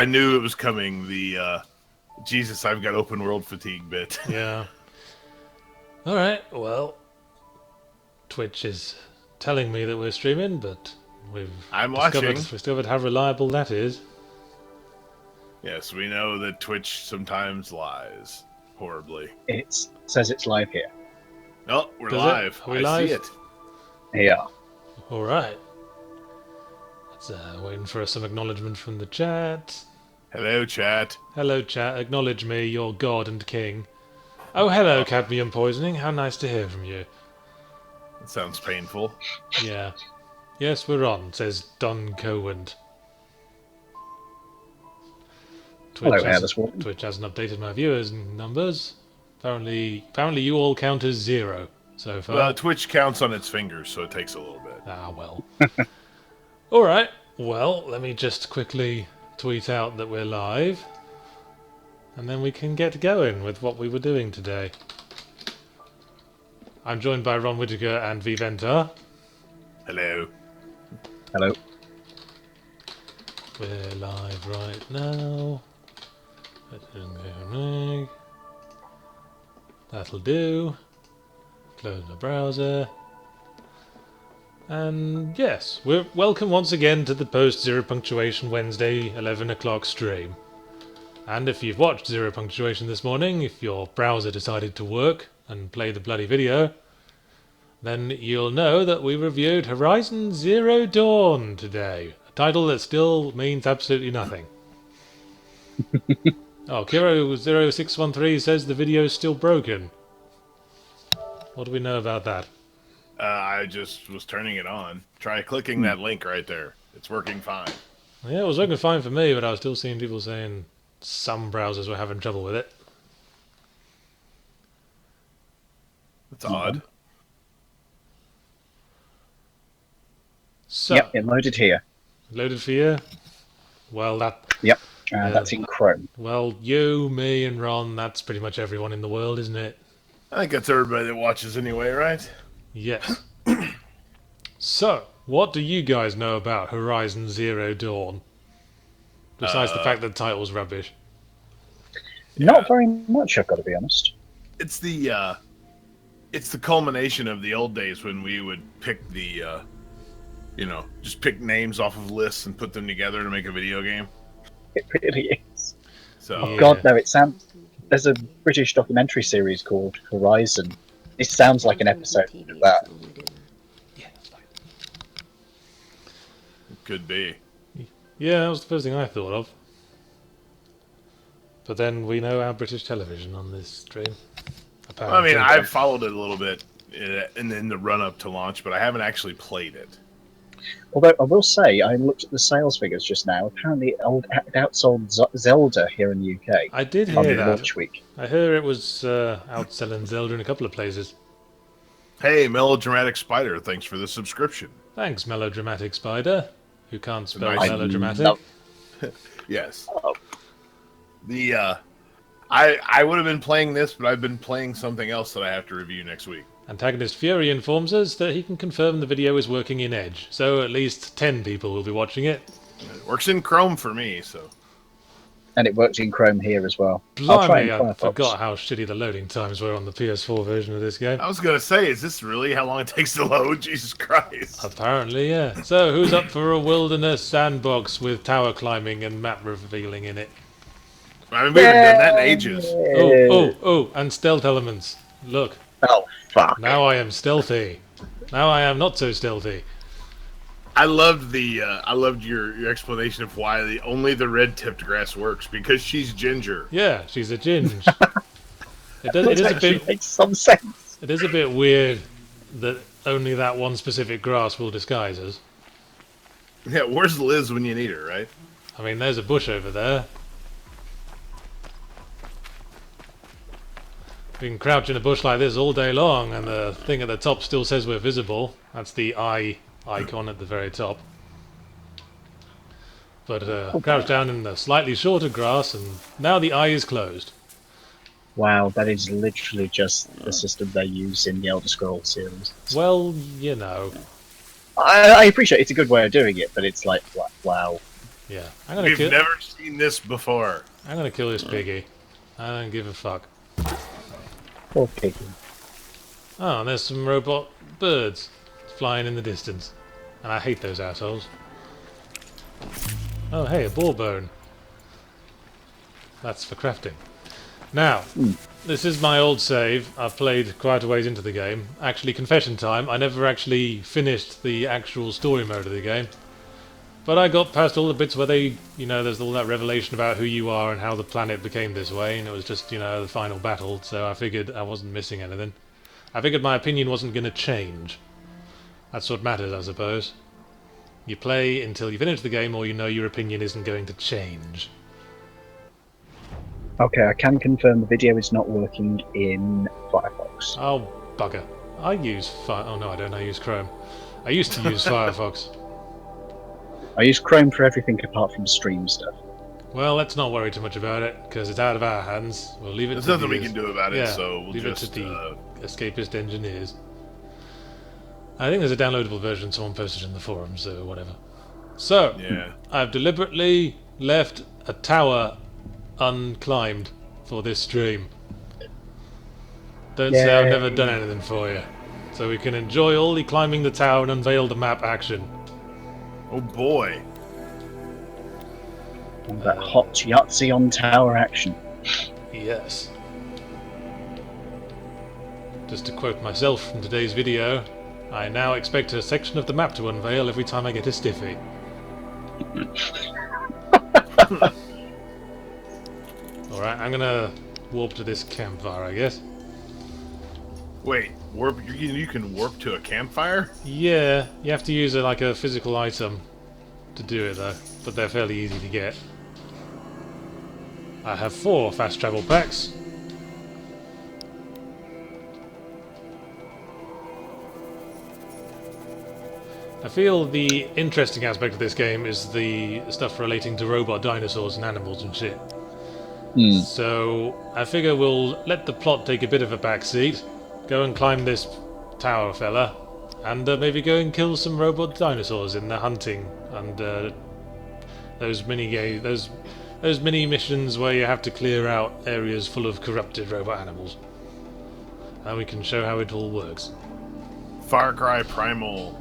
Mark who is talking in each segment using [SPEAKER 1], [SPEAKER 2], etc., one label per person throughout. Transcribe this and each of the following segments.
[SPEAKER 1] I knew it was coming. The Jesus, I've got open world fatigue bit.
[SPEAKER 2] Yeah. Alright, well, Twitch is telling me that we're streaming, but
[SPEAKER 1] I'm
[SPEAKER 2] discovered how reliable that is.
[SPEAKER 1] Yes, we know that Twitch sometimes lies horribly.
[SPEAKER 3] It says it's live here.
[SPEAKER 1] Oh, we're
[SPEAKER 2] Does it?
[SPEAKER 1] live.
[SPEAKER 2] Are we
[SPEAKER 1] I
[SPEAKER 2] live?
[SPEAKER 1] see it.
[SPEAKER 3] Yeah.
[SPEAKER 2] Alright. Let's waiting for some acknowledgement from the chat.
[SPEAKER 1] Hello, chat.
[SPEAKER 2] Hello, chat. Acknowledge me, your god and king. Oh, hello, cadmium poisoning. How nice to hear from you.
[SPEAKER 1] That sounds painful.
[SPEAKER 2] Yeah. Yes, we're on, says Don Cowend.
[SPEAKER 3] Hello, Alice Walton.
[SPEAKER 2] Twitch hasn't updated my viewers numbers. Apparently you all count as 0 so far.
[SPEAKER 1] Well, Twitch counts on its fingers, so it takes a little bit.
[SPEAKER 2] Ah, well. Alright, well, let me just quickly tweet out that we're live. And then we can get going with what we were doing today. I'm joined by Ron Whittaker and Viventa.
[SPEAKER 1] Hello.
[SPEAKER 3] Hello.
[SPEAKER 2] We're live right now. That'll do. Close the browser. And yes, we're welcome once again to the post Zero Punctuation Wednesday 11 o'clock stream. And if you've watched Zero Punctuation this morning, if your browser decided to work and play the bloody video, then you'll know that we reviewed Horizon Zero Dawn today. A title that still means absolutely nothing. Oh, Kiro0613 says the video is still broken. What do we know about that?
[SPEAKER 1] I just was turning it on. Try clicking that link right there. It's working fine.
[SPEAKER 2] Yeah, it was working fine for me, but I was still seeing people saying some browsers were having trouble with it.
[SPEAKER 1] That's odd.
[SPEAKER 2] So,
[SPEAKER 3] Yep, it loaded here.
[SPEAKER 2] loaded for you? Well,
[SPEAKER 3] Yep, that's in Chrome.
[SPEAKER 2] well, you, me, and Ron, that's pretty much everyone in the world, isn't it?
[SPEAKER 1] I think that's everybody that watches anyway, right?
[SPEAKER 2] Yes. So, what do you guys know about Horizon Zero Dawn? Besides the fact that the title's rubbish.
[SPEAKER 3] Not very much, I've got to be honest.
[SPEAKER 1] It's the culmination of the old days when we would pick the just pick names off of lists and put them together to make a video game.
[SPEAKER 3] It really is.
[SPEAKER 1] So
[SPEAKER 3] Oh, God, no, it sounds... There's a British documentary series called Horizon. It sounds like an episode of that.
[SPEAKER 1] it could be.
[SPEAKER 2] Yeah, that was the first thing I thought of. But then we know our British television on this stream.
[SPEAKER 1] I mean, I've followed it a little bit in the run-up to launch, but I haven't actually played it.
[SPEAKER 3] Although, I will say, I looked at the sales figures just now. Apparently, it outsold Zelda here in the UK.
[SPEAKER 2] I did
[SPEAKER 3] on
[SPEAKER 2] hear
[SPEAKER 3] the
[SPEAKER 2] that.
[SPEAKER 3] launch week.
[SPEAKER 2] I heard it was outselling Zelda in a couple of places.
[SPEAKER 1] Hey, Melodramatic Spider, thanks for the subscription.
[SPEAKER 2] Thanks, Melodramatic Spider, who can't spell
[SPEAKER 1] Nice.
[SPEAKER 2] melodramatic.
[SPEAKER 3] love-
[SPEAKER 1] Yes.
[SPEAKER 3] Oh.
[SPEAKER 1] The I would have been playing this, but I've been playing something else that I have to review next week.
[SPEAKER 2] Antagonist Fury informs us that he can confirm the video is working in Edge, so at least 10 people will be watching it.
[SPEAKER 1] It works in Chrome for me, so
[SPEAKER 3] And it worked in Chrome here as well. I'll try
[SPEAKER 2] Blimey,
[SPEAKER 3] in
[SPEAKER 2] I
[SPEAKER 3] Firefox.
[SPEAKER 2] forgot how shitty the loading times were on the PS4 version of this game.
[SPEAKER 1] I was gonna say, is this really how long it takes to load? Jesus Christ!
[SPEAKER 2] Apparently, yeah. So, who's up for a wilderness sandbox with tower climbing and map revealing in it?
[SPEAKER 1] I mean, we haven't done that in ages.
[SPEAKER 2] Oh, and stealth elements. Look,
[SPEAKER 3] Oh, fuck.
[SPEAKER 2] now I am stealthy. Now I am not so stealthy.
[SPEAKER 1] I loved your explanation of why only the red-tipped grass works, because she's ginger.
[SPEAKER 2] Yeah, she's a ginge. It
[SPEAKER 3] That
[SPEAKER 2] is a
[SPEAKER 3] actually
[SPEAKER 2] bit.
[SPEAKER 3] makes some sense.
[SPEAKER 2] It is a bit weird that only that one specific grass will disguise us.
[SPEAKER 1] Yeah, where's Liz when you need her, right?
[SPEAKER 2] I mean, there's a bush over there. We can crouch in a bush like this all day long, and the thing at the top still says we're visible. That's the eye icon at the very top. But crouch down in the slightly shorter grass, and now the eye is closed.
[SPEAKER 3] Wow, that is literally just the system they use in the Elder Scrolls series.
[SPEAKER 2] Well, you know.
[SPEAKER 3] I appreciate it's a good way of doing it, but it's like, wow.
[SPEAKER 2] Yeah, I'm gonna
[SPEAKER 1] We've
[SPEAKER 2] kill.
[SPEAKER 1] never seen this before.
[SPEAKER 2] I'm gonna kill this piggy. I don't give a fuck.
[SPEAKER 3] Poor piggy.
[SPEAKER 2] Oh, and there's some robot birds flying in the distance, and I hate those assholes. Oh, hey, a boar bone. That's for crafting. Now, this is my old save. I've played quite a ways into the game. Actually, confession time, I never actually finished the actual story mode of the game. But I got past all the bits where they, there's all that revelation about who you are and how the planet became this way, and it was just, the final battle, so I figured I wasn't missing anything. I figured my opinion wasn't going to change. That's what matters, I suppose. You play until you finish the game, or you know your opinion isn't going to change.
[SPEAKER 3] Okay, I can confirm the video is not working in Firefox.
[SPEAKER 2] Oh, bugger. I use oh no, I don't. I use Chrome. I used to use Firefox.
[SPEAKER 3] I use Chrome for everything apart from stream stuff.
[SPEAKER 2] Well, let's not worry too much about it, because it's out of our hands. We'll leave it
[SPEAKER 1] There's
[SPEAKER 2] to
[SPEAKER 1] nothing
[SPEAKER 2] the,
[SPEAKER 1] we can do about it,
[SPEAKER 2] yeah,
[SPEAKER 1] so we'll
[SPEAKER 2] leave
[SPEAKER 1] just...
[SPEAKER 2] it to the escapist engineers. I think there's a downloadable version someone posted in the forum, so whatever. So,
[SPEAKER 1] yeah.
[SPEAKER 2] I've deliberately left a tower unclimbed for this stream. Don't say I've never done anything for you. So we can enjoy all the climbing the tower and unveil the map action.
[SPEAKER 1] Oh boy.
[SPEAKER 3] And that hot Yahtzee on tower action.
[SPEAKER 2] Yes. Just to quote myself from today's video, I now expect a section of the map to unveil every time I get a stiffy. Alright, I'm gonna warp to this campfire, I guess.
[SPEAKER 1] Wait, warp? You can warp to a campfire?
[SPEAKER 2] Yeah, you have to use like a physical item to do it though, but they're fairly easy to get. I have 4 fast travel packs. I feel the interesting aspect of this game is the stuff relating to robot dinosaurs and animals and shit. So I figure we'll let the plot take a bit of a backseat, go and climb this tower fella, and maybe go and kill some robot dinosaurs in the hunting and those mini missions where you have to clear out areas full of corrupted robot animals. And we can show how it all works.
[SPEAKER 1] Far Cry Primal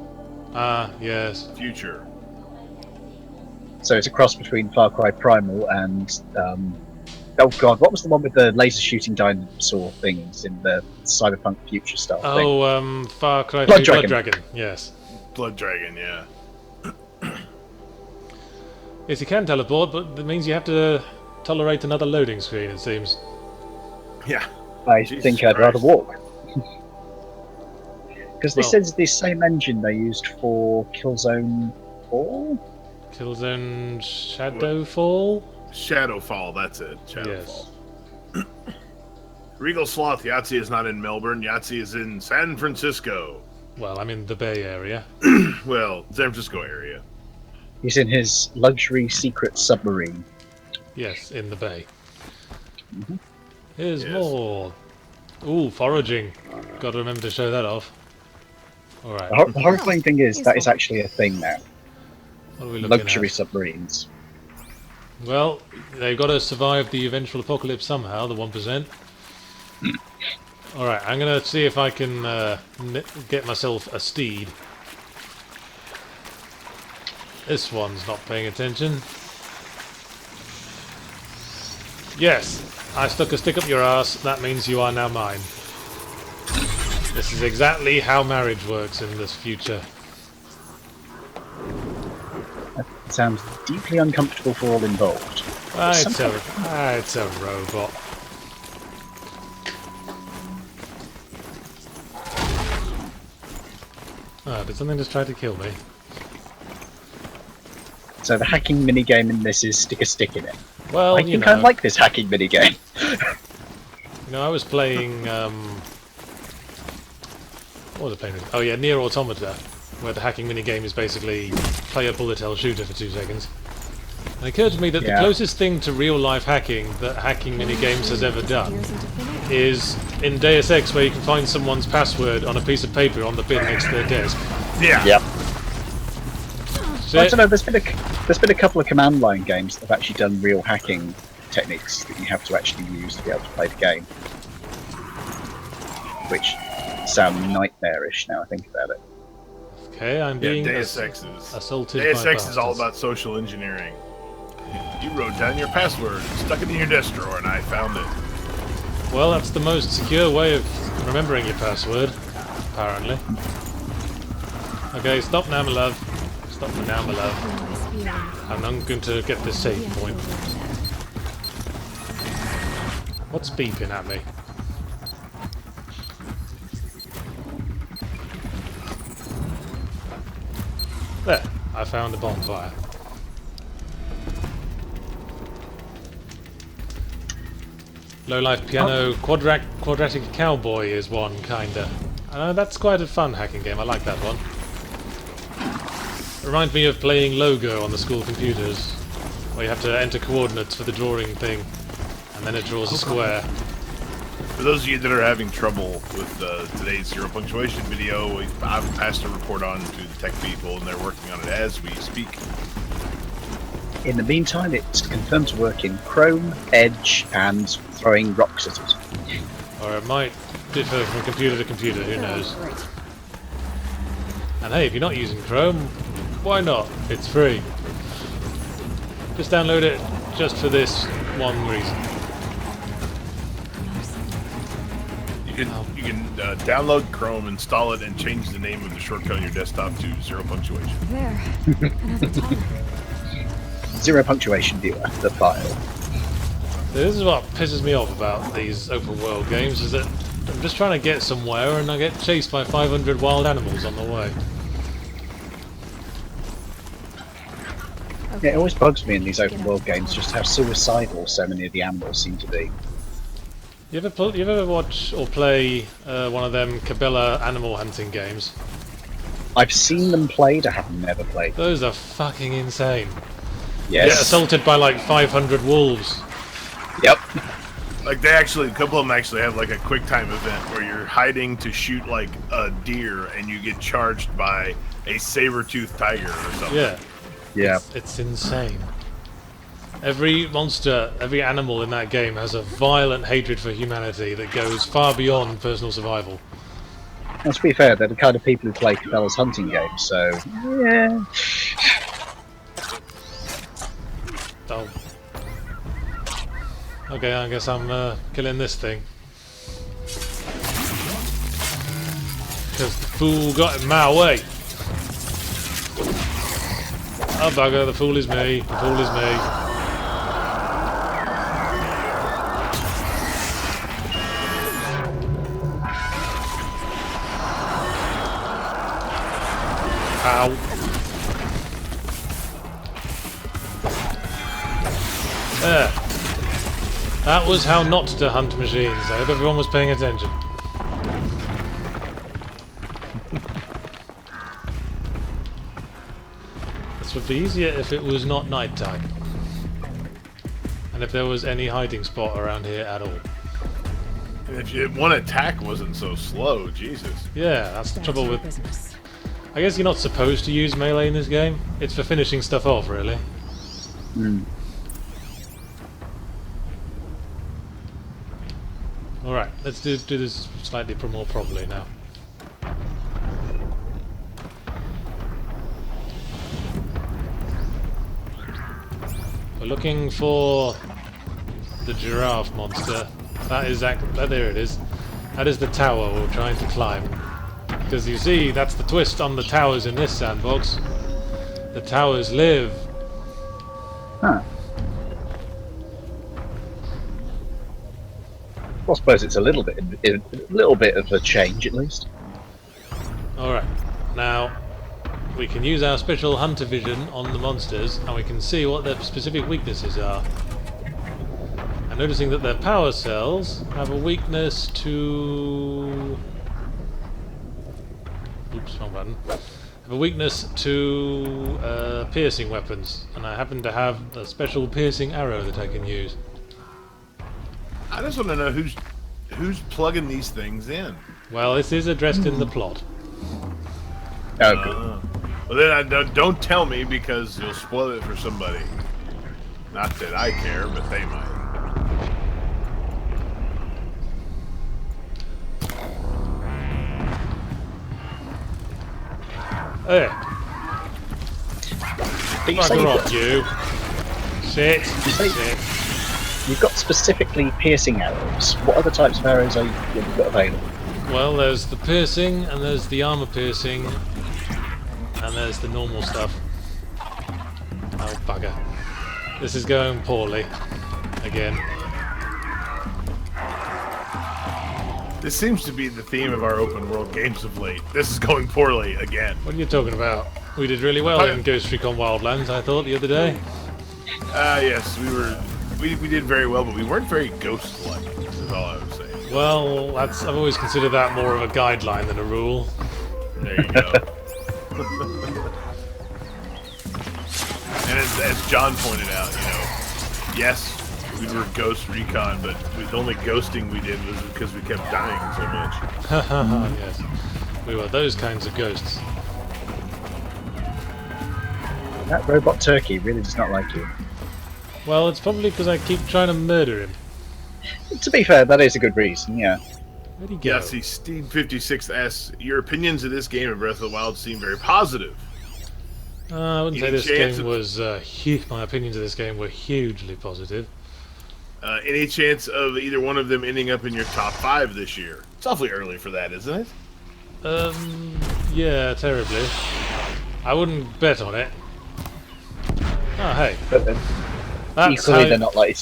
[SPEAKER 2] Ah, yes.
[SPEAKER 1] Future.
[SPEAKER 3] So it's a cross between Far Cry Primal and oh god, what was the one with the laser shooting dinosaur things in the cyberpunk future style thing?
[SPEAKER 2] Oh, Far Cry 3
[SPEAKER 3] Blood
[SPEAKER 2] Blood
[SPEAKER 3] Dragon.
[SPEAKER 2] Dragon, yes.
[SPEAKER 1] Blood Dragon, yeah.
[SPEAKER 2] Yes, you can teleport, but that means you have to tolerate another loading screen, it seems.
[SPEAKER 1] Yeah.
[SPEAKER 3] I
[SPEAKER 1] Jesus
[SPEAKER 3] think I'd
[SPEAKER 1] Christ.
[SPEAKER 3] rather walk. Because this
[SPEAKER 2] Well-
[SPEAKER 3] is the same engine they used for Killzone 4?
[SPEAKER 2] Killzone Shadowfall?
[SPEAKER 1] Shadowfall, that's it. Shadowfall.
[SPEAKER 2] Yes.
[SPEAKER 1] Regal Sloth Yahtzee is not in Melbourne. Yahtzee is in San Francisco.
[SPEAKER 2] Well, I'm in the Bay Area.
[SPEAKER 1] Well, San Francisco area.
[SPEAKER 3] He's in his luxury secret submarine.
[SPEAKER 2] Yes, in the Bay. Here's
[SPEAKER 1] Yes.
[SPEAKER 2] more. Ooh, foraging. Got to remember to show that off. Alright,
[SPEAKER 3] The horrifying thing is that is actually a thing now.
[SPEAKER 2] what are we looking
[SPEAKER 3] Luxury
[SPEAKER 2] at?
[SPEAKER 3] submarines.
[SPEAKER 2] Well, they've got to survive the eventual apocalypse somehow, the 1%. Alright, I'm going to see if I can get myself a steed. This one's not paying attention. Yes, I stuck a stick up your ass. That means you are now mine. This is exactly how marriage works in this future.
[SPEAKER 3] It sounds deeply uncomfortable for all involved.
[SPEAKER 2] It's a robot. Oh, did something just try to kill me?
[SPEAKER 3] So the hacking minigame in this is stick a stick in it.
[SPEAKER 2] Well,
[SPEAKER 3] I
[SPEAKER 2] you
[SPEAKER 3] think
[SPEAKER 2] know,
[SPEAKER 3] I like this hacking minigame.
[SPEAKER 2] I was playing. What was I playing? Oh yeah, Nier Automata, where the hacking minigame is basically play a bullet hell shooter for 2 seconds. And it occurred to me that the
[SPEAKER 3] Yeah.
[SPEAKER 2] closest thing to real life hacking that hacking minigames has ever done is in Deus Ex, where you can find someone's password on a piece of paper on the bin next to their desk.
[SPEAKER 1] Yeah.
[SPEAKER 3] Yep. I don't know. There's been a couple of command line games that have actually done real hacking techniques that you have to actually use to be able to play the game, which sound nightmarish now I think about it.
[SPEAKER 2] Okay, I'm being
[SPEAKER 1] Deus Ex is
[SPEAKER 2] assaulted
[SPEAKER 1] Deus
[SPEAKER 2] by
[SPEAKER 1] Ex is all
[SPEAKER 2] bastards.
[SPEAKER 1] about social engineering. You wrote down your password, stuck it in your desk drawer, and I found it.
[SPEAKER 2] Well, that's the most secure way of remembering your password, apparently. Okay, stop now, my love. Stop for now, my love. And I'm going to get this save point. What's beeping at me? There, I found a bonfire. Low-life piano, quadratic cowboy is one, kinda. That's quite a fun hacking game, I like that one. Reminds me of playing Logo on the school computers, where you have to enter coordinates for the drawing thing, and then it draws a square.
[SPEAKER 1] For those of you that are having trouble with today's Zero Punctuation video, I've passed a report on to the tech people, and they're working on it as we speak.
[SPEAKER 3] In the meantime, it's confirmed to work in Chrome, Edge, and throwing rocks at it.
[SPEAKER 2] Or it might differ from computer to computer, who knows. And hey, if you're not using Chrome, why not? It's free. Just download it just for this one reason.
[SPEAKER 1] You can download Chrome, install it, and change the name of the shortcut on your desktop to Zero Punctuation.
[SPEAKER 4] There. Another tunnel.
[SPEAKER 3] Zero Punctuation Viewer, the file.
[SPEAKER 2] This is what pisses me off about these open world games, is that I'm just trying to get somewhere and I get chased by 500 wild animals on the way.
[SPEAKER 3] Yeah, it always bugs me in these open world games just how suicidal so many of the animals seem to be.
[SPEAKER 2] You ever watch or play one of them Cabela animal hunting games?
[SPEAKER 3] I've seen them played, I have never played.
[SPEAKER 2] Those are fucking insane.
[SPEAKER 3] Yes.
[SPEAKER 2] Get assaulted by like 500 wolves.
[SPEAKER 3] Yep.
[SPEAKER 1] Like a couple of them actually have like a quick time event where you're hiding to shoot like a deer and you get charged by a saber-toothed tiger or something.
[SPEAKER 2] Yeah.
[SPEAKER 3] Yeah.
[SPEAKER 2] It's insane. Every monster, every animal in that game has a violent hatred for humanity that goes far beyond personal survival.
[SPEAKER 3] And to be fair, they're the kind of people who play Cabela's hunting games, so yeah.
[SPEAKER 2] Oh. Okay, I guess I'm killing this thing. Because the fool got in my way. Oh bugger, the fool is me. The fool is me. Ow. There. That was how not to hunt machines. I hope everyone was paying attention. This would be easier if it was not night time. And if there was any hiding spot around here at all.
[SPEAKER 1] And if one attack wasn't so slow, Jesus.
[SPEAKER 2] Yeah, that's the trouble
[SPEAKER 4] your
[SPEAKER 2] with...
[SPEAKER 4] business.
[SPEAKER 2] I guess you're not supposed to use melee in this game. It's for finishing stuff off, really.
[SPEAKER 3] Hmm.
[SPEAKER 2] Alright, let's do this slightly more properly now. We're looking for the giraffe monster. That is there it is. That is the tower we're trying to climb. Because you see, that's the twist on the towers in this sandbox. The towers live.
[SPEAKER 3] Huh. Well, I suppose it's a little bit of a change, at least.
[SPEAKER 2] Alright, now we can use our special hunter vision on the monsters and we can see what their specific weaknesses are. And noticing that their power cells have a weakness to... Oops, wrong button. Have a weakness to piercing weapons, and I happen to have a special piercing arrow that I can use.
[SPEAKER 1] I just want to know who's plugging these things in.
[SPEAKER 2] Well, this is addressed in the plot.
[SPEAKER 3] Oh, good.
[SPEAKER 1] Well, then don't tell me because you'll spoil it for somebody. Not that I care, but they might.
[SPEAKER 2] Hey,
[SPEAKER 3] But you say
[SPEAKER 2] bugger
[SPEAKER 3] you've
[SPEAKER 2] off,
[SPEAKER 3] got,
[SPEAKER 2] you. Sit.
[SPEAKER 3] You say-
[SPEAKER 2] Sit.
[SPEAKER 3] you've got specifically piercing arrows. What other types of arrows have you got available?
[SPEAKER 2] Well, there's the piercing, and there's the armor piercing, and there's the normal stuff. Oh, bugger. This is going poorly. Again.
[SPEAKER 1] This seems to be the theme of our open world games of late. This is going poorly again.
[SPEAKER 2] What are you talking about? We did really well in Ghost Recon Wildlands, I thought, the other day.
[SPEAKER 1] Yes, we did very well, but we weren't very ghost-like. Is all I was saying.
[SPEAKER 2] Well, I've always considered that more of a guideline than a rule.
[SPEAKER 1] There you go. And as John pointed out, yes, we were Ghost Recon, but the only ghosting we did was because we kept dying so much.
[SPEAKER 2] Yes. We were those kinds of ghosts.
[SPEAKER 3] That robot turkey really does not like you.
[SPEAKER 2] Well, it's probably because I keep trying to murder him.
[SPEAKER 3] To be fair, that is a good reason, yeah.
[SPEAKER 2] Where'd he go?
[SPEAKER 1] Yeah, see, Steve 56S, your opinions of this game of Breath of the Wild seem very positive.
[SPEAKER 2] I wouldn't say
[SPEAKER 1] Any
[SPEAKER 2] this
[SPEAKER 1] chance
[SPEAKER 2] game
[SPEAKER 1] of-
[SPEAKER 2] was my opinions of this game were hugely positive.
[SPEAKER 1] Any chance of either one of them ending up in your top 5 this year? It's awfully early for that, isn't it?
[SPEAKER 2] Yeah, terribly. I wouldn't bet on it. Oh, hey.
[SPEAKER 3] But then,
[SPEAKER 2] That's
[SPEAKER 3] equally,
[SPEAKER 2] how,
[SPEAKER 3] they're not like...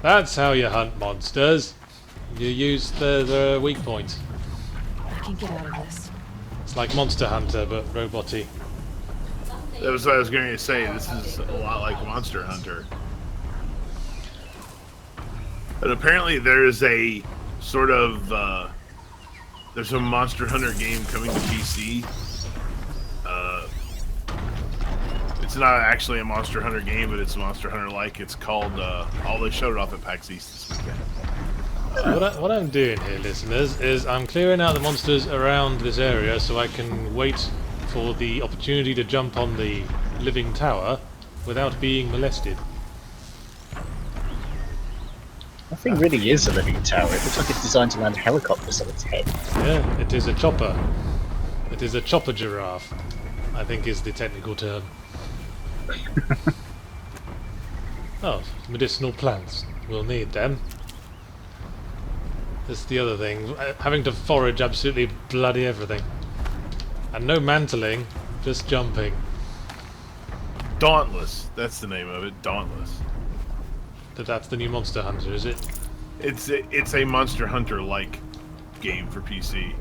[SPEAKER 2] that's how you hunt monsters. You use their weak points.
[SPEAKER 4] I can get out of this.
[SPEAKER 2] It's like Monster Hunter, but robot-y.
[SPEAKER 1] That was what I was going to say. This is a lot like Monster Hunter. And apparently there is a sort of, there's a Monster Hunter game coming to PC. It's not actually a Monster Hunter game, but it's Monster Hunter-like. It's called, they showed it off at PAX East this weekend.
[SPEAKER 2] So what I'm doing here, listeners, is I'm clearing out the monsters around this area so I can wait for the opportunity to jump on the living tower without being molested.
[SPEAKER 3] That thing really is a living tower. It looks like it's designed to land helicopters on its head.
[SPEAKER 2] Yeah, it is a chopper. It is a chopper giraffe, I think is the technical term. Oh, medicinal plants. We'll need them. That's the other thing. Having to forage absolutely bloody everything. And no mantling, just jumping.
[SPEAKER 1] Dauntless. That's the name of it. Dauntless.
[SPEAKER 2] That's the new Monster Hunter, is it?
[SPEAKER 1] It's a Monster Hunter-like game for PC.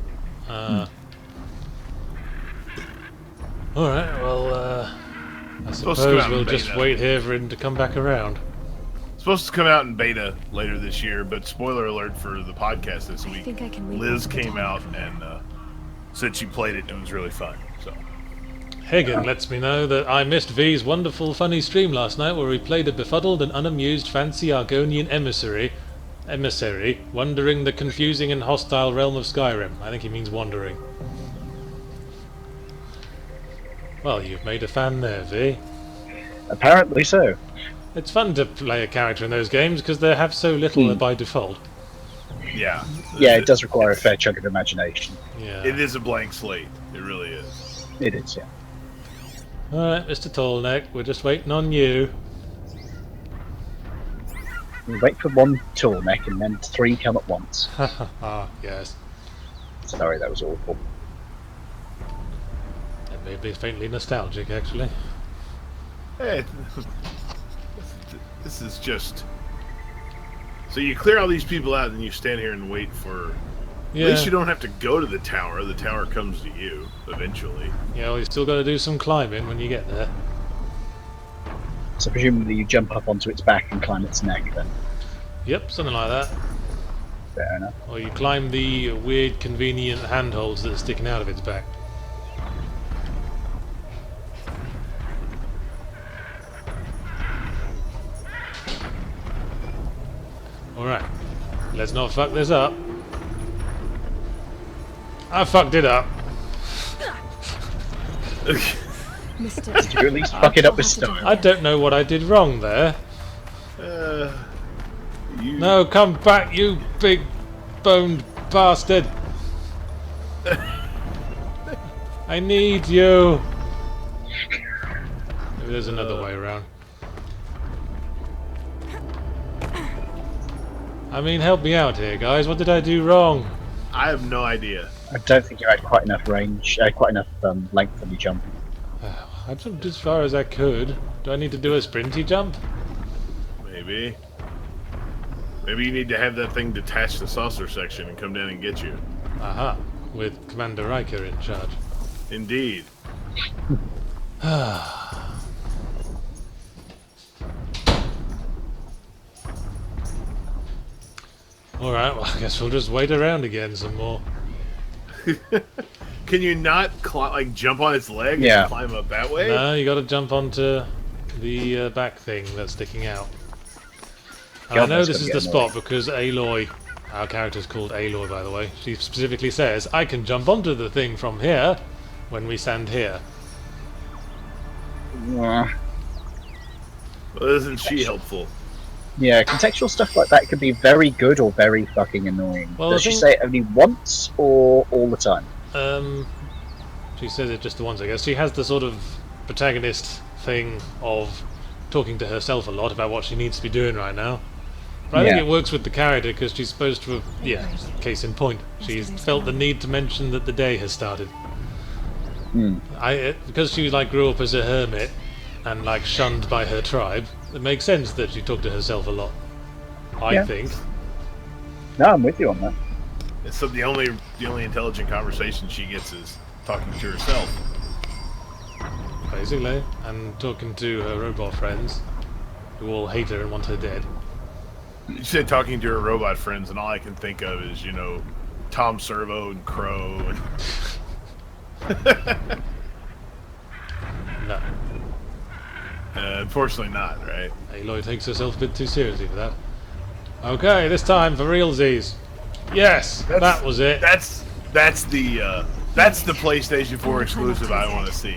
[SPEAKER 2] Alright, well, I
[SPEAKER 1] Supposed to come
[SPEAKER 2] suppose
[SPEAKER 1] out
[SPEAKER 2] we'll
[SPEAKER 1] in
[SPEAKER 2] just
[SPEAKER 1] beta.
[SPEAKER 2] wait here for him to come back around.
[SPEAKER 1] Supposed to come out in beta later this year, but spoiler alert for the podcast this
[SPEAKER 4] I
[SPEAKER 1] week.
[SPEAKER 4] think I can leave
[SPEAKER 1] Liz
[SPEAKER 4] this at the
[SPEAKER 1] came
[SPEAKER 4] tower.
[SPEAKER 1] out and said she played it and it was really fun. So
[SPEAKER 2] Hagen lets me know that I missed V's wonderful funny stream last night where he played a befuddled and unamused fancy Argonian emissary, wandering the confusing and hostile realm of Skyrim. I think he means wandering. Well, you've made a fan there, V.
[SPEAKER 3] Apparently so.
[SPEAKER 2] It's fun to play a character in those games because they have so little by default.
[SPEAKER 1] yeah,
[SPEAKER 3] Yeah, it does require a fair chunk of imagination.
[SPEAKER 2] Yeah.
[SPEAKER 1] It is a blank slate. It really is.
[SPEAKER 3] It is, yeah.
[SPEAKER 2] Alright, Mr. Tallneck, we're just waiting on you.
[SPEAKER 3] We wait for one tall neck and then 3 come at once.
[SPEAKER 2] Ha ha ha, yes.
[SPEAKER 3] Sorry, that was awful.
[SPEAKER 2] That may be faintly nostalgic, actually.
[SPEAKER 1] Hey, this is just. So you clear all these people out and you stand here and wait for.
[SPEAKER 2] Yeah,
[SPEAKER 1] At least you don't have to go to the tower. The tower comes to you eventually.
[SPEAKER 2] yeah, well, you still got to do some climbing when you get there.
[SPEAKER 3] So presumably you jump up onto its back and climb its neck then.
[SPEAKER 2] Yep, something like that.
[SPEAKER 3] Fair enough.
[SPEAKER 2] Or you climb the weird, convenient handholds that are sticking out of its back. Alright, let's not fuck this up. I fucked it up.
[SPEAKER 4] Missed
[SPEAKER 3] Did
[SPEAKER 4] it.
[SPEAKER 3] you at least fuck it up with
[SPEAKER 4] I'll have to do
[SPEAKER 3] style?
[SPEAKER 2] I don't know what I did wrong there.
[SPEAKER 1] You...
[SPEAKER 2] No, come back, you big boned bastard. I need you. Maybe there's another way around. I mean, help me out here, guys. What did I do wrong?
[SPEAKER 1] I have no idea.
[SPEAKER 3] I don't think you had quite enough range, quite enough length when you jump.
[SPEAKER 2] I jumped as far as I could. Do I need to do a sprinty jump?
[SPEAKER 1] Maybe. Maybe you need to have that thing detach the saucer section and come down and get you.
[SPEAKER 2] Aha, with Commander Riker in charge.
[SPEAKER 1] Indeed.
[SPEAKER 2] Alright, well, I guess we'll just wait around again some more.
[SPEAKER 1] Can you not like jump on its leg
[SPEAKER 3] Yeah.
[SPEAKER 1] and climb up that way?
[SPEAKER 2] No, you gotta jump onto the back thing that's sticking out. And I
[SPEAKER 3] God,
[SPEAKER 2] know
[SPEAKER 3] that's
[SPEAKER 2] this
[SPEAKER 3] gonna
[SPEAKER 2] is
[SPEAKER 3] get
[SPEAKER 2] the
[SPEAKER 3] annoying.
[SPEAKER 2] spot because Aloy, our character's called Aloy by the way, she specifically says, I can jump onto the thing from here when we stand here.
[SPEAKER 3] Yeah.
[SPEAKER 1] Well, isn't she helpful?
[SPEAKER 3] Yeah, contextual stuff like that can be very good or very fucking annoying.
[SPEAKER 2] Well,
[SPEAKER 3] Does
[SPEAKER 2] I
[SPEAKER 3] she
[SPEAKER 2] think-
[SPEAKER 3] say it only once or all the time?
[SPEAKER 2] She says it just the once, I guess. She has the sort of protagonist thing of talking to herself a lot about what she needs to be doing right now. But I think
[SPEAKER 3] Yeah.
[SPEAKER 2] it works with the character because she's supposed to have, yeah, case in point, she's felt the need to mention that the day has started.
[SPEAKER 3] Hmm.
[SPEAKER 2] Because she like grew up as a hermit and like shunned by her tribe, it makes sense that she talked to herself a lot. I
[SPEAKER 3] Yeah.
[SPEAKER 2] think.
[SPEAKER 3] No, I'm with you on that.
[SPEAKER 1] And so the only intelligent conversation she gets is talking to herself.
[SPEAKER 2] Basically, and talking to her robot friends, who all hate her and want her dead.
[SPEAKER 1] You said talking to her robot friends, and all I can think of is, you know, Tom Servo and Crow. And
[SPEAKER 2] No,
[SPEAKER 1] unfortunately not, right?
[SPEAKER 2] Aloy takes herself a bit too seriously for that. Okay, this time for realsies. Yes, that was it.
[SPEAKER 1] That's the PlayStation 4 exclusive I want to see.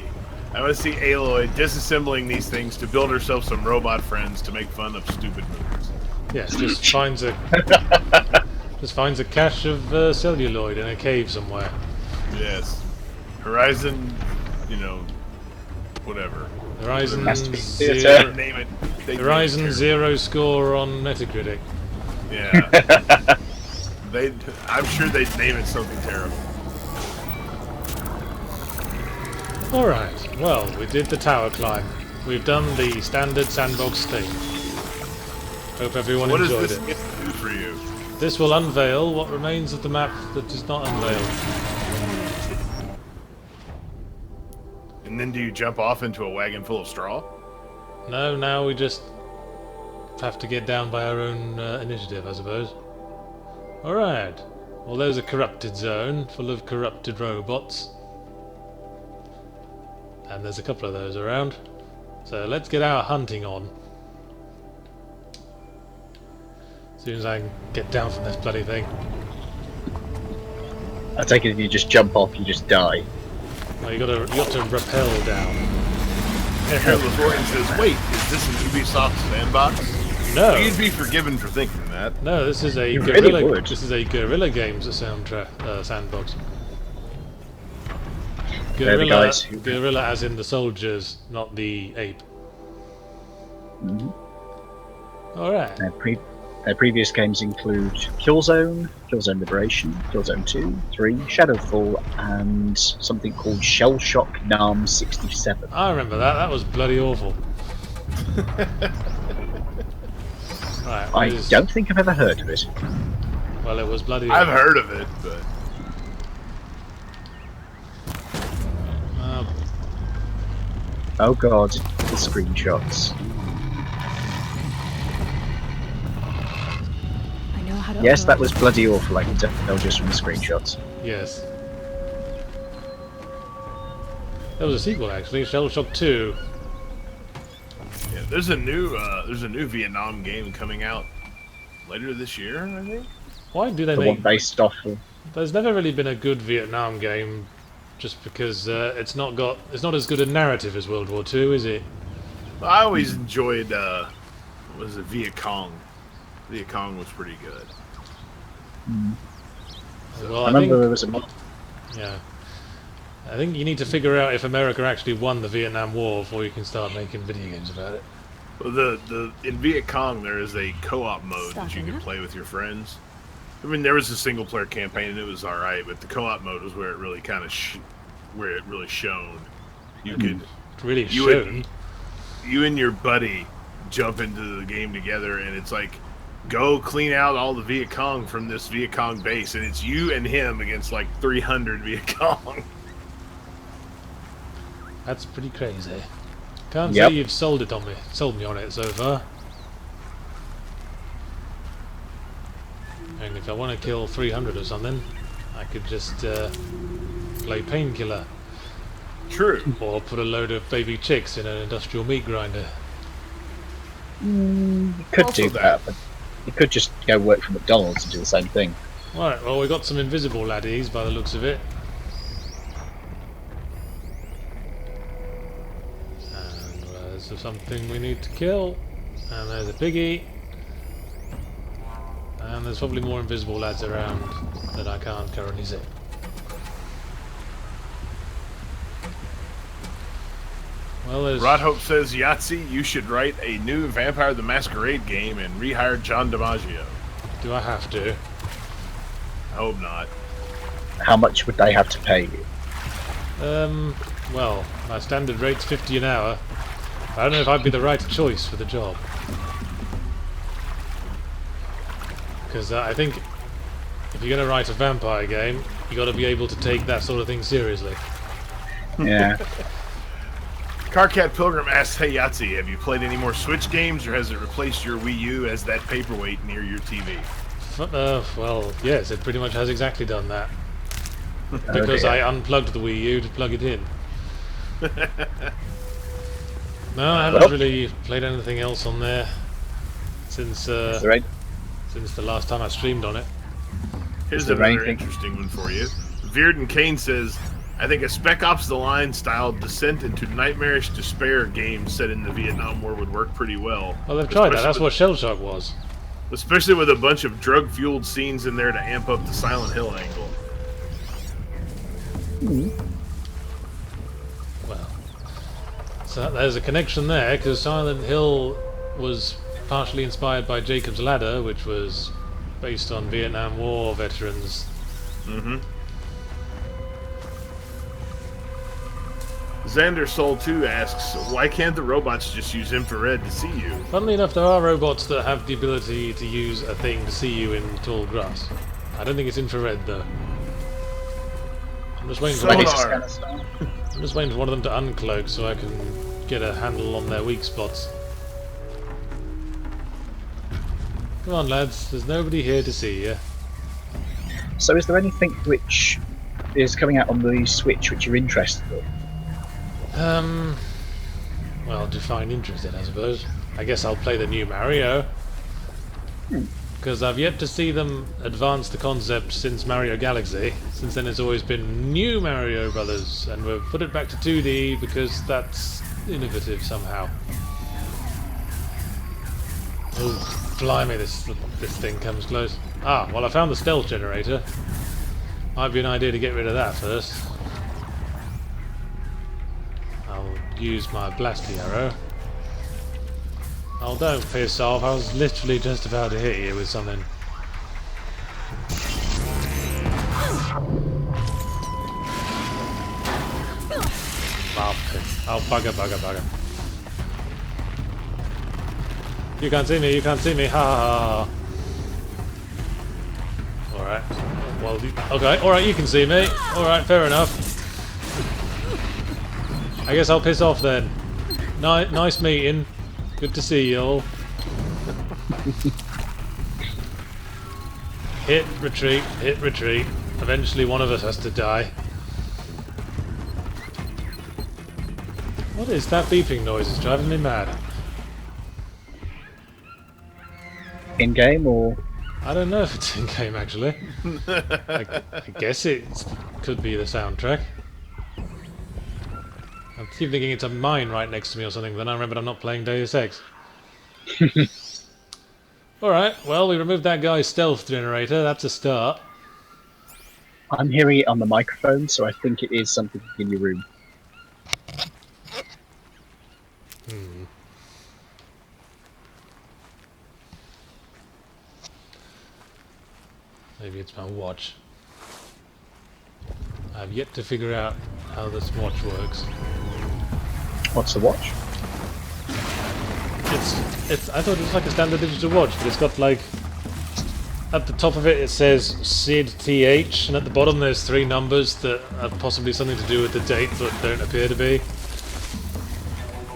[SPEAKER 1] I want to see Aloy disassembling these things to build herself some robot friends to make fun of stupid movies.
[SPEAKER 2] Yes, just finds a cache of celluloid in a cave somewhere.
[SPEAKER 1] Yes. Horizon, you know, whatever.
[SPEAKER 2] Horizon
[SPEAKER 3] Masterpiece
[SPEAKER 2] Zero,
[SPEAKER 3] Theatre.
[SPEAKER 1] Name it. They
[SPEAKER 2] Horizon
[SPEAKER 1] name it
[SPEAKER 2] Zero score on Metacritic.
[SPEAKER 1] terrible. Yeah. I'm sure they'd name it something terrible.
[SPEAKER 2] Alright, well, we did the tower climb. We've done the standard sandbox stage. Hope everyone
[SPEAKER 1] What does
[SPEAKER 2] enjoyed
[SPEAKER 1] this
[SPEAKER 2] it.
[SPEAKER 1] get to do for you?
[SPEAKER 2] This will unveil what remains of the map that is not unveiled.
[SPEAKER 1] And then do you jump off into a wagon full of straw?
[SPEAKER 2] No, now we just have to get down by our own initiative, I suppose. Alright. Well, there's a corrupted zone full of corrupted robots. And there's a couple of those around. So let's get our hunting on. As soon as I can get down from this bloody thing.
[SPEAKER 3] I take it if you just jump off, you just die.
[SPEAKER 2] Oh, you got to rappel down.
[SPEAKER 1] Hairless Orton says, wait, is this an Ubisoft sandbox?
[SPEAKER 2] No,
[SPEAKER 1] You'd be forgiven for thinking that.
[SPEAKER 2] no, this is a
[SPEAKER 3] You really
[SPEAKER 2] Guerrilla.
[SPEAKER 3] would.
[SPEAKER 2] This is a Guerrilla Games sandbox.
[SPEAKER 3] They're the guys who-
[SPEAKER 2] Guerrilla as in the soldiers, not the ape.
[SPEAKER 3] Mhm.
[SPEAKER 2] Alright.
[SPEAKER 3] Their previous games include Killzone, Killzone Liberation, Killzone 2, 3, Shadowfall, and something called Shell Shock NARM 67.
[SPEAKER 2] I remember that. That was bloody awful. Right.
[SPEAKER 3] I
[SPEAKER 2] what is-
[SPEAKER 3] don't think I've ever heard of it.
[SPEAKER 2] Well, it was bloody
[SPEAKER 1] I've
[SPEAKER 2] awful.
[SPEAKER 1] heard of it, but
[SPEAKER 3] Oh god, the screenshots.
[SPEAKER 4] I know how to.
[SPEAKER 3] Yes,
[SPEAKER 4] upload
[SPEAKER 3] that was bloody awful, I can tell just from the screenshots.
[SPEAKER 2] yes. There was a sequel actually, Shell Shock 2.
[SPEAKER 1] yeah, there's a new Vietnam game coming out later this year, I think.
[SPEAKER 2] Why do they
[SPEAKER 3] The one
[SPEAKER 2] make?
[SPEAKER 3] based off of...
[SPEAKER 2] There's never really been a good Vietnam game just because it's not as good a narrative as World War II, is it?
[SPEAKER 1] I always enjoyed, what was it, Viet Cong. Viet Cong was pretty good.
[SPEAKER 2] Well,
[SPEAKER 3] I remember there was a mod.
[SPEAKER 2] yeah. I think you need to figure out if America actually won the Vietnam War before you can start making video games about it.
[SPEAKER 1] Well, in Viet Cong there is a co-op mode that you can play with your friends. I mean, there was a single-player campaign and it was all right, but the co-op mode was where it really kind of where it really shone. You could
[SPEAKER 2] Really
[SPEAKER 1] you
[SPEAKER 2] shown.
[SPEAKER 1] you and your buddy jump into the game together, and it's like, go clean out all the Viet Cong from this Viet Cong base, and it's you and him against like 300 Viet Cong.
[SPEAKER 2] That's pretty crazy. Can't
[SPEAKER 3] Yep.
[SPEAKER 2] say you've sold me on it so far. And if I want to kill 300 or something, I could just play Painkiller.
[SPEAKER 1] True.
[SPEAKER 2] Or put a load of baby chicks in an industrial meat grinder.
[SPEAKER 3] You could
[SPEAKER 1] Also
[SPEAKER 3] do
[SPEAKER 1] that.
[SPEAKER 3] that, but you could just go work for McDonald's and do the same thing.
[SPEAKER 2] Right, well we got some invisible laddies by the looks of it. And there's something we need to kill. And there's a piggy. And there's probably more invisible lads around that I can't currently see. Well, there's...
[SPEAKER 1] Rodhope says, Yahtzee, you should write a new Vampire the Masquerade game and rehire John DiMaggio.
[SPEAKER 2] Do I have to?
[SPEAKER 1] I hope not.
[SPEAKER 3] How much would they have to pay you?
[SPEAKER 2] Well, my standard rate's 50 an hour. I don't know if I'd be the right choice for the job. Because I think if you're going to write a vampire game, you got to be able to take that sort of thing seriously.
[SPEAKER 3] Yeah.
[SPEAKER 1] Carcat Pilgrim asks, hey Yahtzee, have you played any more Switch games, or has it replaced your Wii U as that paperweight near your TV?
[SPEAKER 2] Well, yes, it pretty much has exactly done that. Because
[SPEAKER 3] dear.
[SPEAKER 2] I unplugged the Wii U to plug it in. No, I haven't
[SPEAKER 3] Well-
[SPEAKER 2] really played anything else on there since
[SPEAKER 3] Is there any-
[SPEAKER 2] since the last time I streamed on it.
[SPEAKER 1] Here's
[SPEAKER 3] Is there
[SPEAKER 1] another
[SPEAKER 3] anything-
[SPEAKER 1] interesting one for you. Veerden Kane says, I think a Spec Ops The Line style descent into nightmarish despair game set in the Vietnam War would work pretty well.
[SPEAKER 2] Well, they've tried that. That's
[SPEAKER 1] Especially
[SPEAKER 2] what Shell Shock was.
[SPEAKER 1] Especially with a bunch of drug-fueled scenes in there to amp up the Silent Hill angle.
[SPEAKER 2] Well, so there's a connection there, because Silent Hill was partially inspired by Jacob's Ladder, which was based on Vietnam War veterans.
[SPEAKER 1] Mm-hmm. Xander Soul 2 asks, why can't the robots just use infrared to see you?
[SPEAKER 2] Funnily enough, there are robots that have the ability to use a thing to see you in tall grass. I don't think it's infrared, though. I'm just waiting for
[SPEAKER 3] Like
[SPEAKER 2] one,
[SPEAKER 3] it's a
[SPEAKER 1] Sonar.
[SPEAKER 3] scanner style.
[SPEAKER 2] I'm just waiting for one of them to uncloak so I can get a handle on their weak spots. Come on, lads. There's nobody here to see you.
[SPEAKER 3] So is there anything which is coming out on the Switch which you're interested in?
[SPEAKER 2] Well, define interested, I suppose. I guess I'll play the new Mario. Because I've yet to see them advance the concept since Mario Galaxy. Since then it's always been new Mario Brothers, and we've put it back to 2D because that's innovative somehow. Oh, blimey, this thing comes close. Ah, well I found the stealth generator. Might be an idea to get rid of that first. I'll use my blasty arrow. Oh, don't piss off. I was literally just about to hit you with something. Oh, bugger. You can't see me, ha ha ha. Alright. Well, okay, alright, you can see me. Alright, fair enough. I guess I'll piss off then. Nice meeting. Good to see you all. Hit, retreat. Eventually one of us has to die. What is that beeping noise? It's driving me mad.
[SPEAKER 3] In game or?
[SPEAKER 2] I don't know if it's in game actually. I guess it could be the soundtrack. I keep thinking it's a mine right next to me or something, then I remembered I'm not playing Deus Ex. Alright, well, we removed that guy's stealth generator. That's a start.
[SPEAKER 3] I'm hearing it on the microphone, so I think it is something in your room.
[SPEAKER 2] Maybe it's my watch. I've yet to figure out how this watch works.
[SPEAKER 3] What's the watch?
[SPEAKER 2] I thought it was like a standard digital watch, but it's got like... At the top of it, it says SID TH, and at the bottom there's 3 numbers that have possibly something to do with the date, but don't appear to be.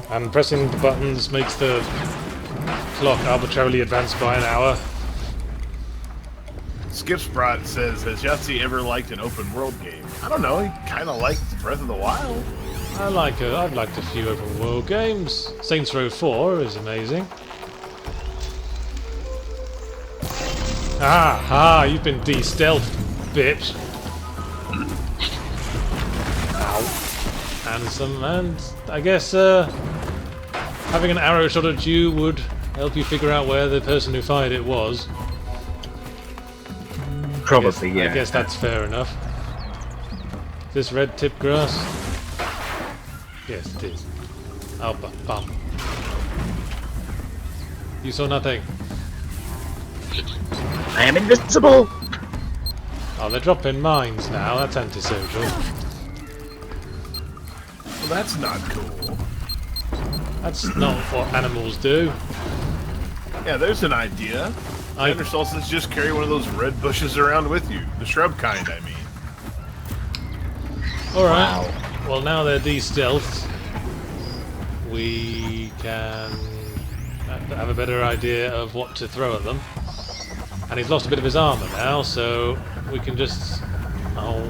[SPEAKER 2] And pressing the buttons makes the clock arbitrarily advance by an hour.
[SPEAKER 1] Skip Sprott says, has Yahtzee ever liked an open world game? I don't know, he kind of liked Breath of the Wild.
[SPEAKER 2] I've liked a few open world games. Saints Row 4 is amazing. Ah, you've been de-stealthed, bitch. Ow. And I guess having an arrow shot at you would help you figure out where the person who fired it was.
[SPEAKER 3] Probably, yeah.
[SPEAKER 2] I guess that's fair enough. Is this red tip grass? Yes, it is. Oh, bum. You saw nothing.
[SPEAKER 3] I am invincible!
[SPEAKER 2] Oh, they're dropping mines now. That's antisocial.
[SPEAKER 1] Well, that's not cool.
[SPEAKER 2] That's not what animals do.
[SPEAKER 1] Yeah, there's an idea. Ender Solstice, just carry one of those red bushes around with you. The shrub kind, I mean.
[SPEAKER 2] Alright. Wow. Well, now they're de-stealthed. We can have a better idea of what to throw at them. And he's lost a bit of his armour now, so we can just... Oh,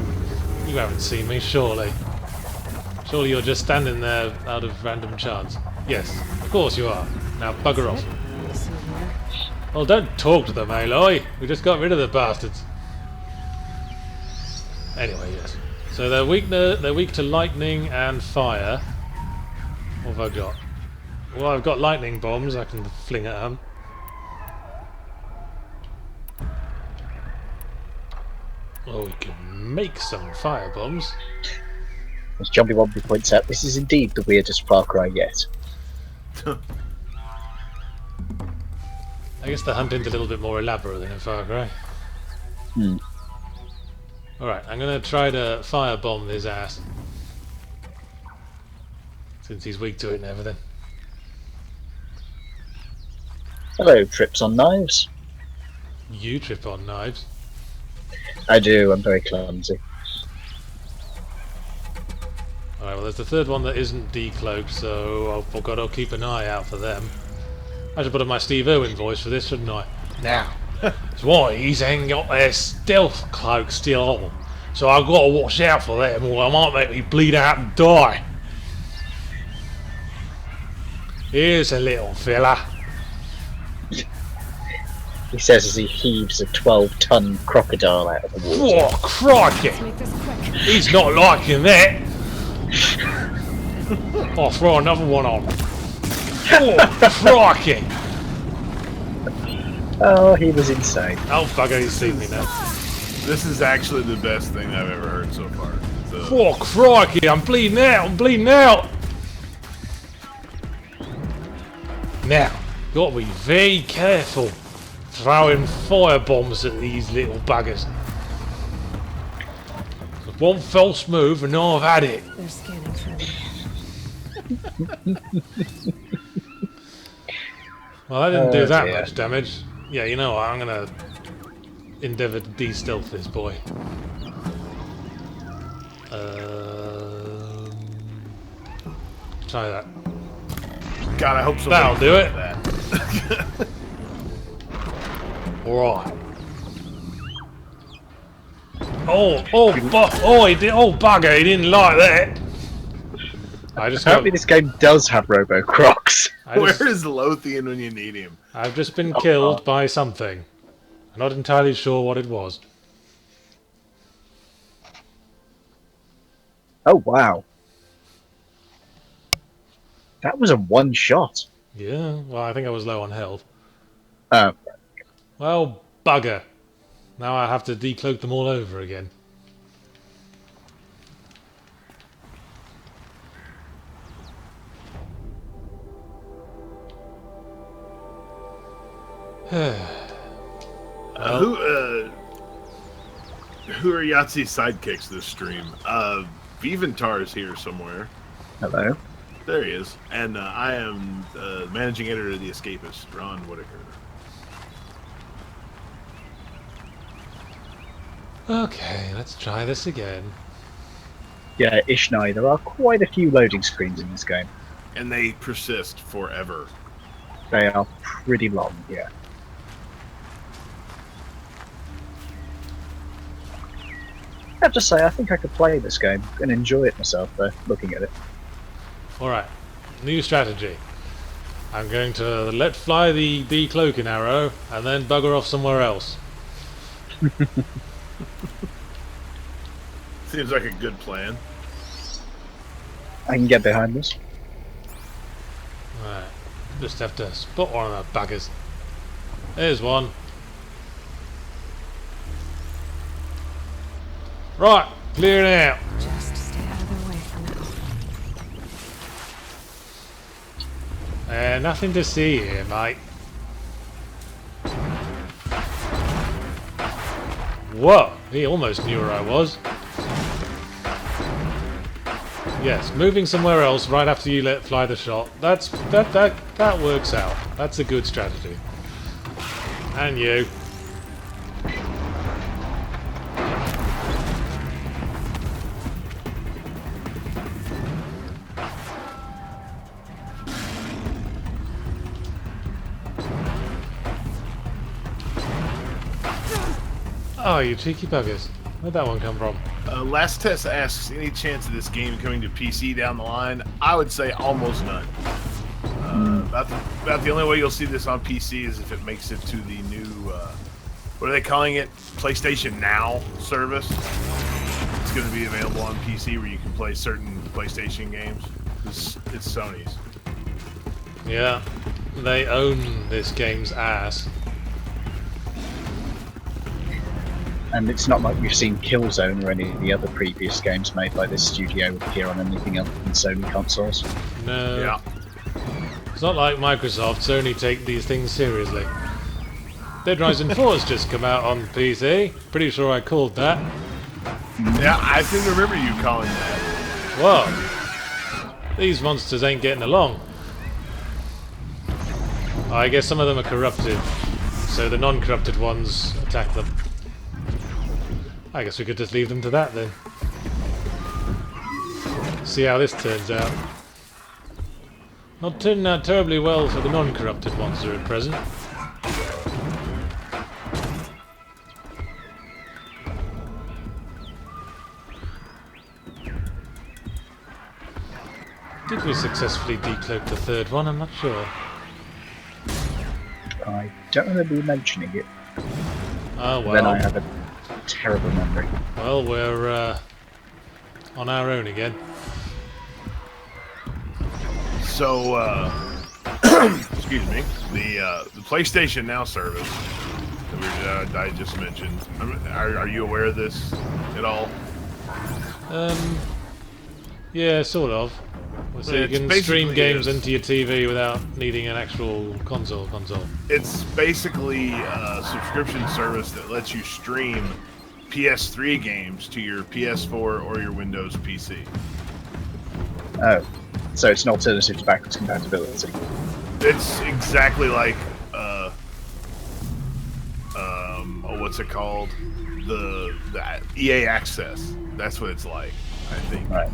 [SPEAKER 2] you haven't seen me, surely. Surely you're just standing there out of random chance. Yes, of course you are. Now bugger off. Well, don't talk to them, Aloy. We just got rid of the bastards. Anyway, yes. So they're weak to lightning and fire. What have I got? Well, I've got lightning bombs I can fling at them. Well, we can make some fire bombs.
[SPEAKER 3] As Jumpy Wompy points out, this is indeed the weirdest Far Cry yet.
[SPEAKER 2] I guess the hunting's a little bit more elaborate than in Far Cry. Alright, I'm gonna try to firebomb his ass. Since he's weak to it and everything.
[SPEAKER 3] Hello, Trips on Knives.
[SPEAKER 2] You trip on knives.
[SPEAKER 3] I do, I'm very clumsy.
[SPEAKER 2] Alright, well there's the third one that isn't decloaked, so I've got to keep an eye out for them. I should put on my Steve Irwin voice for this, shouldn't I? Now, that's why he's ain't got their stealth cloak still on. So I've got to watch out for them, or I might make me bleed out and die. Here's a little fella.
[SPEAKER 3] He says as he heaves a 12-ton crocodile out of the water.
[SPEAKER 2] Oh, crikey! He's not liking that. I'll throw another one on. Oh, crikey!
[SPEAKER 3] Oh, he was insane.
[SPEAKER 2] Oh, bugger, he's seen me now.
[SPEAKER 1] This is actually the best thing I've ever heard so far.
[SPEAKER 2] Oh, crikey, I'm bleeding out! Now, got to be very careful throwing fire bombs at these little buggers. One false move and I've had it.
[SPEAKER 4] They're scanning for me.
[SPEAKER 2] Well, that didn't do that
[SPEAKER 3] dear.
[SPEAKER 2] much damage. Yeah, you know what, I'm gonna endeavour to de-stealth this boy. Try that.
[SPEAKER 1] God, I hope so.
[SPEAKER 2] That'll do it.
[SPEAKER 1] That.
[SPEAKER 2] Alright. Oh, bugger, he didn't like that.
[SPEAKER 3] Apparently this game does have Robo Crocs.
[SPEAKER 1] Where is Lothian when you need him?
[SPEAKER 2] I've just been killed by something. I'm not entirely sure what it was.
[SPEAKER 3] Oh, wow. That was a one shot.
[SPEAKER 2] Yeah, well, I think I was low on health.
[SPEAKER 3] Oh,
[SPEAKER 2] Well, bugger. Now I have to decloak them all over again.
[SPEAKER 1] Who are Yahtzee's sidekicks this stream? Viventar's here somewhere.
[SPEAKER 3] hello.
[SPEAKER 1] There he is. And I am managing editor of The Escapist, Ron Whitaker.
[SPEAKER 2] Okay, let's try this again.
[SPEAKER 3] Yeah, Ishnai, there are quite a few loading screens in this game.
[SPEAKER 1] And they persist forever.
[SPEAKER 3] They are pretty long, yeah. I have to say, I think I could play this game and enjoy it myself, though, looking at it.
[SPEAKER 2] Alright, new strategy. I'm going to let fly the decloaking arrow and then bugger off somewhere else.
[SPEAKER 1] Seems like a good plan.
[SPEAKER 3] I can get behind this.
[SPEAKER 2] Alright, just have to spot one of the buggers. There's one. Right, clear it out.
[SPEAKER 4] Just stay out of their way for now.
[SPEAKER 2] Nothing to see here, mate. Whoa, he almost knew where I was. Yes, moving somewhere else right after you let fly the shot. That works out. That's a good strategy. And you. Oh, you cheeky buggers. Where'd that one come from?
[SPEAKER 1] Last Test asks, any chance of this game coming to PC down the line? I would say almost none. About the only way you'll see this on PC is if it makes it to the new, what are they calling it? PlayStation Now service. It's going to be available on PC where you can play certain PlayStation games. It's Sony's.
[SPEAKER 2] Yeah, they own this game's ass.
[SPEAKER 3] And it's not like we've seen Killzone or any of the other previous games made by this studio appear on anything other than Sony consoles.
[SPEAKER 2] No.
[SPEAKER 1] Yeah.
[SPEAKER 2] It's not like Microsoft. Sony take these things seriously. Dead Rising 4 has just come out on PC. Pretty sure I called that.
[SPEAKER 1] Yeah, I seem to remember you calling that.
[SPEAKER 2] Whoa. These monsters ain't getting along. I guess some of them are corrupted, so the non-corrupted ones attack them. I guess we could just leave them to that then. See how this turns out. Not turning out terribly well for the non-corrupted monster at present. Did we successfully decloak the third one? I'm not sure.
[SPEAKER 3] I don't remember you mentioning it.
[SPEAKER 2] Oh well.
[SPEAKER 3] Then I have a terrible memory.
[SPEAKER 2] Well, we're on our own again.
[SPEAKER 1] So, excuse me, the PlayStation Now service that I just mentioned. Are you aware of this at all?
[SPEAKER 2] Yeah, sort of. So you
[SPEAKER 1] It's
[SPEAKER 2] can
[SPEAKER 1] basically
[SPEAKER 2] stream games
[SPEAKER 1] is.
[SPEAKER 2] into your TV without needing an actual console.
[SPEAKER 1] It's basically a subscription service that lets you stream PS3 games to your PS4 or your Windows PC.
[SPEAKER 3] Oh, so it's an alternative to backwards compatibility.
[SPEAKER 1] It's exactly like, what's it called? The EA Access. That's what it's like, I think.
[SPEAKER 3] Right.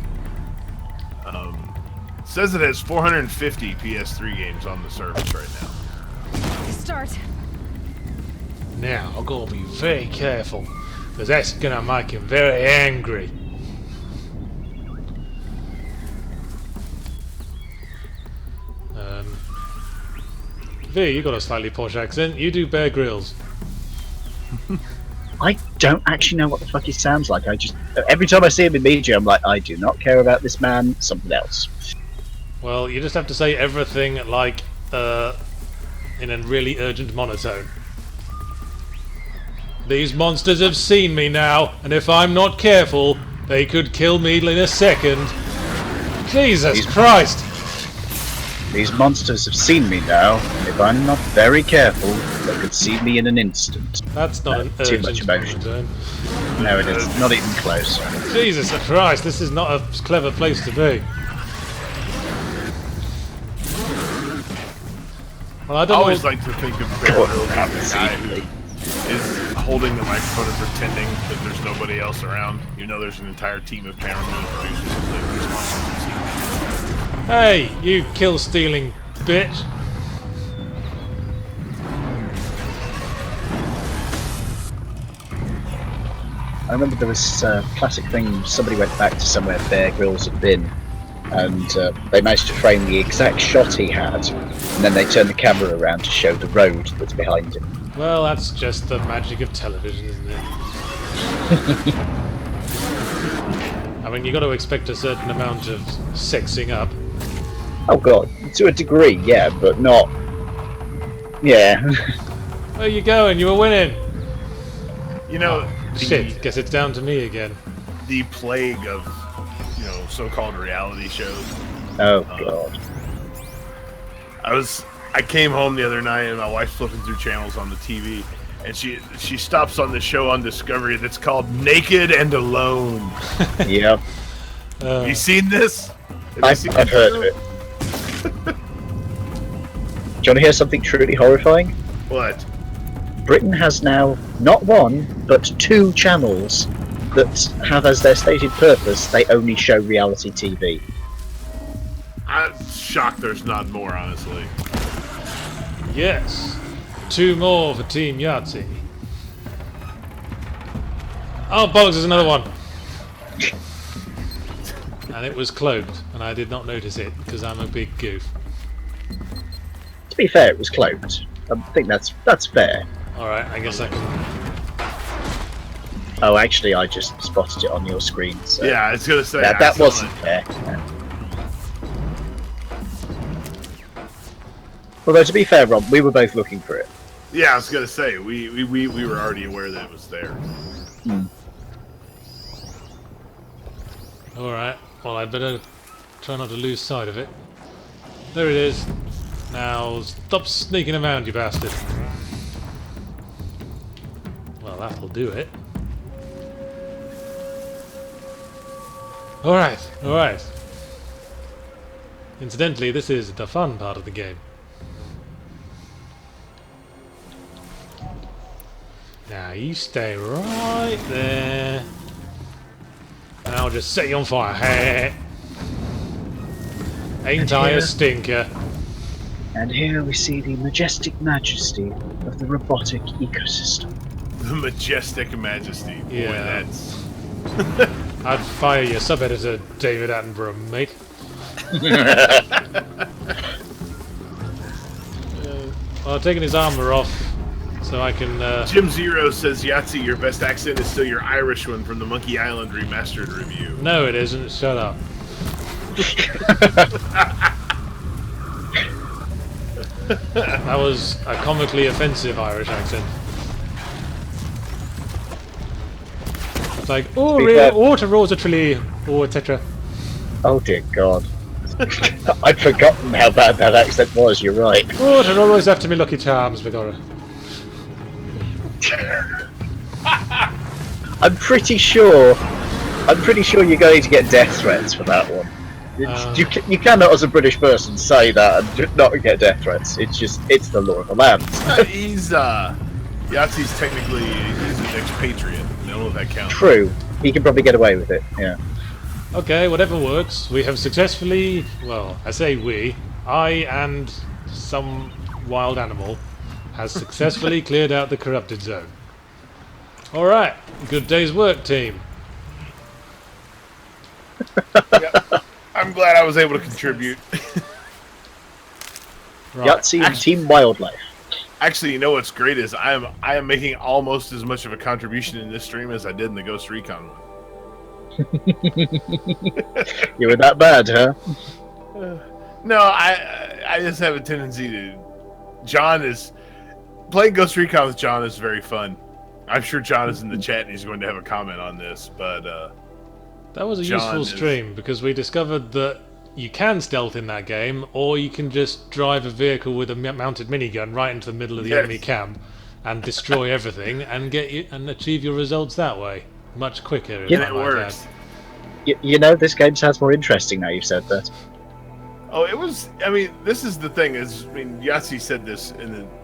[SPEAKER 1] It says it has 450 PS3 games on the service right now.
[SPEAKER 4] Start.
[SPEAKER 2] Now, I've got to be very careful, because that's going to make him very angry. V, you got a slightly posh accent. You do Bear Grylls.
[SPEAKER 3] I don't actually know what the fuck he sounds like. I just every time I see him in media, I'm like, I do not care about this man. Something else.
[SPEAKER 2] Well, you just have to say everything like in a really urgent monotone. These monsters have seen me now, and if I'm not careful, they could kill me in a second. Jesus Christ!
[SPEAKER 3] These monsters have seen me now, and if I'm not very careful, they could see me in an instant.
[SPEAKER 2] That's not an
[SPEAKER 3] Too
[SPEAKER 2] urgent
[SPEAKER 3] much emotion.
[SPEAKER 2] monotone.
[SPEAKER 3] No, it is not even close.
[SPEAKER 2] Jesus Christ, this is not a clever place to be. Well, I
[SPEAKER 1] I
[SPEAKER 2] don't
[SPEAKER 1] always
[SPEAKER 2] know.
[SPEAKER 1] like to think of Bear Grylls as the guy who is holding the microphone and pretending that there's nobody else around. You know, there's an entire team of cameramen and producers that
[SPEAKER 2] Hey, you kill-stealing bitch!
[SPEAKER 3] I remember there was a classic thing, somebody went back to somewhere Bear Grylls had been, and they managed to frame the exact shot he had, and then they turned the camera around to show the road that's behind him.
[SPEAKER 2] Well, that's just the magic of television, isn't it? I mean, you got to expect a certain amount of sexing up.
[SPEAKER 3] Oh god, to a degree, yeah, but not... Yeah.
[SPEAKER 2] Where you going? You were winning!
[SPEAKER 1] You know,
[SPEAKER 2] Shit, guess it's down to me again.
[SPEAKER 1] the plague of, you know, so-called reality shows.
[SPEAKER 3] Oh god.
[SPEAKER 1] I came home the other night and my wife's flipping through channels on the TV, and she stops on the show on Discovery that's called Naked and Alone.
[SPEAKER 3] Yep.
[SPEAKER 1] Have you seen this? Have you
[SPEAKER 3] I've
[SPEAKER 1] seen
[SPEAKER 3] heard
[SPEAKER 1] this
[SPEAKER 3] of
[SPEAKER 1] show?
[SPEAKER 3] it. Do you want to hear something truly horrifying?
[SPEAKER 1] What?
[SPEAKER 3] Britain has now not one, but 2 channels that have as their stated purpose they only show reality TV.
[SPEAKER 1] I'm shocked there's not more, honestly.
[SPEAKER 2] Yes. 2 more for Team Yahtzee. Oh, bollocks, there's another one! And it was cloaked, and I did not notice it, because I'm a big goof.
[SPEAKER 3] To be fair, it was cloaked. I think that's fair.
[SPEAKER 2] Alright, I guess I can...
[SPEAKER 3] Oh, actually, I just spotted it on your screen. So
[SPEAKER 1] Yeah, I was gonna say
[SPEAKER 3] that,
[SPEAKER 1] I
[SPEAKER 3] that
[SPEAKER 1] saw
[SPEAKER 3] wasn't
[SPEAKER 1] it.
[SPEAKER 3] fair. Although, to be fair, Rob, we were both looking for it.
[SPEAKER 1] Yeah, I was gonna say we were already aware that it was there.
[SPEAKER 2] Alright, well I'd better try not to lose sight of it. There it is. Now, stop sneaking around, you bastard. Well, that'll do it. Alright, alright. Incidentally, this is the fun part of the game. Now, you stay right there. And I'll just set you on fire. Hey. Ain't I a stinker?
[SPEAKER 3] And here we see the majestic majesty of the robotic ecosystem.
[SPEAKER 1] The majestic majesty. Boy,
[SPEAKER 2] Yeah.
[SPEAKER 1] that's
[SPEAKER 2] I'd fire your sub-editor, David Attenborough, mate. Well, taking his armor off so I can...
[SPEAKER 1] Jim Zero says, Yahtzee, your best accent is still your Irish one from the Monkey Island Remastered review.
[SPEAKER 2] No, it isn't. Shut up. That was a comically offensive Irish accent. It's like, oh,
[SPEAKER 3] Speak up.
[SPEAKER 2] water rose a tree, oh, etc.
[SPEAKER 3] Oh dear God. I'd forgotten how bad that accent was, you're right.
[SPEAKER 2] Water always after me Lucky Charms, Vigora.
[SPEAKER 3] I'm pretty sure you're going to get death threats for that one. You cannot, as a British person, say that and not get death threats. It's the law of the land.
[SPEAKER 1] Yahtzee's technically, he's an expatriate. I don't know if that counts.
[SPEAKER 3] True. He can probably get away with it, yeah.
[SPEAKER 2] Okay, whatever works. We have successfully, well, I say we, I and some wild animal has successfully cleared out the corrupted zone. Alright, good day's work, team.
[SPEAKER 1] Yep. I'm glad I was able to contribute.
[SPEAKER 2] Right.
[SPEAKER 3] Yahtzee and Team Wildlife.
[SPEAKER 1] Actually, you know what's great is I am making almost as much of a contribution in this stream as I did in the Ghost Recon one.
[SPEAKER 3] You were that bad, huh?
[SPEAKER 1] No, I just have a tendency to. John is playing Ghost Recon with John is very fun. I'm sure John is in the chat and he's going to have a comment on this, but
[SPEAKER 2] that was a
[SPEAKER 1] John
[SPEAKER 2] useful stream because we discovered that you can stealth in that game, or you can just drive a vehicle with a mounted minigun right into the middle of the enemy camp and destroy everything and achieve your results that way much quicker.
[SPEAKER 3] Yeah,
[SPEAKER 1] it works.
[SPEAKER 3] You know, this game sounds more interesting now you've said that.
[SPEAKER 1] Oh, it was. I mean, this is the thing. Yahtzee said this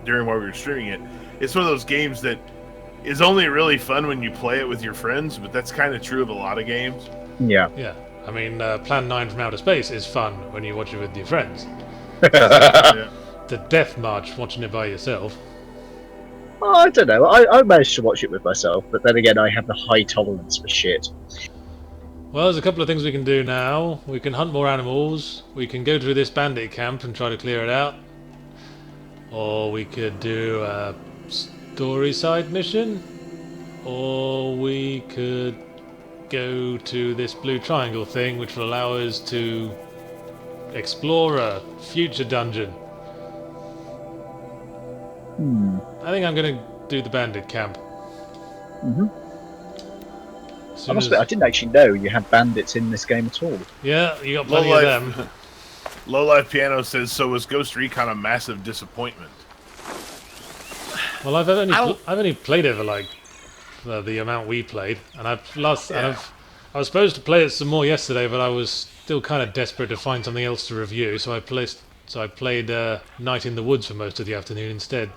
[SPEAKER 1] during while we were streaming it. It's one of those games that is only really fun when you play it with your friends, but that's kind of true of a lot of games.
[SPEAKER 3] Yeah.
[SPEAKER 2] Yeah. I mean, Plan 9 from Outer Space is fun when you watch it with your friends.
[SPEAKER 1] Yeah.
[SPEAKER 2] The Death March, watching it by yourself.
[SPEAKER 3] Oh, I don't know. I managed to watch it with myself, but then again, I have a high tolerance for shit.
[SPEAKER 2] Well, there's a couple of things we can do now. We can hunt more animals. We can go to this bandit camp and try to clear it out. Or we could do a story side mission. Or we could go to this blue triangle thing, which will allow us to explore a future dungeon. I think I'm going to do the bandit camp.
[SPEAKER 3] I must admit, I didn't actually know you had bandits in this game at all.
[SPEAKER 2] Yeah, you got plenty of them.
[SPEAKER 1] Low Life Piano says, so was Ghost Recon a massive disappointment?
[SPEAKER 2] Well, I've only played it for like the amount we played, and I've lost.
[SPEAKER 1] Yeah.
[SPEAKER 2] And I was supposed to play it some more yesterday, but I was still kind of desperate to find something else to review, so I played Night in the Woods for most of the afternoon instead.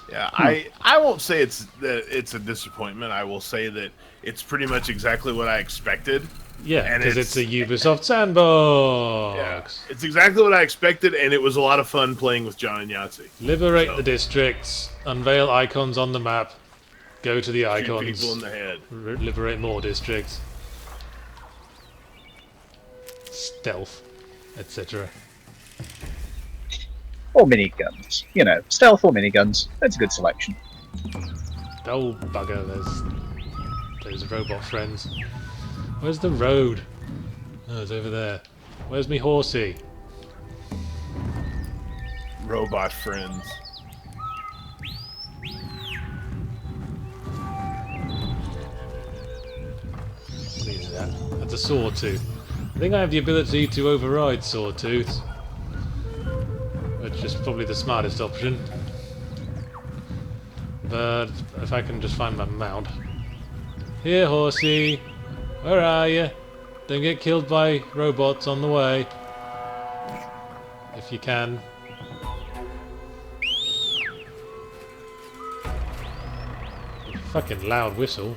[SPEAKER 1] Yeah, I won't say it's a disappointment. I will say that it's pretty much exactly what I expected.
[SPEAKER 2] Yeah, because it's a Ubisoft sandbox.
[SPEAKER 1] Yeah, it's exactly what I expected, and it was a lot of fun playing with John and Yahtzee.
[SPEAKER 2] Liberate the districts, unveil icons on the map, go to the
[SPEAKER 1] Shoot
[SPEAKER 2] icons,
[SPEAKER 1] people in the head.
[SPEAKER 2] Liberate more districts, stealth, etc.
[SPEAKER 3] Or miniguns. You know, stealth or miniguns. That's a good selection.
[SPEAKER 2] Oh bugger, there's robot friends. Where's the road? Oh, it's over there. Where's me horsey?
[SPEAKER 1] Robot friends.
[SPEAKER 2] What is that? That's a sawtooth. I think I have the ability to override sawtooths, which is probably the smartest option. But if I can just find my mount. Here, horsey. Where are you? Don't get killed by robots on the way. If you can. Fucking loud whistle.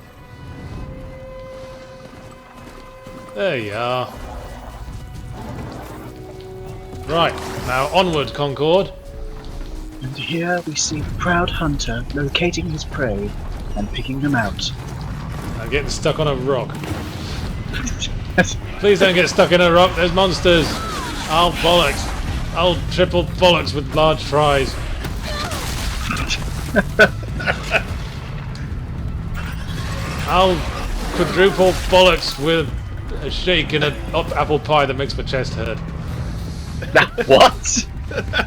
[SPEAKER 2] There you are. Right, now onward, Concord.
[SPEAKER 3] And here we see the proud hunter locating his prey and picking them out.
[SPEAKER 2] I'm getting stuck on a rock. Please don't get stuck in a rock, there's monsters! I'll bollocks! I'll triple bollocks with large fries. I'll quadruple bollocks with a shake and an apple pie that makes my chest hurt.
[SPEAKER 3] What?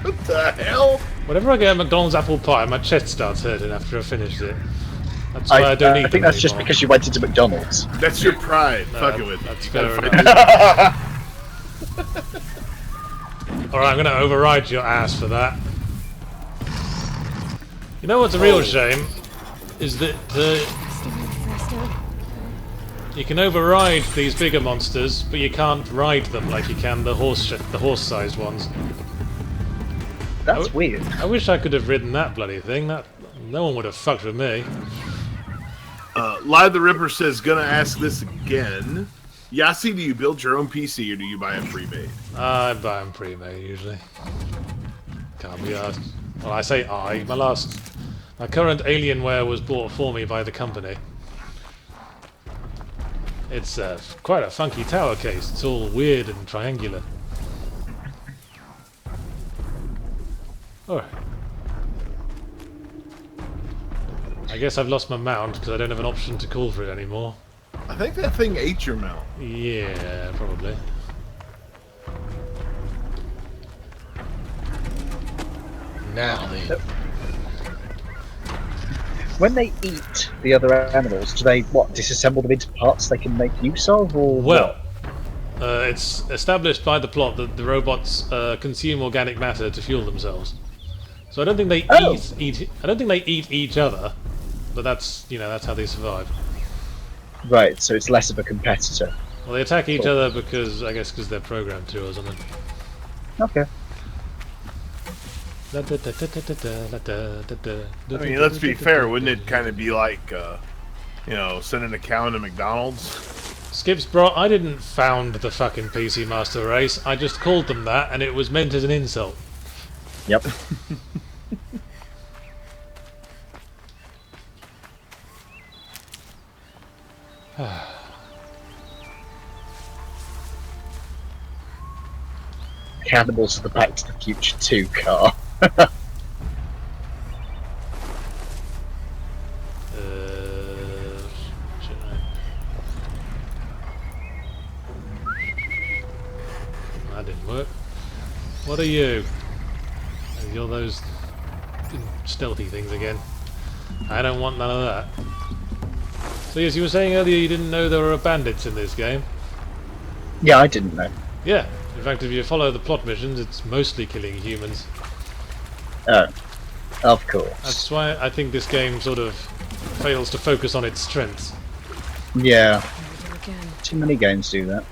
[SPEAKER 1] What the hell?
[SPEAKER 2] Whenever I get a McDonald's apple pie, my chest starts hurting after I finish it. That's why I don't eat
[SPEAKER 3] I think
[SPEAKER 2] them
[SPEAKER 3] that's just
[SPEAKER 2] anymore.
[SPEAKER 3] because you went into McDonald's.
[SPEAKER 1] That's your pride. Fuck it with
[SPEAKER 2] That's
[SPEAKER 1] you.
[SPEAKER 2] fair
[SPEAKER 1] Gotta
[SPEAKER 2] enough. Alright, I'm gonna override your ass for that. You know what's a real shame? Is that you can override these bigger monsters, but you can't ride them like you can the horse-sized ones.
[SPEAKER 3] That's weird.
[SPEAKER 2] I wish I could have ridden that bloody thing. No one would have fucked with me.
[SPEAKER 1] Live the Ripper says, gonna ask this again. Yahtzee, do you build your own PC or do you buy them pre-made?
[SPEAKER 2] I buy them pre-made usually. Can't be asked. Well, I say I. My current Alienware was bought for me by the company. It's quite a funky tower case. It's all weird and triangular. Alright. I guess I've lost my mount because I don't have an option to call for it anymore.
[SPEAKER 1] I think that thing ate your mount.
[SPEAKER 2] Yeah, probably.
[SPEAKER 5] Now then.
[SPEAKER 3] When they eat the other animals, do they disassemble them into parts they can make use of, or
[SPEAKER 2] Well,
[SPEAKER 3] what?
[SPEAKER 2] it's established by the plot that the robots consume organic matter to fuel themselves. So I don't think they eat. I don't think they eat each other, but that's that's how they survive.
[SPEAKER 3] Right, so it's less of a competitor.
[SPEAKER 2] Well, they attack each
[SPEAKER 3] Cool.
[SPEAKER 2] other because they're programmed to or something.
[SPEAKER 3] Okay.
[SPEAKER 1] I mean, let's be fair. Wouldn't it kind of be like, sending a cow into McDonald's?
[SPEAKER 2] Skips, bro, I didn't found the fucking PC Master Race. I just called them that, and it was meant as an insult.
[SPEAKER 3] Yep. Cannibals of the Back to the Future 2 car.
[SPEAKER 2] Shit, that didn't work. What are you? Oh, you're those stealthy things again. I don't want none of that. So yes, you were saying earlier you didn't know there were bandits in this game.
[SPEAKER 3] Yeah, I didn't know.
[SPEAKER 2] Yeah. In fact, if you follow the plot missions, it's mostly killing humans.
[SPEAKER 3] Oh, of course.
[SPEAKER 2] That's why I think this game sort of fails to focus on its strengths.
[SPEAKER 3] Yeah,
[SPEAKER 4] Never again.
[SPEAKER 3] too many games do that.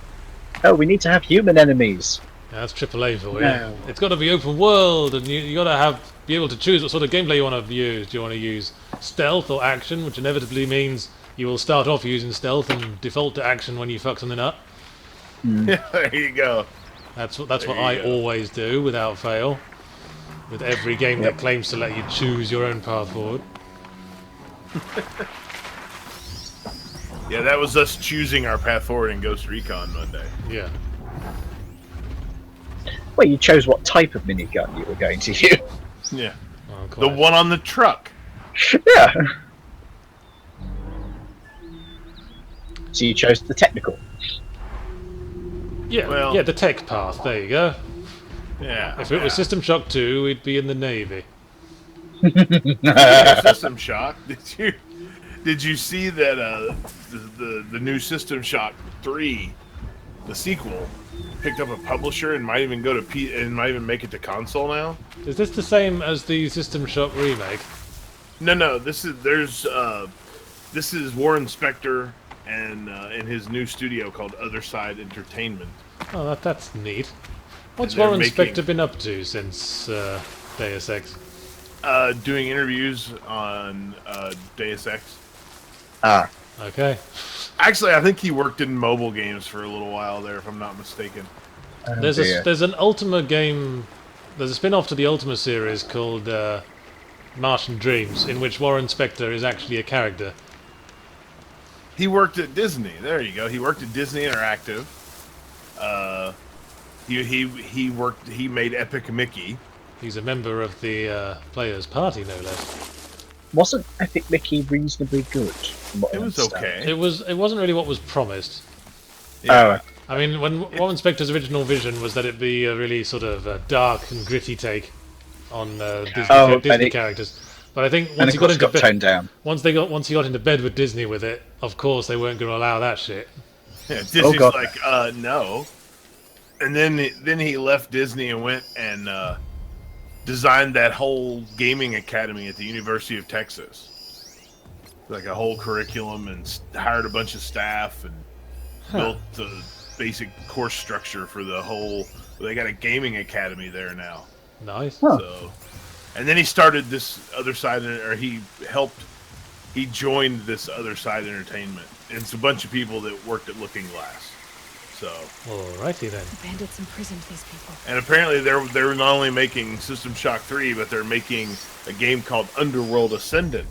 [SPEAKER 3] Oh, we need to have human enemies.
[SPEAKER 2] Yeah, that's AAA for you.
[SPEAKER 3] No.
[SPEAKER 2] It's got to be open world, and you got to be able to choose what sort of gameplay you want to use. Do you want to use stealth or action, which inevitably means you will start off using stealth and default to action when you fuck something up.
[SPEAKER 1] Yeah, there you go.
[SPEAKER 2] That's what
[SPEAKER 1] There
[SPEAKER 2] I
[SPEAKER 1] you go.
[SPEAKER 2] always do without fail. With every game that claims to let you choose your own path forward.
[SPEAKER 1] Yeah, that was us choosing our path forward in Ghost Recon Monday.
[SPEAKER 2] Yeah.
[SPEAKER 3] Well, you chose what type of minigun you were going to use.
[SPEAKER 1] Yeah,
[SPEAKER 2] Oh,
[SPEAKER 1] the
[SPEAKER 2] quite.
[SPEAKER 1] one on the truck.
[SPEAKER 3] Yeah. So you chose the technical.
[SPEAKER 2] Yeah,
[SPEAKER 1] Well-
[SPEAKER 2] yeah, the tech path. There you go.
[SPEAKER 1] Yeah.
[SPEAKER 2] If it was System Shock 2, we'd be in the Navy.
[SPEAKER 1] System Shock. Did you see that the new System Shock 3, the sequel, picked up a publisher and might even go to and might even make it to console now?
[SPEAKER 2] Is this the same as the System Shock remake?
[SPEAKER 1] No. This is Warren Spector and in his new studio called Other Side Entertainment.
[SPEAKER 2] Oh, that's neat. What's
[SPEAKER 1] And they're
[SPEAKER 2] Warren
[SPEAKER 1] making-
[SPEAKER 2] Spector been up to since Deus Ex?
[SPEAKER 1] Doing interviews on Deus Ex.
[SPEAKER 3] Ah,
[SPEAKER 2] Okay.
[SPEAKER 1] Actually, I think he worked in mobile games for a little while there, if I'm not mistaken.
[SPEAKER 3] oh
[SPEAKER 2] There's
[SPEAKER 3] dear.
[SPEAKER 2] there's an Ultima game. There's a spin-off to the Ultima series called Martian Dreams, in which Warren Spector is actually a character.
[SPEAKER 1] He worked at Disney. There you go. He worked at Disney Interactive. He worked. He made Epic Mickey.
[SPEAKER 2] He's a member of the Players Party, no less.
[SPEAKER 3] Wasn't Epic Mickey reasonably good? from what I
[SPEAKER 1] It was
[SPEAKER 3] understand?
[SPEAKER 1] okay.
[SPEAKER 2] It wasn't really what was promised.
[SPEAKER 3] Oh,
[SPEAKER 2] I mean, when Warren Spector's original vision was that it be a really sort of dark and gritty take on Disney,
[SPEAKER 3] Oh,
[SPEAKER 2] Disney
[SPEAKER 3] and it-
[SPEAKER 2] characters. But I think
[SPEAKER 3] and
[SPEAKER 2] once
[SPEAKER 3] of
[SPEAKER 2] he got
[SPEAKER 3] course
[SPEAKER 2] into
[SPEAKER 3] got toned down.
[SPEAKER 2] once he got into bed with Disney with it, of course they weren't going to allow that shit.
[SPEAKER 1] Yeah, Disney's
[SPEAKER 3] God.
[SPEAKER 1] like, no. And then he left Disney and went and designed that whole gaming academy at the University of Texas. Like a whole curriculum and hired a bunch of staff and built the basic course structure for the whole. They got a gaming academy there now.
[SPEAKER 2] Nice.
[SPEAKER 3] Huh.
[SPEAKER 1] So, and then he started this other side, or he joined this Other Side Entertainment. And it's a bunch of people that worked at Looking Glass. So,
[SPEAKER 2] Alrighty then.
[SPEAKER 4] The bandits imprisoned these people.
[SPEAKER 1] and apparently they're not only making System Shock 3, but they're making a game called Underworld Ascendant.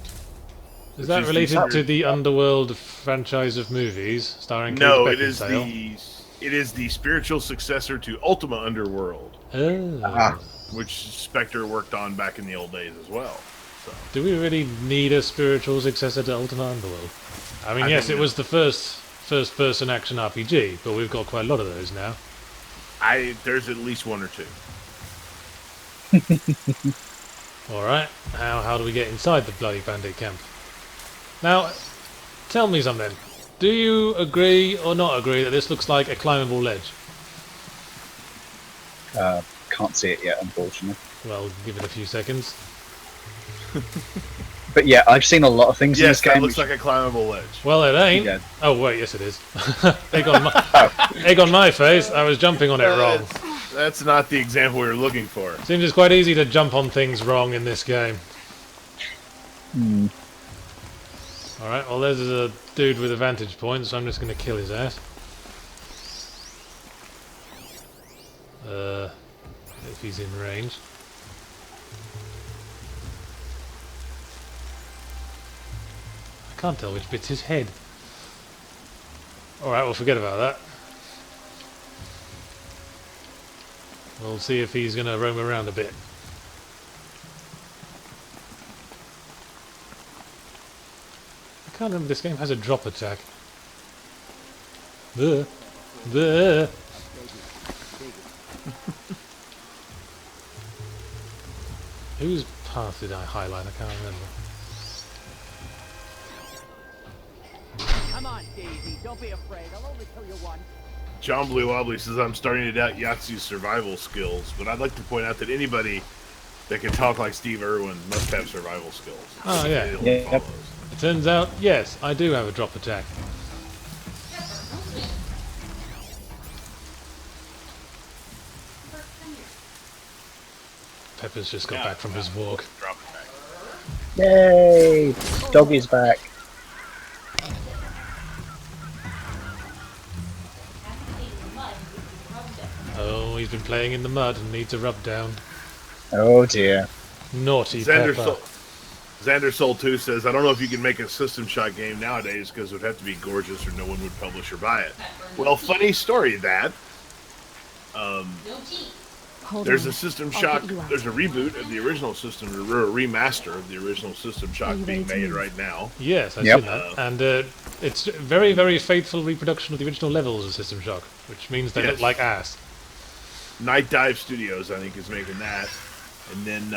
[SPEAKER 2] Is that
[SPEAKER 1] is
[SPEAKER 2] related
[SPEAKER 1] the-
[SPEAKER 2] to the Underworld franchise of movies starring
[SPEAKER 1] No,
[SPEAKER 2] Kate
[SPEAKER 1] it is
[SPEAKER 2] Beckinsale?
[SPEAKER 1] it is the spiritual successor to Ultima Underworld,
[SPEAKER 2] Oh.
[SPEAKER 3] Ah.
[SPEAKER 1] which Spectre worked on back in the old days as well. So,
[SPEAKER 2] Do we really need a spiritual successor to Ultima Underworld? I mean,
[SPEAKER 1] I
[SPEAKER 2] yes,
[SPEAKER 1] think
[SPEAKER 2] it was the first-person action RPG, but we've got quite a lot of those now.
[SPEAKER 1] there's at least one or two.
[SPEAKER 2] Alright, how do we get inside the bloody bandit camp? Now, tell me something. Do you agree or not agree that this looks like a climbable ledge?
[SPEAKER 3] Can't see it yet, unfortunately.
[SPEAKER 2] Well, give it a few seconds.
[SPEAKER 3] But yeah, I've seen a lot of things in
[SPEAKER 1] Yes,
[SPEAKER 3] this game.
[SPEAKER 1] that looks like a climbable ledge.
[SPEAKER 2] Well, it ain't.
[SPEAKER 3] Yeah.
[SPEAKER 2] Oh, wait, yes it is. Egg on my face, I was jumping on it wrong.
[SPEAKER 1] That's not the example we were looking for.
[SPEAKER 2] Seems it's quite easy to jump on things wrong in this game.
[SPEAKER 3] Hmm.
[SPEAKER 2] Alright, well there's a dude with a vantage point, so I'm just going to kill his ass. If he's in range. I can't tell which bit's his head. Alright, well forget about that. We'll see if he's going to roam around a bit. I can't remember, this game has a drop attack. Bleh. Bleh. Whose path did I highlight? I can't remember.
[SPEAKER 5] Come on, Daisy. Don't be afraid. I'll only kill you once.
[SPEAKER 1] John Blue Wobbly says, I'm starting to doubt Yahtzee's survival skills, but I'd like to point out that anybody that can talk like Steve Irwin must have survival skills.
[SPEAKER 2] Oh, yeah.
[SPEAKER 3] Yeah.
[SPEAKER 2] It turns out, yes, I do have a drop attack. Pepper's just got back from his walk.
[SPEAKER 1] Drop attack.
[SPEAKER 3] Yay! Doggy's back.
[SPEAKER 2] Oh, he's been playing in the mud and needs a rub down.
[SPEAKER 3] Oh dear.
[SPEAKER 2] Naughty
[SPEAKER 1] Xander
[SPEAKER 2] Pepper.
[SPEAKER 1] Xander Soul 2 says, I don't know if you can make a System Shock game nowadays because it would have to be gorgeous or no one would publish or buy it. Well, funny story that.
[SPEAKER 4] Hold
[SPEAKER 1] There's
[SPEAKER 4] on.
[SPEAKER 1] a System
[SPEAKER 4] I'll
[SPEAKER 1] Shock,
[SPEAKER 4] get you out.
[SPEAKER 1] there's a reboot of the original system, or a remaster of the original System Shock
[SPEAKER 4] you
[SPEAKER 1] being
[SPEAKER 4] ready to
[SPEAKER 1] made
[SPEAKER 4] move?
[SPEAKER 1] right now.
[SPEAKER 2] Yes, I've
[SPEAKER 3] Yep.
[SPEAKER 2] seen that. And it's a very, very faithful reproduction of the original levels of System Shock, which means they
[SPEAKER 1] Yes.
[SPEAKER 2] look like ass.
[SPEAKER 1] Night Dive Studios, I think, is making that. And then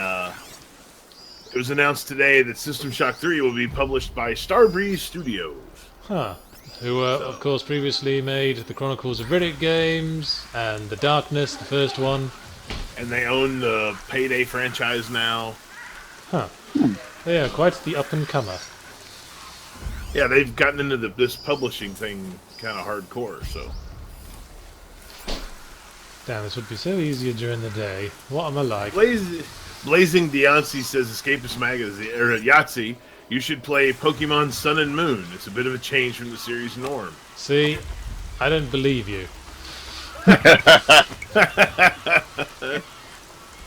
[SPEAKER 1] it was announced today that System Shock 3 will be published by Starbreeze Studios.
[SPEAKER 2] Huh. Who, of course, previously made the Chronicles of Riddick games, and The Darkness, the first one.
[SPEAKER 1] And they own the Payday franchise now.
[SPEAKER 2] Huh. They are quite the up-and-comer.
[SPEAKER 1] Yeah, they've gotten into this publishing thing kind of hardcore, so.
[SPEAKER 2] Damn, this would be so easier during the day. What am I like?
[SPEAKER 1] Blazing Deoncy says, Escapist Magazine, or Yahtzee, you should play Pokemon Sun and Moon. It's a bit of a change from the series norm.
[SPEAKER 2] See, I don't believe you.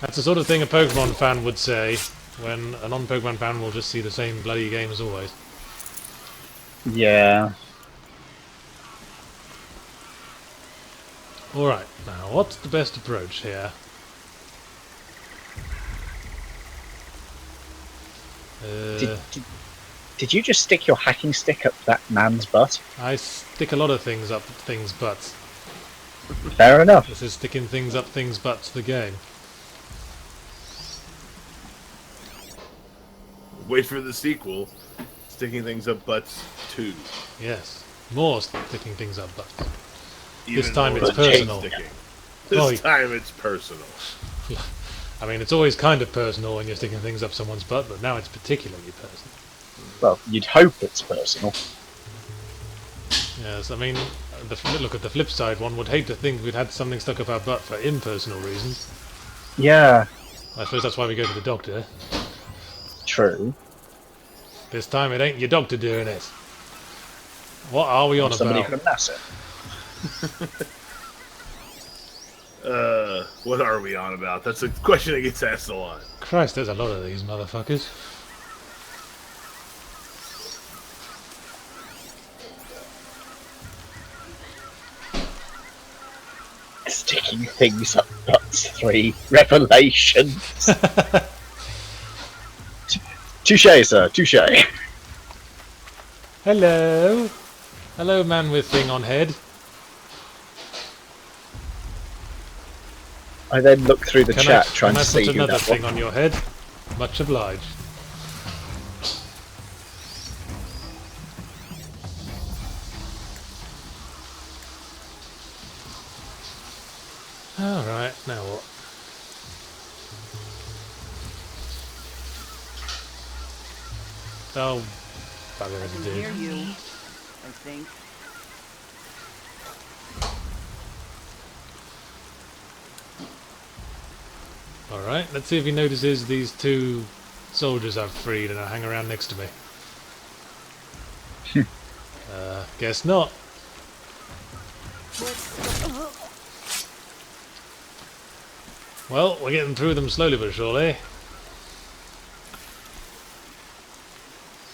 [SPEAKER 2] That's the sort of thing a Pokemon fan would say, when a non-Pokemon fan will just see the same bloody game as always.
[SPEAKER 3] Yeah.
[SPEAKER 2] Alright, now what's the best approach here?
[SPEAKER 3] Did you just stick your hacking stick up that man's butt?
[SPEAKER 2] I stick a lot of things up things' butts.
[SPEAKER 3] Fair enough.
[SPEAKER 2] This is sticking things up things' butts, the game.
[SPEAKER 1] Wait for the sequel, Sticking Things Up Butts 2.
[SPEAKER 2] Yes, more sticking things up butts.
[SPEAKER 1] Even
[SPEAKER 2] This time
[SPEAKER 1] more
[SPEAKER 2] it's
[SPEAKER 1] than
[SPEAKER 2] personal.
[SPEAKER 1] sticking.
[SPEAKER 2] Oh,
[SPEAKER 1] This time it's personal.
[SPEAKER 2] I mean, it's always kind of personal when you're sticking things up someone's butt, but now it's particularly personal.
[SPEAKER 3] Well, you'd hope it's personal.
[SPEAKER 2] Yes, I mean, look at the flip side. One would hate to think we'd had something stuck up our butt for impersonal reasons.
[SPEAKER 3] Yeah,
[SPEAKER 2] I suppose that's why we go to the doctor.
[SPEAKER 3] true.
[SPEAKER 2] This time it ain't your doctor doing it. What are we on
[SPEAKER 3] Somebody
[SPEAKER 2] about?
[SPEAKER 3] from NASA.
[SPEAKER 1] What are we on about? That's a question that gets asked a lot.
[SPEAKER 2] Christ, there's a lot of these motherfuckers.
[SPEAKER 3] Sticking things up butts 3. Revelations. Touche, sir. Touche.
[SPEAKER 2] Hello. Hello, man with thing on head.
[SPEAKER 3] I then look through the
[SPEAKER 2] Can
[SPEAKER 3] chat
[SPEAKER 2] I
[SPEAKER 3] trying to
[SPEAKER 2] put
[SPEAKER 3] see who
[SPEAKER 2] another
[SPEAKER 3] that
[SPEAKER 2] thing
[SPEAKER 3] was.
[SPEAKER 2] on your head? Much obliged. Alright, now what? Oh, bugger
[SPEAKER 5] I
[SPEAKER 2] it
[SPEAKER 5] can hear
[SPEAKER 2] did.
[SPEAKER 5] you, I think.
[SPEAKER 2] Alright, let's see if he notices these two soldiers I've freed and hang around next to me. Guess not. Well, we're getting through them slowly but surely.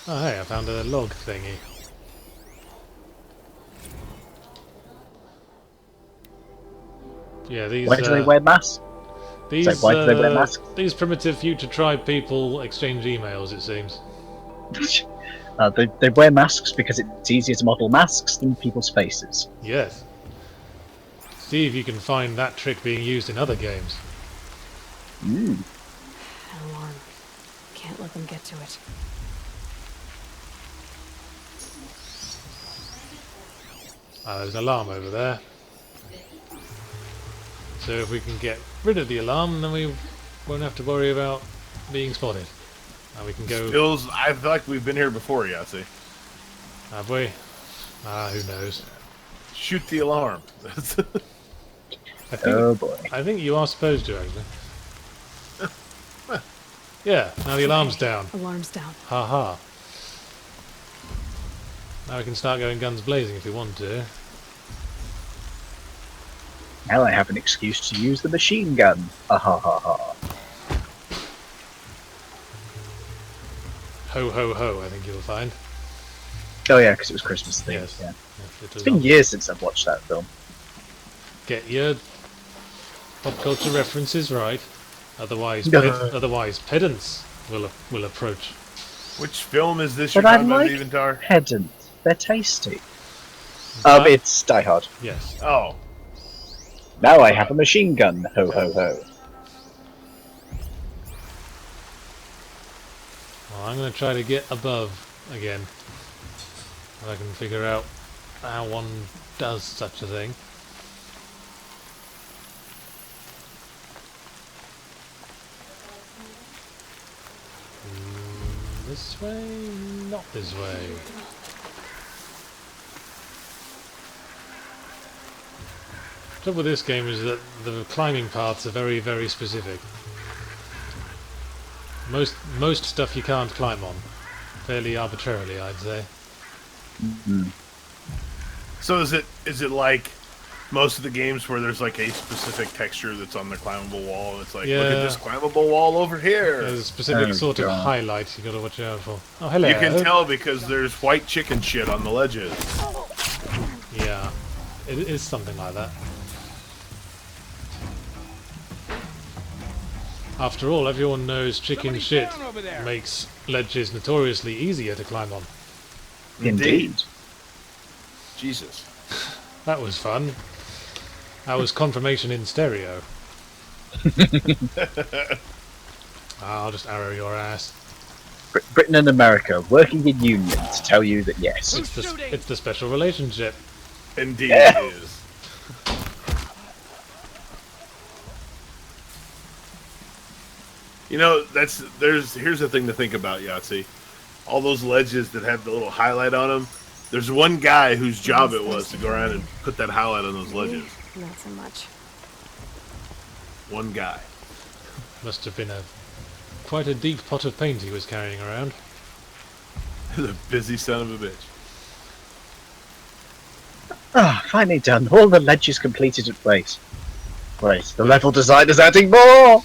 [SPEAKER 2] Oh hey, I found a log thingy. Yeah, these
[SPEAKER 3] Why do they wear masks?
[SPEAKER 2] these
[SPEAKER 3] why do they wear masks?
[SPEAKER 2] these primitive future tribe people exchange emails, it seems.
[SPEAKER 3] They wear masks because it's easier to model masks than people's faces.
[SPEAKER 2] Yes. See if you can find that trick being used in other games.
[SPEAKER 3] Mm.
[SPEAKER 4] An alarm. Can't let them get to it.
[SPEAKER 2] Ah, there's an alarm over there. So if we can get rid of the alarm, then we won't have to worry about being spotted. And we can go...
[SPEAKER 1] I feel like we've been here before, Yahtzee.
[SPEAKER 2] Have we? Ah, who knows.
[SPEAKER 1] Shoot the alarm.
[SPEAKER 3] Oh boy.
[SPEAKER 2] I think you are supposed to, actually. Yeah, now the alarm's down.
[SPEAKER 4] Alarm's down.
[SPEAKER 2] Ha ha. Now we can start going guns blazing if we want to.
[SPEAKER 3] Now I have an excuse to use the machine gun. Ha ha ha ha.
[SPEAKER 2] Ho ho ho, I think you'll find.
[SPEAKER 3] Oh yeah, because it was Christmas themed.
[SPEAKER 2] Yes.
[SPEAKER 3] Yeah.
[SPEAKER 2] Yes, it
[SPEAKER 3] It's
[SPEAKER 2] was
[SPEAKER 3] been
[SPEAKER 2] on.
[SPEAKER 3] years since I've watched that film.
[SPEAKER 2] Get your pop culture references right. Otherwise,
[SPEAKER 3] No.
[SPEAKER 2] otherwise pedants will approach.
[SPEAKER 1] Which film is this
[SPEAKER 3] But
[SPEAKER 1] you're
[SPEAKER 3] I
[SPEAKER 1] talking about,
[SPEAKER 3] like
[SPEAKER 1] Eventar?
[SPEAKER 3] pedant. They're tasty.
[SPEAKER 2] But-
[SPEAKER 3] It's Die Hard.
[SPEAKER 2] Yes.
[SPEAKER 1] Oh,
[SPEAKER 3] Now I have a machine gun. Ho ho ho.
[SPEAKER 2] Well, I'm going to try to get above again. If I can figure out how one does such a thing. This way? Not this way. The trouble with this game is that the climbing paths are very, very specific. Most stuff you can't climb on. Fairly arbitrarily, I'd say.
[SPEAKER 1] so is it like most of the games where there's like a specific texture that's on the climbable wall? It's like, look
[SPEAKER 2] Yeah.
[SPEAKER 1] at this climbable wall over here.
[SPEAKER 2] There's a specific
[SPEAKER 3] Oh,
[SPEAKER 2] sort of
[SPEAKER 3] God.
[SPEAKER 2] highlight you gotta watch out for. Oh, hello.
[SPEAKER 1] You can tell because there's white chicken shit on the ledges.
[SPEAKER 2] Yeah, it is something like that. After all, everyone knows chicken shit makes ledges notoriously easier to climb on.
[SPEAKER 3] Indeed.
[SPEAKER 1] Jesus.
[SPEAKER 2] That was fun. That was confirmation in stereo. I'll just arrow your ass.
[SPEAKER 3] Britain and America working in union to tell you that yes.
[SPEAKER 2] It's the special relationship.
[SPEAKER 1] Indeed
[SPEAKER 3] Yeah.
[SPEAKER 1] it is. You know, here's the thing to think about, Yahtzee. All those ledges that have the little highlight on them, there's one guy whose job it was to go around and put that highlight on those ledges.
[SPEAKER 4] Not so much.
[SPEAKER 1] One guy.
[SPEAKER 2] Must have been quite a deep pot of paint he was carrying around.
[SPEAKER 1] The busy son of a bitch.
[SPEAKER 3] Ah, finally done. All the ledges completed at place. Right, the level designer's adding more!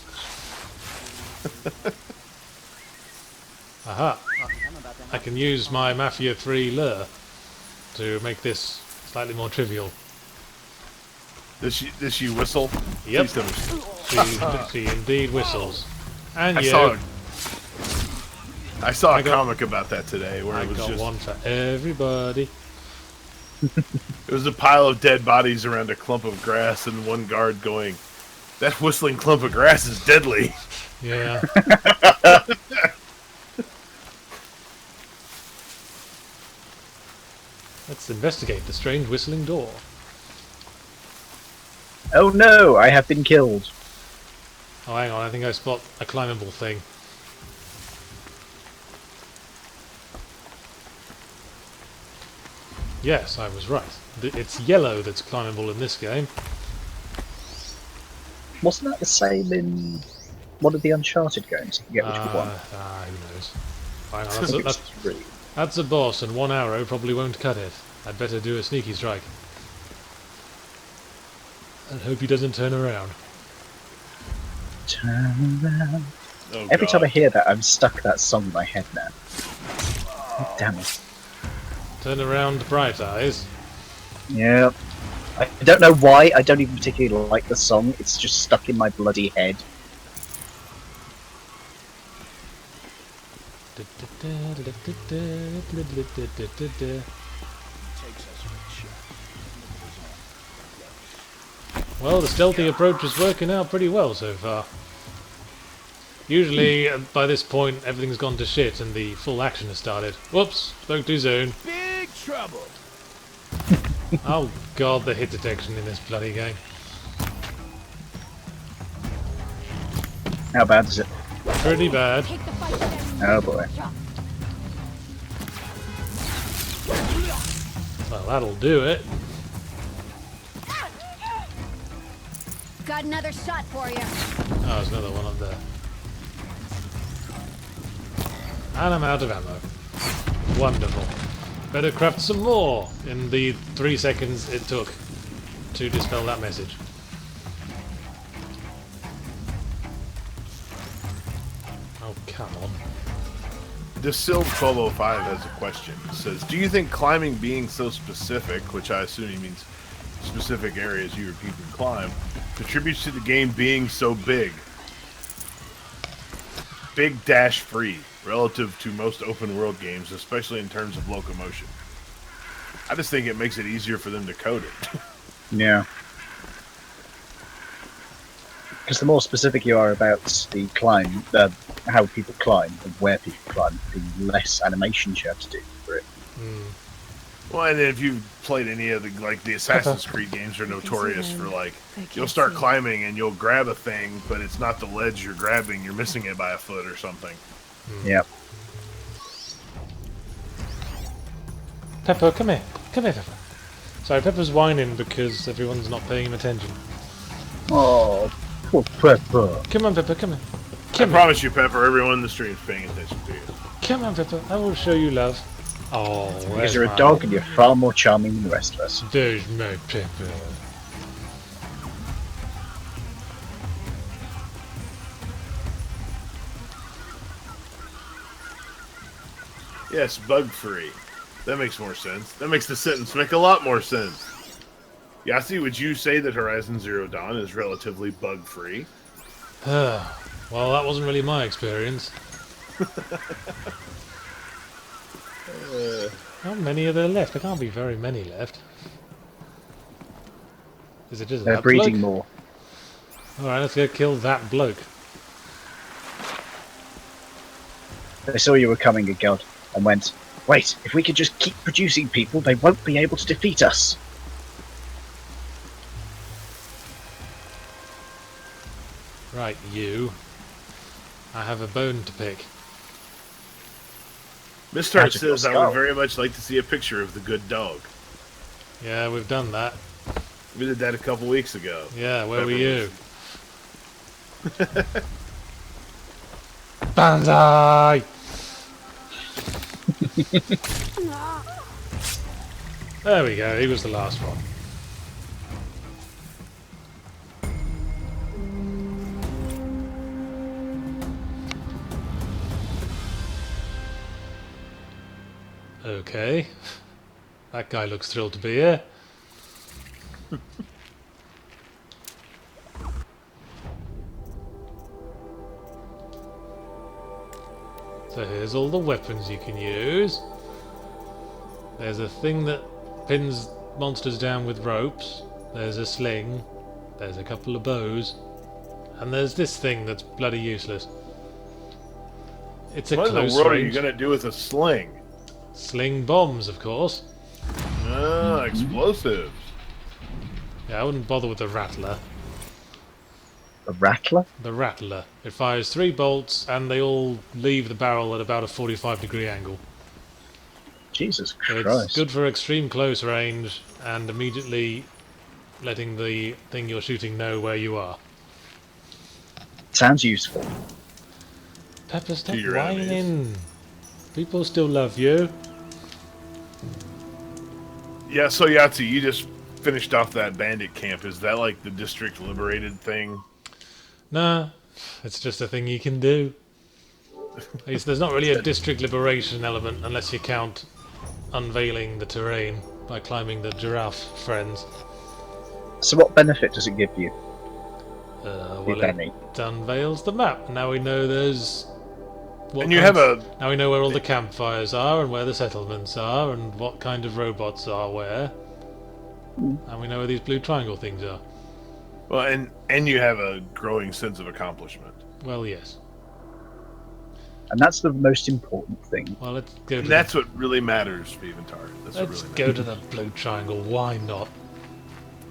[SPEAKER 2] Aha!
[SPEAKER 5] I'm about to
[SPEAKER 2] I can use my Mafia 3 lure to make this slightly more trivial.
[SPEAKER 1] Does she whistle?
[SPEAKER 2] Yep.
[SPEAKER 1] Please tell me.
[SPEAKER 2] She indeed whistles. And
[SPEAKER 1] I saw a comic about that today where
[SPEAKER 2] I
[SPEAKER 1] it was
[SPEAKER 2] got
[SPEAKER 1] just
[SPEAKER 2] one for everybody.
[SPEAKER 1] it was a pile of dead bodies around a clump of grass and one guard going, That whistling clump of grass is deadly.
[SPEAKER 2] Yeah. Let's investigate the strange whistling door.
[SPEAKER 3] Oh no, I have been killed.
[SPEAKER 2] Oh, hang on, I think I spot a climbable thing. Yes, I was right. It's yellow that's climbable in this game.
[SPEAKER 3] Wasn't that the same in one of the Uncharted games? I forget which one.
[SPEAKER 2] Who knows? Hang on,
[SPEAKER 3] I think it's
[SPEAKER 2] that's,
[SPEAKER 3] three.
[SPEAKER 2] that's a boss, and one arrow probably won't cut it. I'd better do a sneaky strike. And hope he doesn't turn around.
[SPEAKER 3] Turn around.
[SPEAKER 1] Oh,
[SPEAKER 3] Every
[SPEAKER 1] God.
[SPEAKER 3] time I hear that, I'm stuck that song in my head now. Oh, damn it.
[SPEAKER 2] Turn around, bright eyes.
[SPEAKER 3] Yeah. I don't know why, I don't even particularly like the song, it's just stuck in my bloody head.
[SPEAKER 2] Well, the stealthy approach is working out pretty well so far. Usually, by this point, everything's gone to shit and the full action has started. Whoops, spoke too soon.
[SPEAKER 5] Big trouble.
[SPEAKER 2] Oh god, the hit detection in this bloody game.
[SPEAKER 3] How bad is it?
[SPEAKER 2] Pretty bad.
[SPEAKER 4] Take the fight to them.
[SPEAKER 3] Oh boy.
[SPEAKER 2] Well, that'll do it.
[SPEAKER 4] Got another shot for you.
[SPEAKER 2] Oh, there's another one up there. And I'm out of ammo. Wonderful. Better craft some more in the 3 seconds it took to dispel that message. Oh, come on.
[SPEAKER 1] Distill 1205 has a question. It says, do you think climbing being so specific, which I assume he means specific areas you or people can climb, contributes to the game being so big? Big dash free, relative to most open world games, especially in terms of locomotion. I just think it makes it easier for them to code it.
[SPEAKER 3] Yeah. Because the more specific you are about the climb, how people climb and where people climb, the less animations you have to do for it.
[SPEAKER 1] Well, and if you've played any of the Assassin's Creed games are notorious for you'll start climbing and you'll grab a thing, but it's not the ledge you're grabbing, you're missing it by a foot or something.
[SPEAKER 3] Yeah.
[SPEAKER 2] Pepper, come here. Come here, Pepper. Sorry, Pepper's whining because everyone's not paying him attention.
[SPEAKER 3] Oh, poor Pepper.
[SPEAKER 2] Come on, Pepper, come on.
[SPEAKER 1] I
[SPEAKER 2] Come on.
[SPEAKER 1] promise you, Pepper, everyone in the stream's paying attention to you.
[SPEAKER 2] Come on, Pepper. I will show you love. Oh,
[SPEAKER 3] Because you're a dog and you're far more charming than the rest of us.
[SPEAKER 2] There's my Pepper.
[SPEAKER 1] Yes, bug-free. That makes more sense. That makes the sentence make a lot more sense. Yasi, would you say that Horizon Zero Dawn is relatively bug-free?
[SPEAKER 2] Well, that wasn't really my experience. How many are there left? There can't be very many left. Is it just
[SPEAKER 3] They're
[SPEAKER 2] that
[SPEAKER 3] breeding
[SPEAKER 2] bloke?
[SPEAKER 3] more.
[SPEAKER 2] Alright, let's go kill that bloke.
[SPEAKER 3] They saw you were coming, a god, and went, wait, if we could just keep producing people, they won't be able to defeat us.
[SPEAKER 2] Right, you. I have a bone to pick.
[SPEAKER 1] Mr. Hart
[SPEAKER 3] Magical
[SPEAKER 1] says, I
[SPEAKER 3] skull.
[SPEAKER 1] would very much like to see a picture of the good dog.
[SPEAKER 2] Yeah, we've done that.
[SPEAKER 1] We did that a couple weeks ago.
[SPEAKER 2] Yeah, where were
[SPEAKER 1] Pepper
[SPEAKER 2] you? Banzai! There we go, he was the last one. Okay. That guy looks thrilled to be here. So here's all the weapons you can use. There's a thing that pins monsters down with ropes. There's a sling. There's a couple of bows. and there's this thing that's bloody useless. It's a
[SPEAKER 1] What in the
[SPEAKER 2] close
[SPEAKER 1] world are you
[SPEAKER 2] range
[SPEAKER 1] gonna do with a sling?
[SPEAKER 2] sling bombs, of course.
[SPEAKER 1] Ah, explosives.
[SPEAKER 2] Yeah, I wouldn't bother with the rattler.
[SPEAKER 3] A rattler?
[SPEAKER 2] The rattler. It fires 3 bolts, and they all leave the barrel at about a 45-degree angle.
[SPEAKER 3] Jesus
[SPEAKER 2] So it's
[SPEAKER 3] Christ.
[SPEAKER 2] good for extreme close range, and immediately letting the thing you're shooting know where you are.
[SPEAKER 3] Sounds useful.
[SPEAKER 2] Pepper, stop
[SPEAKER 1] your
[SPEAKER 2] whining. People still love you.
[SPEAKER 1] Yeah, so Yahtzee, you just finished off that bandit camp. Is that like the district liberated thing?
[SPEAKER 2] Nah, it's just a thing you can do. There's not really a district liberation element unless you count unveiling the terrain by climbing the giraffe friends.
[SPEAKER 3] So what benefit does it give you,
[SPEAKER 2] Well,
[SPEAKER 3] if any?
[SPEAKER 2] it unveils the map. Now we know there's.
[SPEAKER 1] And you have a
[SPEAKER 2] Now we know where all the campfires are and where the settlements are and what kind of robots are where. And we know where these blue triangle things are.
[SPEAKER 1] well, and you have a growing sense of accomplishment.
[SPEAKER 2] Well, yes.
[SPEAKER 3] And that's the most important thing.
[SPEAKER 2] Well, let's go to
[SPEAKER 1] And that's what really matters, Viventar. That's what
[SPEAKER 2] let's
[SPEAKER 1] really
[SPEAKER 2] go
[SPEAKER 1] matters.
[SPEAKER 2] to the blue triangle. Why not?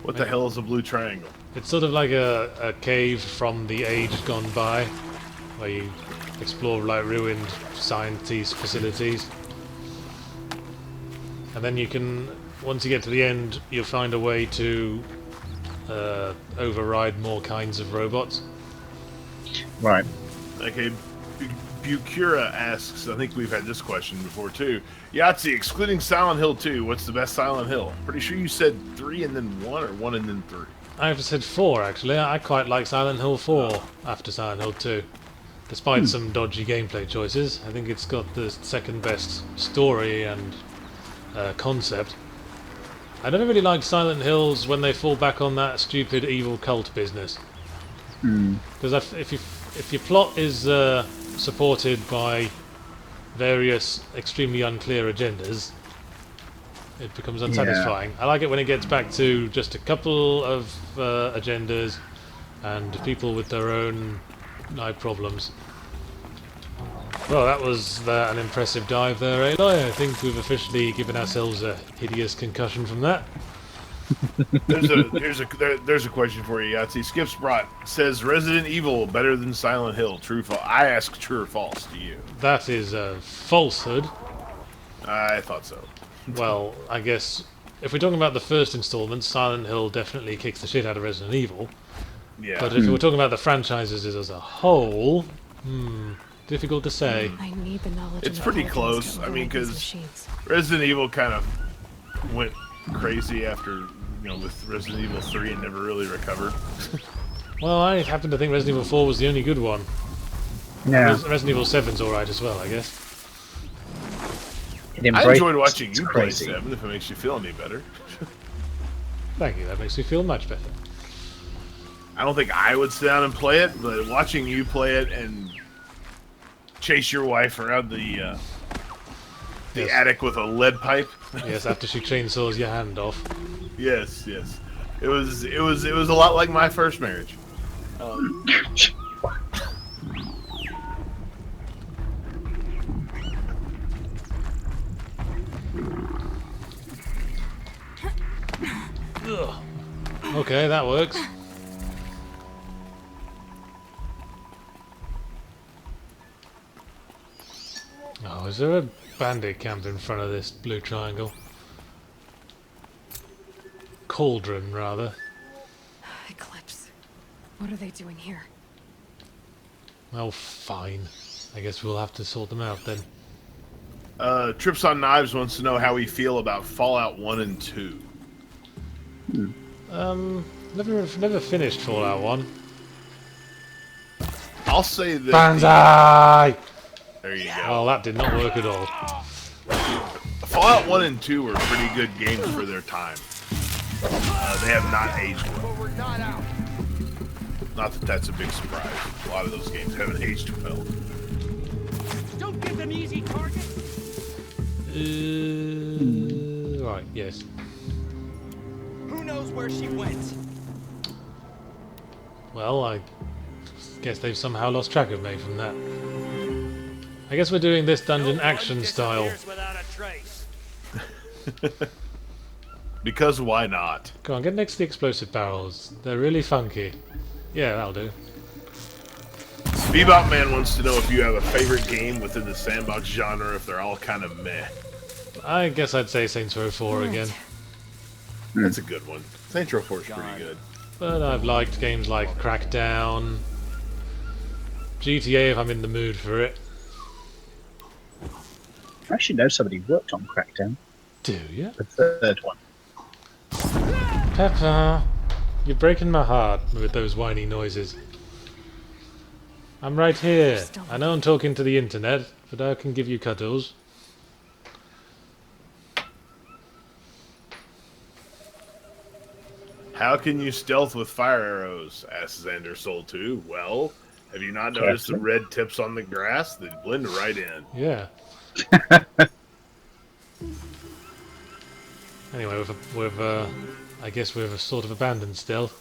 [SPEAKER 1] What the hell is a blue triangle?
[SPEAKER 2] It's sort of like a cave from the age gone by, where you explore like ruined science facilities, and then you can, once you get to the end, you'll find a way to override more kinds of robots.
[SPEAKER 3] Right.
[SPEAKER 1] Okay, Bucura asks, I think we've had this question before too. Yahtzee, excluding Silent Hill 2, what's the best Silent Hill? Pretty sure you said 3 and then 1, or 1 and then 3.
[SPEAKER 2] I have said 4 actually. I quite like Silent Hill 4 after Silent Hill 2. Despite some dodgy gameplay choices, I think it's got the second best story and concept. I never really liked Silent Hills when they fall back on that stupid evil cult business. Because if your plot is supported by various extremely unclear agendas, it becomes unsatisfying. I like it when it gets back to just a couple of agendas and people with their own problems. Well, that was an impressive dive there, Aloy. I think we've officially given ourselves a hideous concussion from that.
[SPEAKER 1] There's a question for you, Yahtzee. Skip Sprott says Resident Evil better than Silent Hill. True, false? I ask true or false to you.
[SPEAKER 2] That is a falsehood.
[SPEAKER 1] I thought so.
[SPEAKER 2] Well, I guess if we're talking about the first installment, Silent Hill definitely kicks the shit out of Resident Evil.
[SPEAKER 1] Yeah.
[SPEAKER 2] But if we're talking about the franchises as a whole, difficult to say.
[SPEAKER 4] I need the knowledge.
[SPEAKER 1] It's
[SPEAKER 4] of
[SPEAKER 1] pretty
[SPEAKER 4] intelligence
[SPEAKER 1] close.
[SPEAKER 4] to
[SPEAKER 1] I mean,
[SPEAKER 4] override these
[SPEAKER 1] 'cause
[SPEAKER 4] machines.
[SPEAKER 1] Resident Evil kind of went crazy after, with Resident Evil 3 and never really recovered.
[SPEAKER 2] Well, I happen to think Resident Evil 4 was the only good one.
[SPEAKER 3] Yeah.
[SPEAKER 2] Resident Evil 7's alright as well, I guess.
[SPEAKER 3] It
[SPEAKER 1] I enjoyed watching
[SPEAKER 3] it's
[SPEAKER 1] you play
[SPEAKER 3] crazy.
[SPEAKER 1] 7, if it makes you feel any better.
[SPEAKER 2] Thank you, that makes me feel much better.
[SPEAKER 1] I don't think I would sit down and play it, but watching you play it and chase your wife around the
[SPEAKER 2] Yes.
[SPEAKER 1] attic with a lead pipe.
[SPEAKER 2] Yes, after she chainsaws your hand off.
[SPEAKER 1] Yes. It was a lot like my first marriage.
[SPEAKER 2] Ugh. Okay, that works. Oh, is there a bandit camp in front of this blue triangle? Cauldron, rather.
[SPEAKER 4] Eclipse. What are they doing here?
[SPEAKER 2] Well, fine. I guess we'll have to sort them out then.
[SPEAKER 1] Trips on Knives wants to know how we feel about Fallout 1 and 2.
[SPEAKER 2] Never finished Fallout 1.
[SPEAKER 1] I'll say that.
[SPEAKER 2] Banzai!
[SPEAKER 1] There you go.
[SPEAKER 2] Well, that did not work at all.
[SPEAKER 1] Fallout 1 and 2 were pretty good games for their time. They have not aged well.
[SPEAKER 5] But we're not out.
[SPEAKER 1] Not that that's a big surprise. A lot of those games haven't aged well.
[SPEAKER 5] Don't give them easy targets.
[SPEAKER 2] Right, yes.
[SPEAKER 5] Who knows where she went?
[SPEAKER 2] Well, I Guess they've somehow lost track of me from that. I guess we're doing this dungeon action style.
[SPEAKER 5] Without a trace.
[SPEAKER 1] Because why not?
[SPEAKER 2] Come on, get next to the explosive barrels. They're really funky. Yeah, that'll do.
[SPEAKER 1] Bebop Man wants to know if you have a favorite game within the sandbox genre, if they're all kind of meh.
[SPEAKER 2] I guess I'd say Saints Row 4 again.
[SPEAKER 1] That's a good one. Saints Row 4 is pretty good.
[SPEAKER 2] But I've liked games like Crackdown, GTA if I'm in the mood for it.
[SPEAKER 3] I actually know somebody who worked on Crackdown,
[SPEAKER 2] Do you?
[SPEAKER 3] the third one.
[SPEAKER 2] Pepper, you're breaking my heart with those whiny noises. I'm right here. I know I'm talking to the internet, but I can give you cuddles.
[SPEAKER 1] How can you stealth with fire arrows? Asks Xander Soul 2. Well, have you not noticed the red tips on the grass? They blend right in.
[SPEAKER 2] Yeah. Anyway, I guess we've sort of abandoned stealth.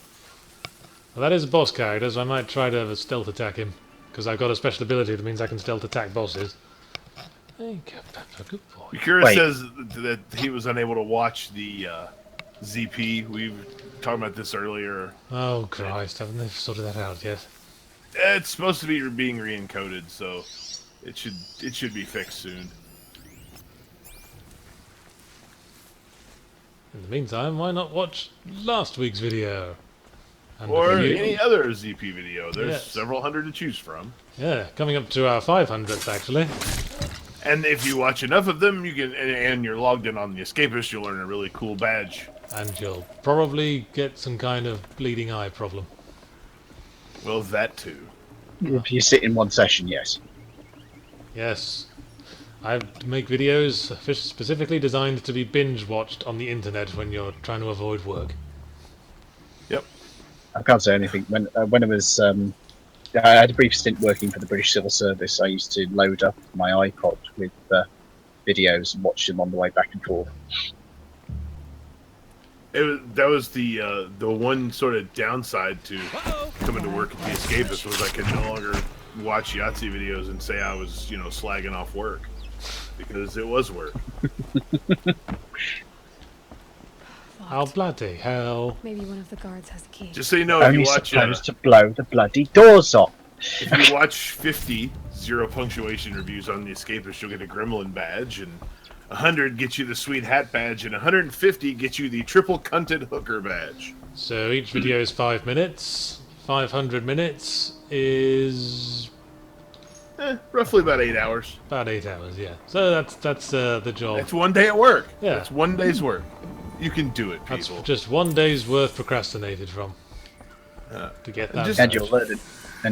[SPEAKER 2] Well, that is a boss character, so I might try to have a stealth attack him. Because I've got a special ability that means I can stealth attack bosses. There you go, Pepper, good boy.
[SPEAKER 1] Yakura says that he was unable to watch the ZP. We were talking about this earlier.
[SPEAKER 2] Oh Christ, haven't they sorted that out yet?
[SPEAKER 1] It's supposed to be being re-encoded, so it should be fixed soon.
[SPEAKER 2] In the meantime, why not watch last week's video? And
[SPEAKER 1] Or
[SPEAKER 2] if you-
[SPEAKER 1] any other ZP video. There's
[SPEAKER 2] Yes.
[SPEAKER 1] several hundred to choose from.
[SPEAKER 2] Yeah, coming up to our 500th actually.
[SPEAKER 1] And if you watch enough of them, you can, and you're logged in on the Escapist, you'll earn a really cool badge.
[SPEAKER 2] And you'll probably get some kind of bleeding eye problem.
[SPEAKER 1] Well, that too.
[SPEAKER 3] If you sit in one session, yes.
[SPEAKER 2] Yes. I make videos specifically designed to be binge-watched on the internet when you're trying to avoid work.
[SPEAKER 1] Yep.
[SPEAKER 3] I can't say anything. When I was, I had a brief stint working for the British Civil Service. I used to load up my iPod with videos and watch them on the way back and forth.
[SPEAKER 1] That was the one sort of downside to coming to work at the Escapist was I could no longer watch Yahtzee videos and say I was, slagging off work. Because it was work.
[SPEAKER 2] Oh, bloody hell.
[SPEAKER 4] Maybe one of the guards has the key.
[SPEAKER 1] Just so you know, if
[SPEAKER 3] Only
[SPEAKER 1] you watch
[SPEAKER 3] supposed to blow the bloody doors off.
[SPEAKER 1] if you watch 50 zero punctuation reviews on the Escapist, you'll get a Gremlin badge, and 100 gets you the sweet hat badge, and 150 gets you the triple cunted hooker badge.
[SPEAKER 2] So each video is 5 minutes. 500 minutes is
[SPEAKER 1] Roughly about 8 hours.
[SPEAKER 2] about 8 hours, yeah. So that's the job.
[SPEAKER 1] That's one day at work.
[SPEAKER 2] Yeah.
[SPEAKER 1] That's one day's work. You can do it,
[SPEAKER 2] That's
[SPEAKER 1] people.
[SPEAKER 2] just one day's worth procrastinated from. To get that.
[SPEAKER 1] just-
[SPEAKER 3] And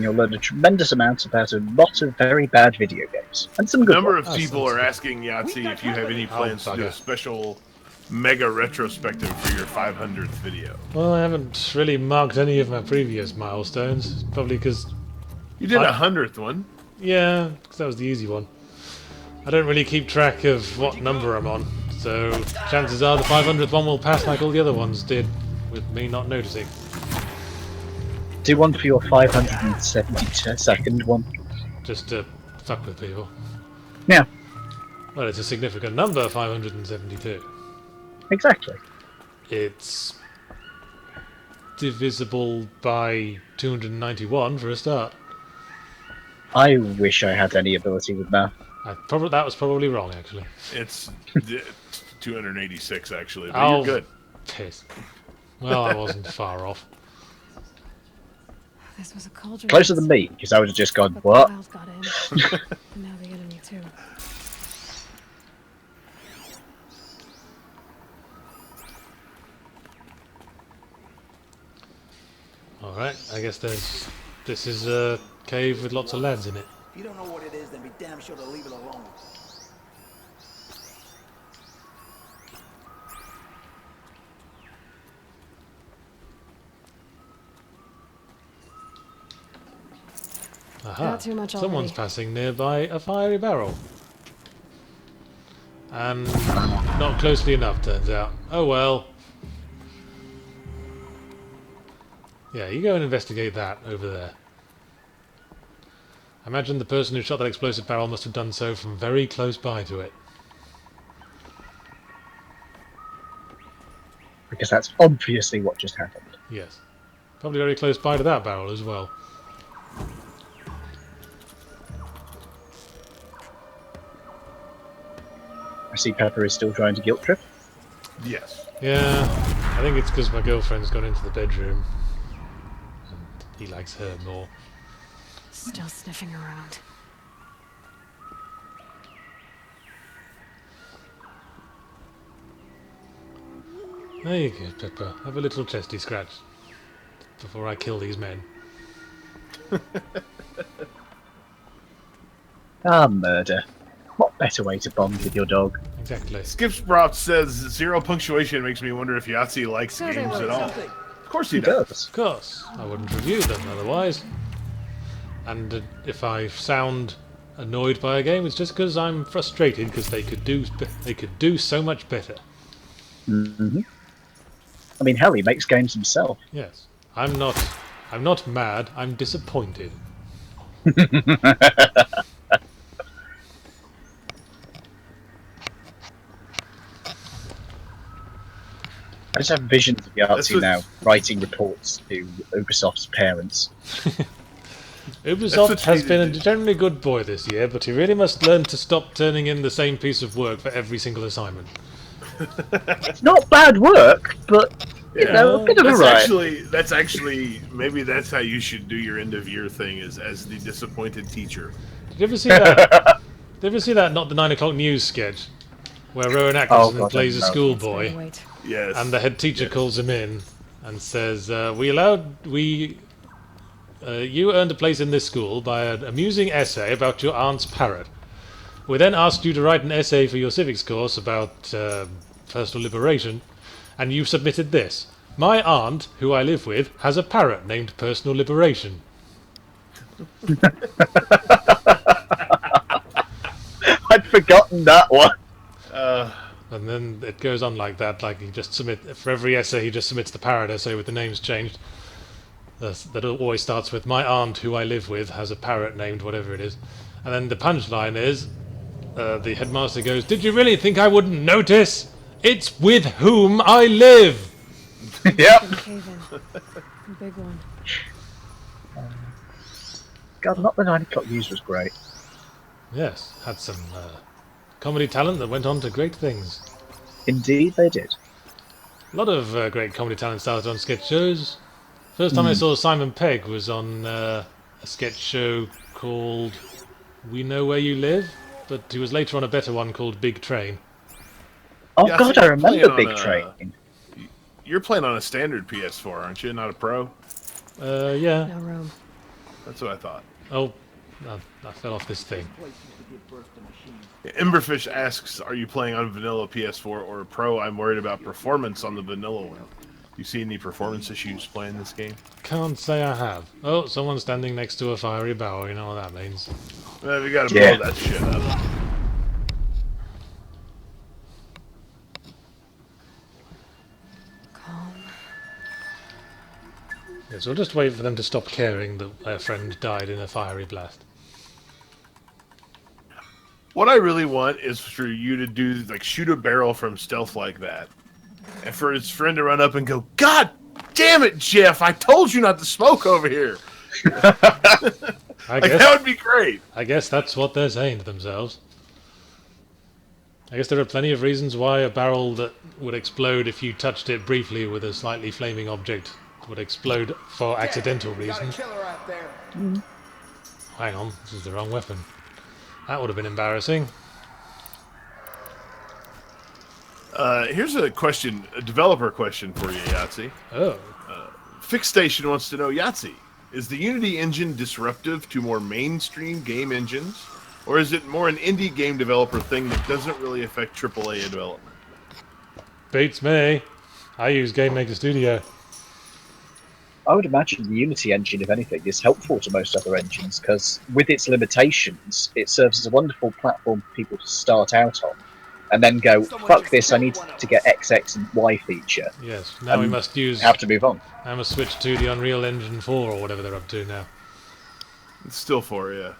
[SPEAKER 3] you'll learn a tremendous amount about a lot of very bad video games and some
[SPEAKER 1] A
[SPEAKER 3] good
[SPEAKER 1] number
[SPEAKER 3] ones.
[SPEAKER 1] of people are asking Yahtzee if you have any plans to do a special mega retrospective for your 500th video.
[SPEAKER 2] Well, I haven't really marked any of my previous milestones. Probably because,
[SPEAKER 1] You did a 100th one.
[SPEAKER 2] yeah, 'cause that was the easy one. I don't really keep track of what number I'm on, so chances are the 500th one will pass like all the other ones did, with me not noticing.
[SPEAKER 3] Do one for your 572nd one.
[SPEAKER 2] Just to fuck with people.
[SPEAKER 3] Yeah,
[SPEAKER 2] Well, it's a significant number, 572.
[SPEAKER 3] exactly.
[SPEAKER 2] It's divisible by 291 for a start.
[SPEAKER 3] I wish I had any ability with math.
[SPEAKER 2] That was probably wrong, actually.
[SPEAKER 1] It's 286, actually. But
[SPEAKER 2] Oh.
[SPEAKER 1] you're good.
[SPEAKER 2] Piss. Well, I wasn't far off.
[SPEAKER 4] This was a cauldron.
[SPEAKER 3] Closer than me, because I would have just gone,
[SPEAKER 4] But
[SPEAKER 3] what?
[SPEAKER 4] the wild got in. And now the enemy too.
[SPEAKER 2] Alright, I guess this is a cave with lots of lads in it.
[SPEAKER 5] If you don't know what it is, then be damn sure to leave it alone.
[SPEAKER 2] Aha.
[SPEAKER 4] Not too much
[SPEAKER 2] Someone's
[SPEAKER 4] already.
[SPEAKER 2] passing nearby a fiery barrel. And not closely enough, turns out. Oh well. Yeah, you go and investigate that over there. I imagine the person who shot that explosive barrel must have done so from very close by to it.
[SPEAKER 3] Because that's obviously what just happened.
[SPEAKER 2] Yes. Probably very close by to that barrel as well.
[SPEAKER 3] I see Pepper is still trying to guilt trip.
[SPEAKER 1] Yes.
[SPEAKER 2] Yeah, I think it's because my girlfriend's gone into the bedroom. And he likes her more.
[SPEAKER 4] Still sniffing around.
[SPEAKER 2] There you go, Pepper. Have a little chesty scratch before I kill these men.
[SPEAKER 3] Murder. What better way to bond with your dog?
[SPEAKER 2] Exactly.
[SPEAKER 1] Skipsprout says 0 punctuation makes me wonder if Yahtzee likes
[SPEAKER 5] So they
[SPEAKER 1] games
[SPEAKER 5] were
[SPEAKER 1] at all.
[SPEAKER 5] something.
[SPEAKER 1] Of course
[SPEAKER 3] He
[SPEAKER 1] he does.
[SPEAKER 3] does.
[SPEAKER 2] Of course, I wouldn't review them otherwise. And if I sound annoyed by a game, it's just because I'm frustrated because they could do so much better.
[SPEAKER 3] Hmm. I mean, hell, he makes games himself.
[SPEAKER 2] Yes, I'm not mad. I'm disappointed.
[SPEAKER 3] I just have visions of
[SPEAKER 1] That's
[SPEAKER 3] Yahtzee
[SPEAKER 1] what-
[SPEAKER 3] now writing reports to Ubisoft's parents.
[SPEAKER 2] Ubisoft
[SPEAKER 1] what
[SPEAKER 2] has
[SPEAKER 1] he
[SPEAKER 2] been a
[SPEAKER 1] did.
[SPEAKER 2] generally good boy this year, but he really must learn to stop turning in the same piece of work for every single assignment.
[SPEAKER 3] It's not bad work, but you know, a bit of a ride.
[SPEAKER 1] That's actually maybe that's how you should do your end of year thing is as the disappointed teacher.
[SPEAKER 2] Did you ever see that? Did you ever see that Not the 9 O'Clock News sketch where Rowan Atkinson
[SPEAKER 3] God,
[SPEAKER 2] plays a
[SPEAKER 3] no.
[SPEAKER 2] schoolboy?
[SPEAKER 4] Wait.
[SPEAKER 1] Yes.
[SPEAKER 2] And the head teacher
[SPEAKER 1] Yes.
[SPEAKER 2] calls him in and says, you earned a place in this school by an amusing essay about your aunt's parrot. We then asked you to write an essay for your civics course about personal liberation, and you submitted this. My aunt, who I live with, has a parrot named Personal Liberation.
[SPEAKER 3] I'd forgotten that one.
[SPEAKER 2] And then it goes on like that, like for every essay he just submits the parrot essay with the names changed. That always starts with, my aunt, who I live with, has a parrot named whatever it is. And then the punchline is, the headmaster goes, did you really think I wouldn't notice? It's with whom I live!
[SPEAKER 3] Yep.
[SPEAKER 4] Cave in. Big one.
[SPEAKER 3] God, Not the 9 O'Clock News was great.
[SPEAKER 2] Yes, had some comedy talent that went on to great things.
[SPEAKER 3] Indeed, they did.
[SPEAKER 2] A lot of great comedy talent started on sketch shows. First time I saw Simon Pegg was on a sketch show called We Know Where You Live, but he was later on a better one called Big Train.
[SPEAKER 3] Oh
[SPEAKER 1] Yeah,
[SPEAKER 3] God,
[SPEAKER 1] so
[SPEAKER 3] I
[SPEAKER 1] you're
[SPEAKER 3] remember
[SPEAKER 1] playing
[SPEAKER 3] Big
[SPEAKER 1] on,
[SPEAKER 3] Train.
[SPEAKER 1] You're playing on a standard PS4, aren't you? Not a Pro?
[SPEAKER 2] Yeah.
[SPEAKER 4] No room.
[SPEAKER 1] That's what I thought.
[SPEAKER 2] Oh, I fell off this thing.
[SPEAKER 1] Emberfish asks, are you playing on vanilla PS4 or Pro? I'm worried about performance on the vanilla one. You see any performance issues playing this game?
[SPEAKER 2] Can't say I have. Oh, someone's standing next to a fiery barrel, you know what that means.
[SPEAKER 1] Well, we gotta
[SPEAKER 3] Yeah.
[SPEAKER 1] blow that shit up.
[SPEAKER 4] Calm.
[SPEAKER 2] Yes, we'll just wait for them to stop caring that their friend died in a fiery blast.
[SPEAKER 1] What I really want is for you to do, like, shoot a barrel from stealth like that. And for his friend to run up and go, God damn it, Jeff, I told you not to smoke over here.
[SPEAKER 2] I
[SPEAKER 1] Like,
[SPEAKER 2] guess,
[SPEAKER 1] that would be great.
[SPEAKER 2] I guess that's what they're saying to themselves. I guess there are plenty of reasons why a barrel that would explode if you touched it briefly with a slightly flaming object would explode for accidental reasons.
[SPEAKER 5] Killer out there.
[SPEAKER 2] Hang on, this is the wrong weapon. That would have been embarrassing.
[SPEAKER 1] Here's a question, a developer question for you, Yahtzee.
[SPEAKER 2] Oh,
[SPEAKER 1] Fixstation wants to know, Yahtzee, is the Unity engine disruptive to more mainstream game engines? Or is it more an indie game developer thing that doesn't really affect AAA development?
[SPEAKER 2] beats me. I use Game Maker Studio.
[SPEAKER 3] I would imagine the Unity engine, if anything, is helpful to most other engines because, with its limitations, it serves as a wonderful platform for people to start out on, and then go, "Fuck this! I need to get XX and Y feature."
[SPEAKER 2] Yes, now we
[SPEAKER 3] Um,
[SPEAKER 2] must use.
[SPEAKER 3] Have to move on.
[SPEAKER 2] I must switch to the Unreal Engine 4 or whatever they're up to now.
[SPEAKER 1] It's still for you.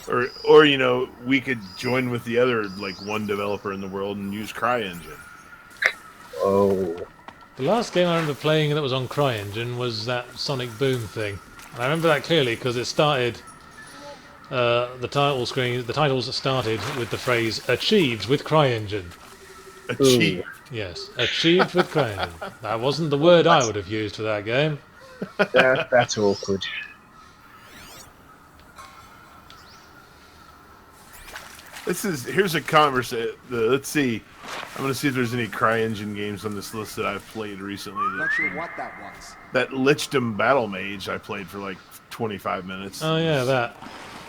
[SPEAKER 1] Or you know, we could join with the other like one developer in the world and use CryEngine.
[SPEAKER 3] Oh,
[SPEAKER 2] The last game I remember playing that was on CryEngine was that Sonic Boom thing. And I remember that clearly because it started. The title screen, the titles started with the phrase "achieved with CryEngine."
[SPEAKER 1] Achieve.
[SPEAKER 2] Yes, achieved with CryEngine. That wasn't the word I would have used for that game.
[SPEAKER 3] that's awkward.
[SPEAKER 1] Here's a conversation. Let's see. I'm gonna see if there's any CryEngine games on this list that I've played recently.
[SPEAKER 6] Not sure what that was.
[SPEAKER 1] That Lichdom Battle Mage I played for like 25 minutes.
[SPEAKER 2] Oh yeah, that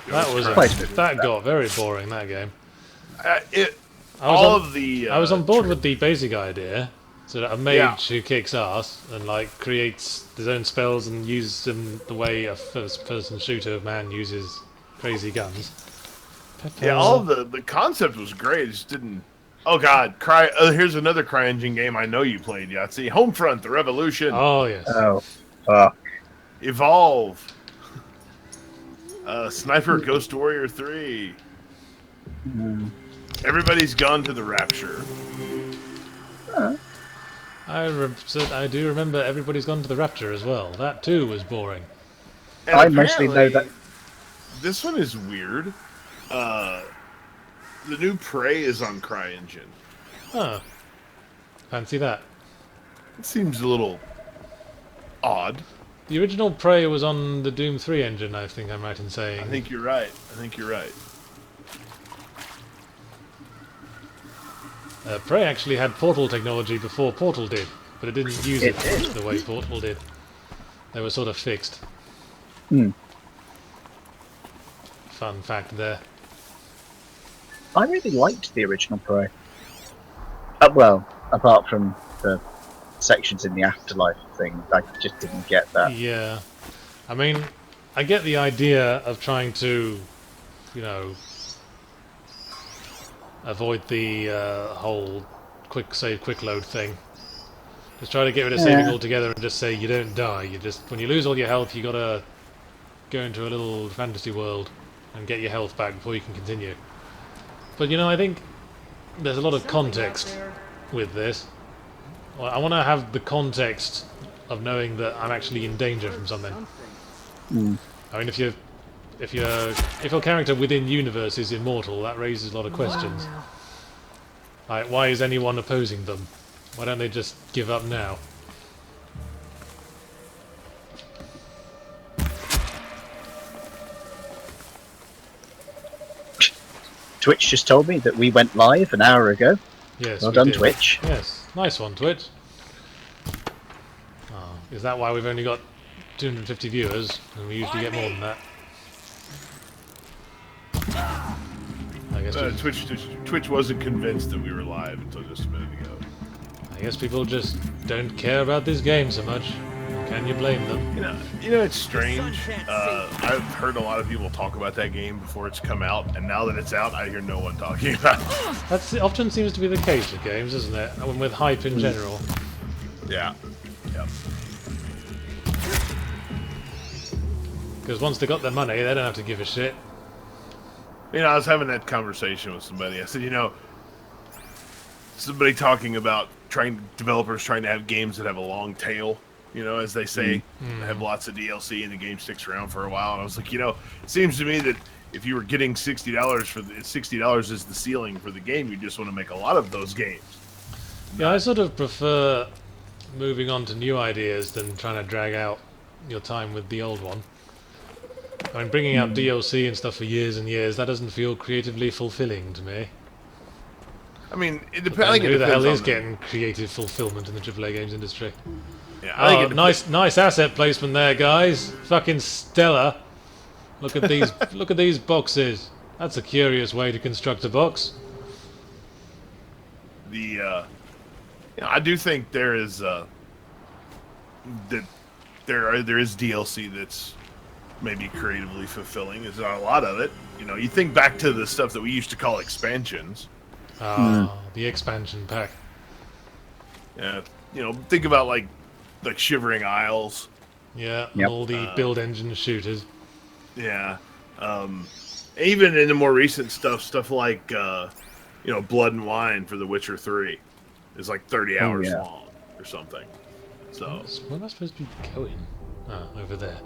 [SPEAKER 2] got very boring. That game. I was on board with the basic idea. So that a mage who kicks ass and like creates his own spells and uses them the way a first-person shooter man uses crazy guns.
[SPEAKER 1] Yeah, all of the concept was great. It just didn't. Oh God, here's another CryEngine game I know you played, Yahtzee. Homefront: The Revolution.
[SPEAKER 2] Oh yes.
[SPEAKER 3] Oh, fuck.
[SPEAKER 1] Evolve. Sniper Ghost Warrior 3. Everybody's Gone to the Rapture.
[SPEAKER 2] I do remember Everybody's Gone to the Rapture as well. That too was boring.
[SPEAKER 1] And
[SPEAKER 3] I mostly know that.
[SPEAKER 1] This one is weird. The new Prey is on CryEngine.
[SPEAKER 2] Huh. Fancy that.
[SPEAKER 1] It seems a little odd.
[SPEAKER 2] The original Prey was on the Doom 3 engine, I think I'm right in saying.
[SPEAKER 1] I think you're right.
[SPEAKER 2] Prey actually had Portal technology before Portal did, but it didn't use it the way Portal did. They were sort of fixed. Fun fact there.
[SPEAKER 3] I really liked the original Prey. Well, apart from the sections in the afterlife thing, I just didn't get that.
[SPEAKER 2] Yeah. I mean, I get the idea of trying to, avoid the whole quick save, quick load thing. Just try to get rid of saving altogether and just say you don't die. You just, when you lose all your health, you gotta go into a little fantasy world and get your health back before you can continue. But I think there's a lot of context with this. I want to have the context of knowing that I'm actually in danger from something. I mean, if your character within universe is immortal, that raises a lot of questions. Like, why is anyone opposing them? Why don't they just give up now?
[SPEAKER 3] Twitch just told me that we went live an hour ago.
[SPEAKER 2] Yes.
[SPEAKER 3] Well done,
[SPEAKER 2] did.
[SPEAKER 3] Twitch.
[SPEAKER 2] Yes, nice one, Twitch. Oh, is that why we've only got 250 viewers, and we usually get more than that? I guess
[SPEAKER 1] Twitch wasn't convinced that we were live until just a minute ago.
[SPEAKER 2] I guess people just don't care about this game so much. Can you blame them?
[SPEAKER 1] It's strange. I've heard a lot of people talk about that game before it's come out, and now that it's out, I hear no one talking about it.
[SPEAKER 2] That often seems to be the case with games, isn't it? And with hype in general.
[SPEAKER 1] Yeah. Yep.
[SPEAKER 2] Because once they got their money, they don't have to give a shit.
[SPEAKER 1] I was having that conversation with somebody. I said, somebody talking about developers trying to have games that have a long tail. As they say, have lots of DLC and the game sticks around for a while. And I was like, it seems to me that if you were getting $60 is the ceiling for the game, you just want to make a lot of those games.
[SPEAKER 2] Yeah, I sort of prefer moving on to new ideas than trying to drag out your time with the old one. I mean, bringing out DLC and stuff for years and years, that doesn't feel creatively fulfilling to me.
[SPEAKER 1] I mean, it depends.
[SPEAKER 2] Who the hell is getting creative fulfillment in the AAA games industry?
[SPEAKER 1] Yeah,
[SPEAKER 2] nice asset placement there, guys. Fucking stellar. Look at these. Look at these boxes. That's a curious way to construct a box.
[SPEAKER 1] I do think there is there is DLC that's maybe creatively fulfilling. There's not a lot of it. You think back to the stuff that we used to call expansions.
[SPEAKER 2] The expansion pack.
[SPEAKER 1] Yeah, think about like Shivering Isles.
[SPEAKER 2] Yeah,
[SPEAKER 3] Yep.
[SPEAKER 2] all the build engine shooters.
[SPEAKER 1] Yeah. Even in the more recent stuff like Blood and Wine for The Witcher 3 is like 30 hours
[SPEAKER 3] yeah.
[SPEAKER 1] long or something. So
[SPEAKER 2] Where am I supposed to be going? Ah, over there.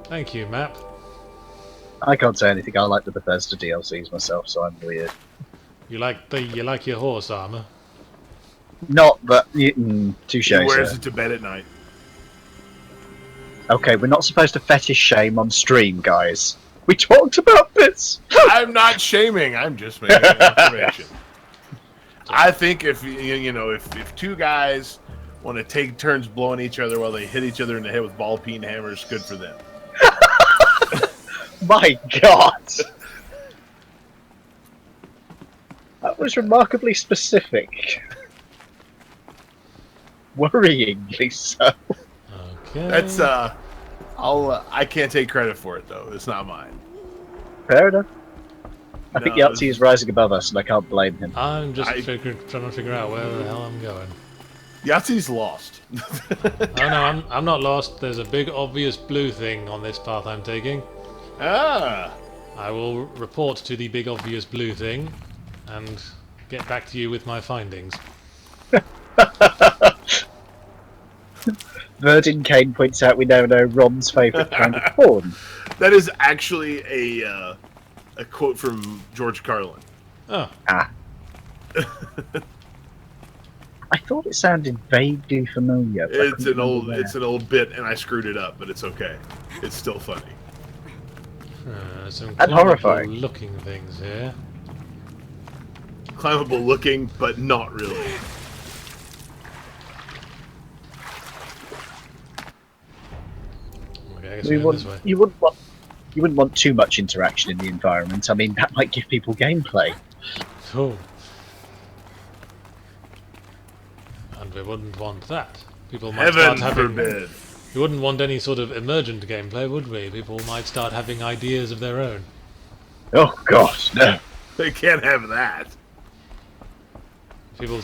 [SPEAKER 2] Thank you, map.
[SPEAKER 3] I can't say anything. I like the Bethesda DLCs myself, so I'm weird.
[SPEAKER 2] You like your horse armor?
[SPEAKER 3] Not, but touche.
[SPEAKER 1] he wears
[SPEAKER 3] Sir.
[SPEAKER 1] it to bed at night.
[SPEAKER 3] Okay, we're not supposed to fetish shame on stream, guys. We talked about this.
[SPEAKER 1] I'm not shaming. I'm just making an observation. I think if if two guys want to take turns blowing each other while they hit each other in the head with ball peen hammers, good for them.
[SPEAKER 3] My God, that was remarkably specific. Worryingly so.
[SPEAKER 2] Okay.
[SPEAKER 1] That's I can't take credit for it though. It's not mine.
[SPEAKER 3] Fair enough. I think
[SPEAKER 1] No,
[SPEAKER 3] Yahtzee is rising above us, and I can't blame him.
[SPEAKER 2] I'm just trying to figure out where the hell I'm going.
[SPEAKER 1] Yahtzee's lost.
[SPEAKER 2] Oh no, I'm not lost. There's a big obvious blue thing on this path I'm taking.
[SPEAKER 1] Ah.
[SPEAKER 2] I will report to the big obvious blue thing and get back to you with my findings.
[SPEAKER 3] Verdin Kane points out we now know Ron's favourite kind of porn.
[SPEAKER 1] That is actually a quote from George Carlin.
[SPEAKER 2] Oh,
[SPEAKER 3] Ah. I thought it sounded vaguely familiar. but I
[SPEAKER 1] It's
[SPEAKER 3] couldn't
[SPEAKER 1] an
[SPEAKER 3] remember where.
[SPEAKER 1] old bit, and I screwed it up, but it's okay. It's still funny.
[SPEAKER 2] some
[SPEAKER 3] And horrifying.
[SPEAKER 2] looking things here.
[SPEAKER 1] Climbable looking, but not really.
[SPEAKER 2] Okay, I guess we're going this way.
[SPEAKER 3] You wouldn't want too much interaction in the environment. I mean, that might give people gameplay.
[SPEAKER 2] Oh. And we wouldn't want that. People might
[SPEAKER 1] Heaven
[SPEAKER 2] start having.
[SPEAKER 1] forbid.
[SPEAKER 2] We wouldn't want any sort of emergent gameplay, would we? People might start having ideas of their own.
[SPEAKER 3] Oh gosh, no.
[SPEAKER 1] They can't have that.
[SPEAKER 2] People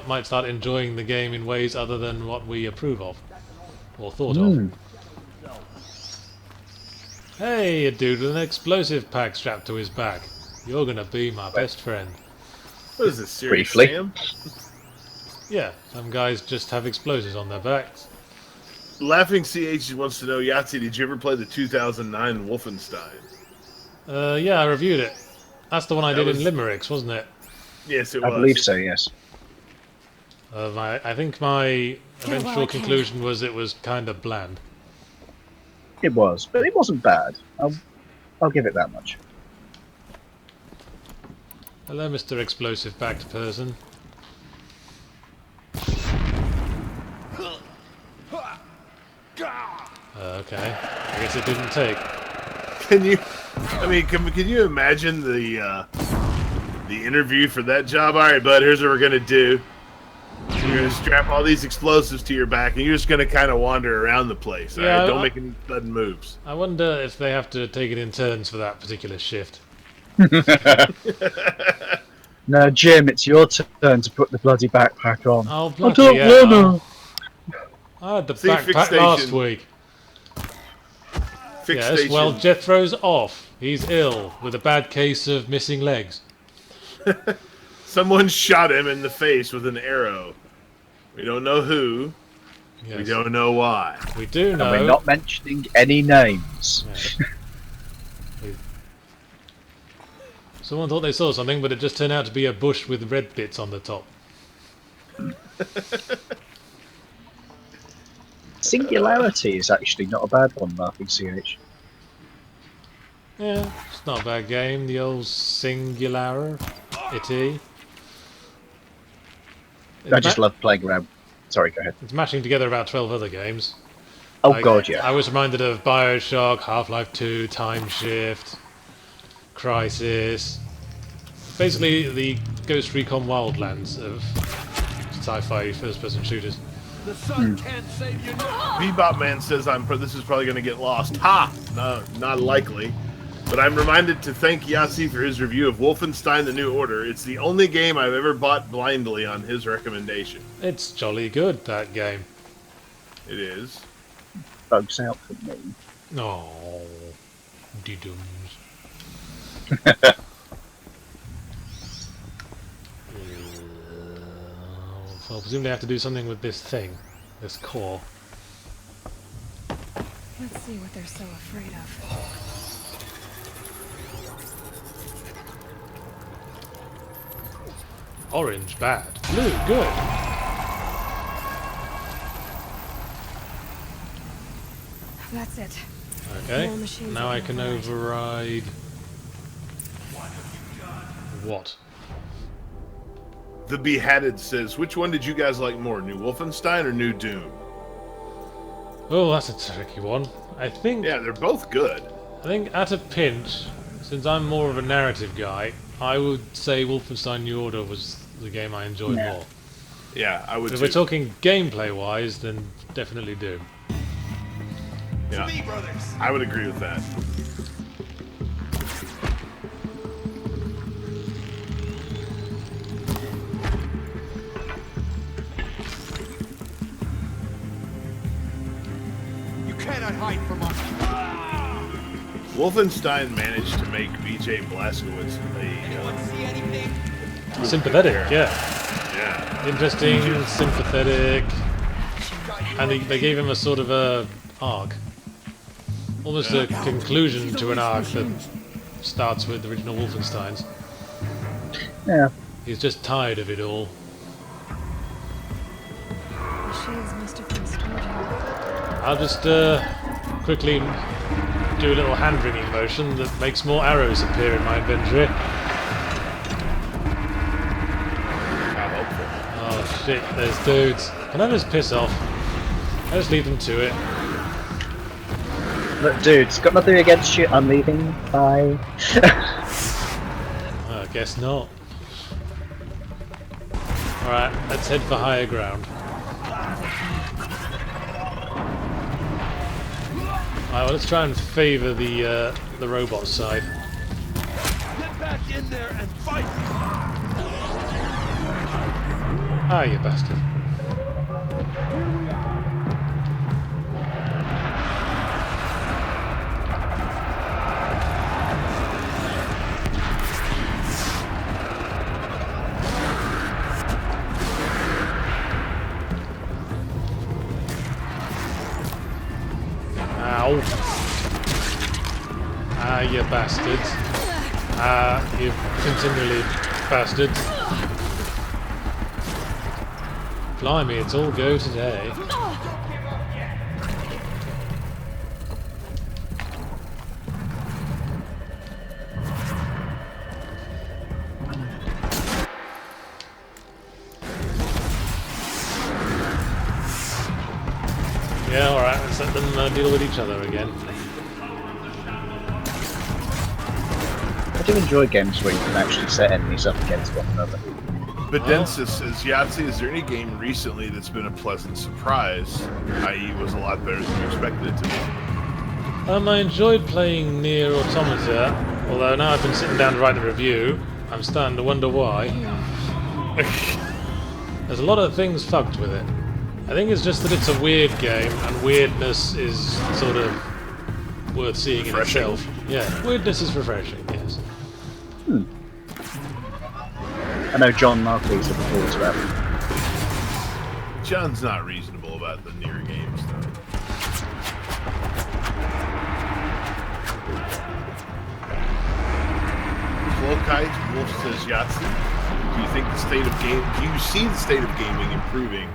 [SPEAKER 2] might start enjoying the game in ways other than what we approve of or thought
[SPEAKER 3] Hmm.
[SPEAKER 2] of. Hey, a dude with an explosive pack strapped to his back. You're gonna be my best friend.
[SPEAKER 1] What is this, serious
[SPEAKER 3] Briefly.
[SPEAKER 1] Sam?
[SPEAKER 2] Yeah, some guys just have explosives on their backs.
[SPEAKER 1] Laughing CH wants to know, Yahtzee, did you ever play the 2009 Wolfenstein?
[SPEAKER 2] Yeah, I reviewed it. That's the one I
[SPEAKER 1] That
[SPEAKER 2] did
[SPEAKER 1] was-
[SPEAKER 2] in Limericks, wasn't it?
[SPEAKER 1] Yes, it
[SPEAKER 3] I
[SPEAKER 1] was.
[SPEAKER 3] believe so, yes.
[SPEAKER 2] I think my
[SPEAKER 4] while
[SPEAKER 2] eventual
[SPEAKER 4] I can.
[SPEAKER 2] conclusion was it was kind of bland.
[SPEAKER 3] It was, but it wasn't bad. I'll give it that much.
[SPEAKER 2] Hello, Mr. Explosive-backed person. Okay. I guess it didn't take.
[SPEAKER 1] Can you? I mean, can you imagine the interview for that job? All right, bud. Here's what we're gonna do. We're gonna strap all these explosives to your back, and you're just gonna kind of wander around the place. All
[SPEAKER 2] Yeah,
[SPEAKER 1] right, don't make any sudden moves.
[SPEAKER 2] I wonder if they have to take it in turns for that particular shift.
[SPEAKER 3] Now, Jim, it's your turn to put the bloody backpack on.
[SPEAKER 2] Oh,
[SPEAKER 3] I
[SPEAKER 2] bloody
[SPEAKER 3] don't
[SPEAKER 2] hell.
[SPEAKER 3] wanna.
[SPEAKER 2] I had the
[SPEAKER 1] See,
[SPEAKER 2] backpack
[SPEAKER 1] fixation.
[SPEAKER 2] last week.
[SPEAKER 1] Fix
[SPEAKER 2] Yes,
[SPEAKER 1] station.
[SPEAKER 2] well, Jethro's off. He's ill with a bad case of missing legs.
[SPEAKER 1] Someone shot him in the face with an arrow. We don't know who.
[SPEAKER 2] Yes.
[SPEAKER 1] We don't know why.
[SPEAKER 2] We do
[SPEAKER 3] And
[SPEAKER 2] know.
[SPEAKER 3] we're not mentioning any names.
[SPEAKER 2] Yeah. Someone thought they saw something, but it just turned out to be a bush with red bits on the top.
[SPEAKER 3] Singularity is actually not a bad one, Laughing CH.
[SPEAKER 2] Yeah, it's not a bad game. The old Singular. Itty.
[SPEAKER 3] I just love playing around. Sorry, go ahead.
[SPEAKER 2] It's mashing together about 12 other games.
[SPEAKER 3] Oh
[SPEAKER 2] Like,
[SPEAKER 3] god, yeah.
[SPEAKER 2] I was reminded of Bioshock, Half-Life 2, Time Shift, Crisis. Basically, the Ghost Recon Wildlands of sci-fi first-person shooters.
[SPEAKER 5] The sun can't save you now.
[SPEAKER 1] Bebop Man says this is probably going to get lost. Ha! No, not likely. But I'm reminded to thank Yahtzee for his review of Wolfenstein: The New Order. It's the only game I've ever bought blindly on his recommendation.
[SPEAKER 2] It's jolly good, that game.
[SPEAKER 1] It is.
[SPEAKER 3] Bugs out for me.
[SPEAKER 2] Oh, dee-dums. Well, presumably I have to do something with this thing, this core.
[SPEAKER 4] Let's see what they're so afraid of.
[SPEAKER 2] Orange, bad. Blue, good.
[SPEAKER 4] That's it.
[SPEAKER 2] Okay,
[SPEAKER 4] More machines
[SPEAKER 2] now
[SPEAKER 4] are
[SPEAKER 2] I can
[SPEAKER 4] gonna fire.
[SPEAKER 2] override... What?
[SPEAKER 1] The Beheaded says, which one did you guys like more, New Wolfenstein or New Doom?
[SPEAKER 2] Oh, that's a tricky one. I think
[SPEAKER 1] Yeah, they're both good.
[SPEAKER 2] at a pinch, since I'm more of a narrative guy, I would say Wolfenstein New Order was the game I enjoyed
[SPEAKER 3] Yeah.
[SPEAKER 2] more.
[SPEAKER 1] Yeah, I would
[SPEAKER 2] But if
[SPEAKER 1] too.
[SPEAKER 2] we're talking gameplay-wise, then definitely Doom.
[SPEAKER 1] Yeah, I would agree with that.
[SPEAKER 5] You cannot hide from us.
[SPEAKER 1] Wolfenstein managed to make BJ Blazkowicz
[SPEAKER 5] See anything?
[SPEAKER 2] Sympathetic, yeah.
[SPEAKER 1] yeah.
[SPEAKER 2] Interesting, sympathetic, and they gave him a sort of a arc. Almost a conclusion to an arc that starts with the original Wolfensteins.
[SPEAKER 3] Yeah.
[SPEAKER 2] He's just tired of it all.
[SPEAKER 4] Machines must have been stored here.
[SPEAKER 2] I'll just quickly do a little hand-wringing motion that makes more arrows appear in my inventory.
[SPEAKER 1] How helpful.
[SPEAKER 2] Oh shit, there's dudes. Can I just piss off? I just leave them to it.
[SPEAKER 3] Look, dude, it's got nothing against you. I'm leaving. Bye.
[SPEAKER 2] I guess not. Alright, let's head for higher ground. Alright, well, let's try and favour the robot side.
[SPEAKER 5] Get back in there and fight.
[SPEAKER 2] Ah, you bastard. Ow. Ah, you bastards. Ah, you continually bastards. Blimey, it's all go today. Yeah, alright, let's let them deal with each other again.
[SPEAKER 3] I do enjoy games where you can actually set enemies up against one another.
[SPEAKER 1] Bedensis says, Yahtzee, is there any game recently that's been a pleasant surprise, i.e. was a lot better than you expected it to be?
[SPEAKER 2] I enjoyed playing Nier Automata, although now I've been sitting down to write a review, I'm starting to wonder why. There's a lot of things fucked with it. I think it's just that it's a weird game, and weirdness is sort of worth seeing in
[SPEAKER 1] Refreshing.
[SPEAKER 2] itself. Yeah, weirdness is refreshing, yes.
[SPEAKER 3] I know John Markley's looking forward to that.
[SPEAKER 1] John's not reasonable about the Nier games, though. Flowkite Wolf says, Yahtzee, do you think the state of game? Do you see the state of gaming improving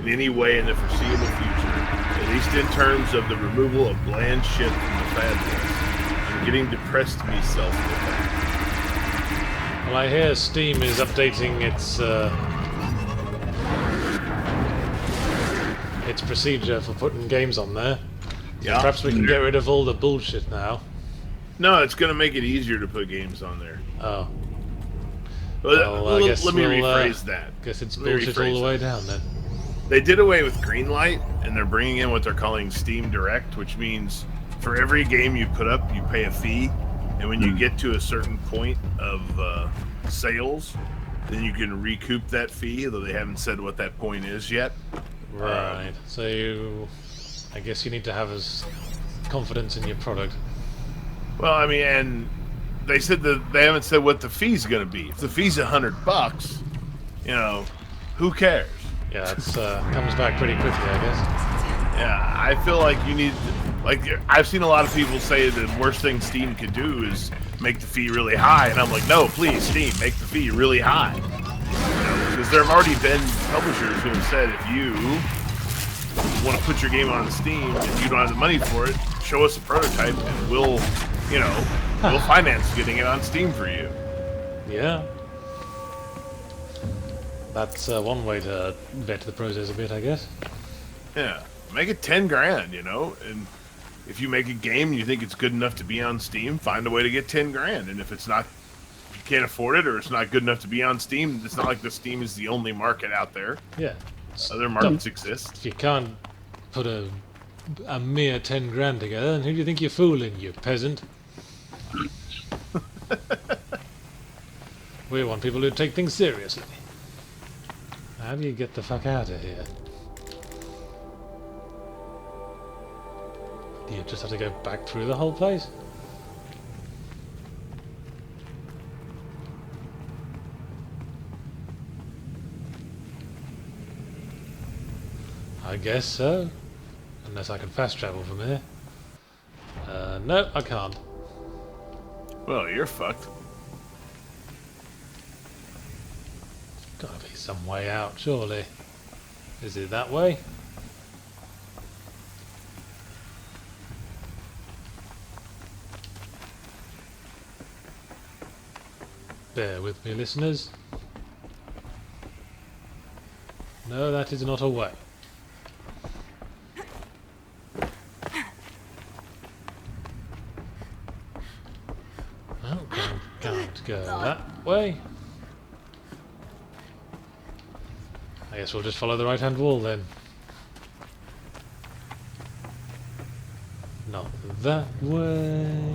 [SPEAKER 1] in any way in the foreseeable future? At least in terms of the removal of bland shit from the fad list. I'm getting depressed myself with that.
[SPEAKER 2] Well, I hear Steam is updating its procedure for putting games on there.
[SPEAKER 1] Yeah.
[SPEAKER 2] Perhaps we can get rid of all the bullshit now.
[SPEAKER 1] No, it's going to make it easier to put games on there.
[SPEAKER 2] Oh,
[SPEAKER 1] Well,
[SPEAKER 2] I guess
[SPEAKER 1] let me
[SPEAKER 2] we'll,
[SPEAKER 1] rephrase that.
[SPEAKER 2] guess it's
[SPEAKER 1] Let me
[SPEAKER 2] bullshit all
[SPEAKER 1] rephrase
[SPEAKER 2] the way
[SPEAKER 1] that.
[SPEAKER 2] down then.
[SPEAKER 1] They did away with Greenlight, and they're bringing in what they're calling Steam Direct, which means for every game you put up, you pay a fee, and when you get to a certain point of sales, then you can recoup that fee, though they haven't said what that point is yet.
[SPEAKER 2] Right. So I guess you need to have confidence in your product.
[SPEAKER 1] Well, I mean, and they said that they haven't said what the fee's going to be. If the fee's $100, you know, who cares?
[SPEAKER 2] Yeah, it's comes back pretty quickly, I guess.
[SPEAKER 1] Yeah, I feel like you need, like, I've seen a lot of people say the worst thing Steam could do is make the fee really high, and I'm like, no, please, Steam, make the fee really high. Because there have already been publishers who have said, if you want to put your game on Steam and you don't have the money for it, show us a prototype and we'll, you know, we'll finance getting it on Steam for you.
[SPEAKER 2] Yeah. That's one way to vet the process a bit, I guess.
[SPEAKER 1] Yeah, make it 10 grand, you know, and if you make a game and you think it's good enough to be on Steam, find a way to get 10 grand. And if it's not, you can't afford it or it's not good enough to be on Steam, it's not like the Steam is the only market out there.
[SPEAKER 2] Yeah.
[SPEAKER 1] Other markets exist.
[SPEAKER 2] If you can't put a mere 10 grand together, then who do you think you're fooling, you peasant? We want people who take things seriously. How do you get the fuck out of here? Do you just have to go back through the whole place? I guess so. Unless I can fast travel from here. No, I can't.
[SPEAKER 1] Well, you're fucked.
[SPEAKER 2] Gotta be some way out, surely. Is it that way? Bear with me, listeners. No, that is not a way. Oh, can't go that way. I guess we'll just follow the right-hand wall then. Not that way.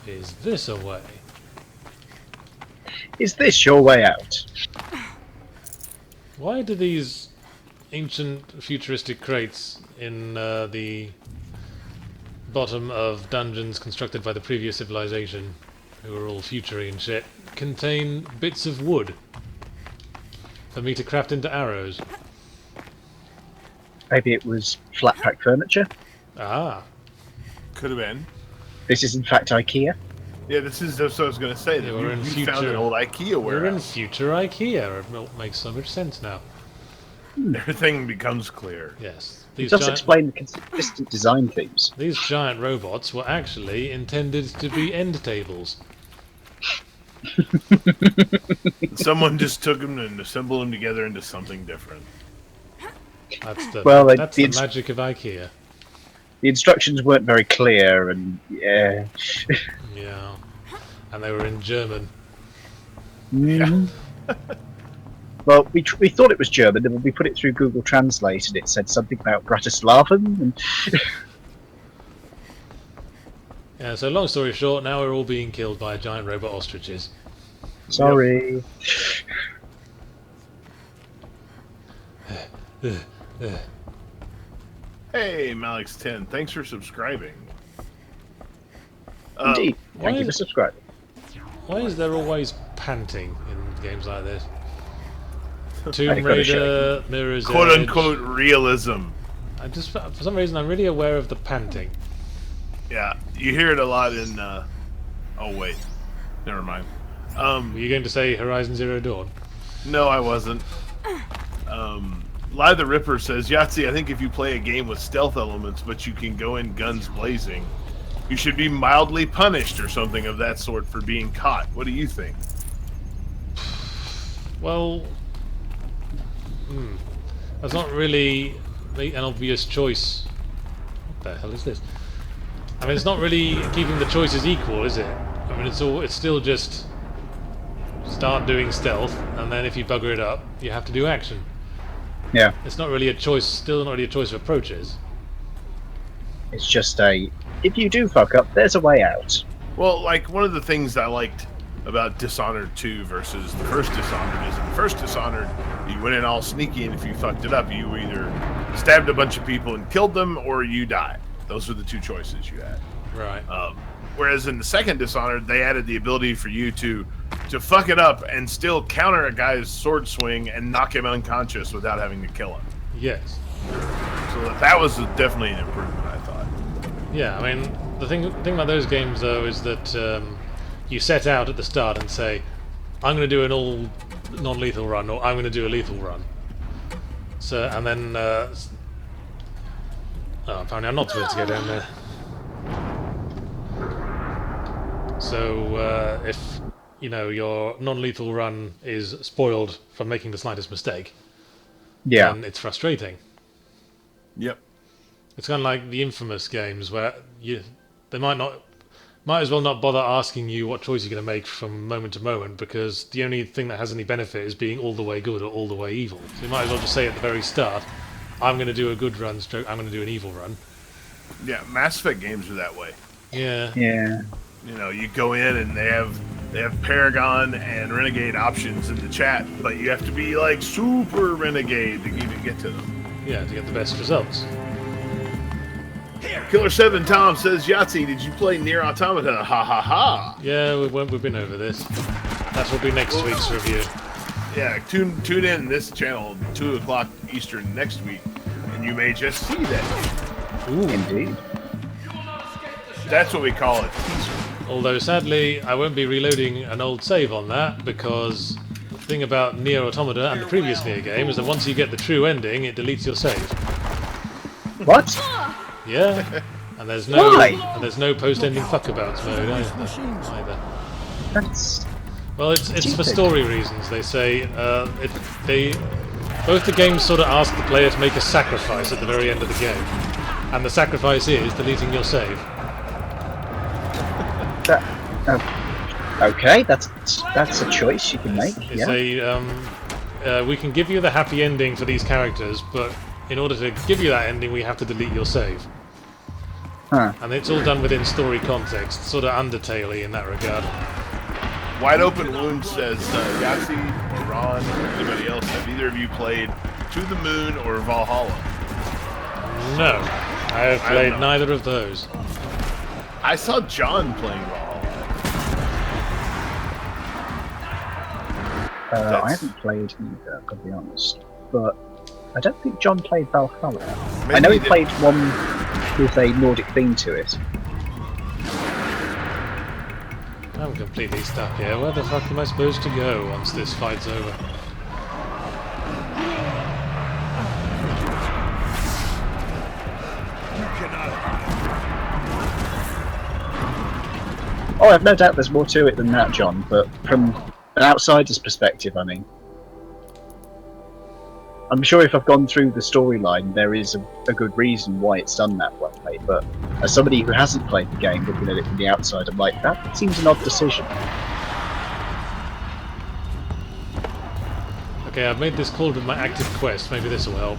[SPEAKER 2] Is this a way?
[SPEAKER 3] Is this your way out?
[SPEAKER 2] Why do these ancient futuristic crates in the bottom of dungeons constructed by the previous civilization, who are all futury and shit, contain bits of wood for me to craft into arrows?
[SPEAKER 3] Maybe it was flat pack furniture.
[SPEAKER 2] Ah,
[SPEAKER 1] Could have been.
[SPEAKER 3] This is in fact IKEA.
[SPEAKER 1] Yeah, this is just what I was going to say. That
[SPEAKER 2] Yeah, we're in
[SPEAKER 1] you found an
[SPEAKER 2] future-
[SPEAKER 1] old IKEA
[SPEAKER 2] we're in
[SPEAKER 1] warehouse.
[SPEAKER 2] future IKEA. It makes so much sense now.
[SPEAKER 1] Everything becomes clear.
[SPEAKER 2] Yes,
[SPEAKER 3] It
[SPEAKER 2] these
[SPEAKER 3] does
[SPEAKER 2] giant,
[SPEAKER 3] explain the consistent design themes.
[SPEAKER 2] these giant robots were actually intended to be end tables.
[SPEAKER 1] Someone just took them and assembled them together into something different.
[SPEAKER 2] That's the
[SPEAKER 3] Well,
[SPEAKER 2] that's the
[SPEAKER 3] it's-
[SPEAKER 2] magic of IKEA.
[SPEAKER 3] The instructions weren't very clear, and yeah.
[SPEAKER 2] Yeah, and they were in German.
[SPEAKER 3] Mhm. Well, we thought it was German, and when we put it through Google Translate, and it said something about Bratislavan, and
[SPEAKER 2] Yeah, so long story short, now we're all being killed by giant robot ostriches.
[SPEAKER 3] sorry.
[SPEAKER 1] Hey, Malix10, thanks for subscribing.
[SPEAKER 3] Indeed.
[SPEAKER 2] why
[SPEAKER 3] Thank you for
[SPEAKER 2] is-
[SPEAKER 3] subscribing.
[SPEAKER 2] Why is there always panting in games like this?
[SPEAKER 3] I
[SPEAKER 2] Tomb
[SPEAKER 3] gotta
[SPEAKER 2] Raider, Mirror's
[SPEAKER 1] Quote
[SPEAKER 2] Edge.
[SPEAKER 1] unquote realism.
[SPEAKER 2] I just, for some reason, I'm really aware of the panting.
[SPEAKER 1] Yeah, you hear it a lot in. Oh wait, never mind.
[SPEAKER 2] Were you going to say Horizon Zero Dawn?
[SPEAKER 1] No, I wasn't. Lie the Ripper says, Yahtzee, I think if you play a game with stealth elements, but you can go in guns blazing, you should be mildly punished or something of that sort for being caught. What do you think?
[SPEAKER 2] Well, that's not really an obvious choice. What the hell is this? I mean, it's not really keeping the choices equal, is it? I mean, it's still just start doing stealth, and then if you bugger it up, you have to do action.
[SPEAKER 3] Yeah,
[SPEAKER 2] It's not really a choice. Still not really a choice of approaches.
[SPEAKER 3] it's just if you do fuck up, there's a way out.
[SPEAKER 1] Well, like, one of the things I liked about Dishonored 2 versus the first Dishonored is in the first Dishonored, you went in all sneaky, and if you fucked it up, you either stabbed a bunch of people and killed them, or you die. Those were the two choices you had.
[SPEAKER 2] Right.
[SPEAKER 1] Whereas in the second Dishonored, they added the ability for you to fuck it up and still counter a guy's sword swing and knock him unconscious without having to kill him.
[SPEAKER 2] Yes.
[SPEAKER 1] So that was definitely an improvement, I thought.
[SPEAKER 2] Yeah, I mean, the thing about those games, though, is that you set out at the start and say, I'm going to do an all non-lethal run, or I'm going to do a lethal run. So, and then... apparently I'm not supposed to go down there. So, if, you know, your non-lethal run is spoiled from making the slightest mistake, then it's frustrating.
[SPEAKER 1] Yep.
[SPEAKER 2] It's kind of like the Infamous games where they might as well not bother asking you what choice you're going to make from moment to moment, because the only thing that has any benefit is being all the way good or all the way evil. So you might as well just say at the very start, I'm going to do a good run, stroke, I'm going to do an evil run.
[SPEAKER 1] Yeah, Mass Effect games are that way.
[SPEAKER 2] Yeah.
[SPEAKER 3] Yeah.
[SPEAKER 1] You know, you go in and they have Paragon and Renegade options in the chat, but you have to be like super Renegade to even get to them.
[SPEAKER 2] Yeah, to get the best results.
[SPEAKER 1] Killer7 Tom says, Yahtzee, did you play Nier Automata? Ha ha ha!
[SPEAKER 2] Yeah, we've been over this. That will be next week's review.
[SPEAKER 1] Yeah, tune in this channel 2 o'clock Eastern next week, and you may just see that.
[SPEAKER 3] Ooh, indeed.
[SPEAKER 1] That's what we call it. Teaser.
[SPEAKER 2] Although sadly, I won't be reloading an old save on that, because the thing about Nier Automata and the previous Nier game is that once you get the true ending, it deletes your save.
[SPEAKER 3] What?
[SPEAKER 2] Yeah, and there's no post-ending fuckabouts mode either.
[SPEAKER 3] That's...
[SPEAKER 2] Well, it's for story reasons. They say both the games sort of ask the player to make a sacrifice at the very end of the game, and the sacrifice is deleting your save.
[SPEAKER 3] Okay, that's a choice you can make.
[SPEAKER 2] It's we can give you the happy ending for these characters, but in order to give you that ending, we have to delete your save.
[SPEAKER 3] Huh.
[SPEAKER 2] And it's all done within story context, sort of Undertale-y in that regard.
[SPEAKER 1] Wide Open Wound says, Yahtzee, Ron, or anybody else, have either of you played To the Moon or Valhalla?
[SPEAKER 2] No, I have played neither of those.
[SPEAKER 1] I saw John playing Valhalla.
[SPEAKER 3] I haven't played either, I've got to be honest. But I don't think John played Valhalla.
[SPEAKER 1] Maybe
[SPEAKER 3] I know he
[SPEAKER 1] did.
[SPEAKER 3] played one with a Nordic theme to it.
[SPEAKER 2] I'm completely stuck here. Where the fuck am I supposed to go once this fight's over?
[SPEAKER 3] Oh, I've no doubt there's more to it than that, John, but from an outsider's perspective, I mean. I'm sure if I've gone through the storyline, there is a good reason why it's done that way, but as somebody who hasn't played the game, looking at it from the outside, I'm like, that seems an odd decision.
[SPEAKER 2] Okay, I've made this call with my active quest. Maybe this will help.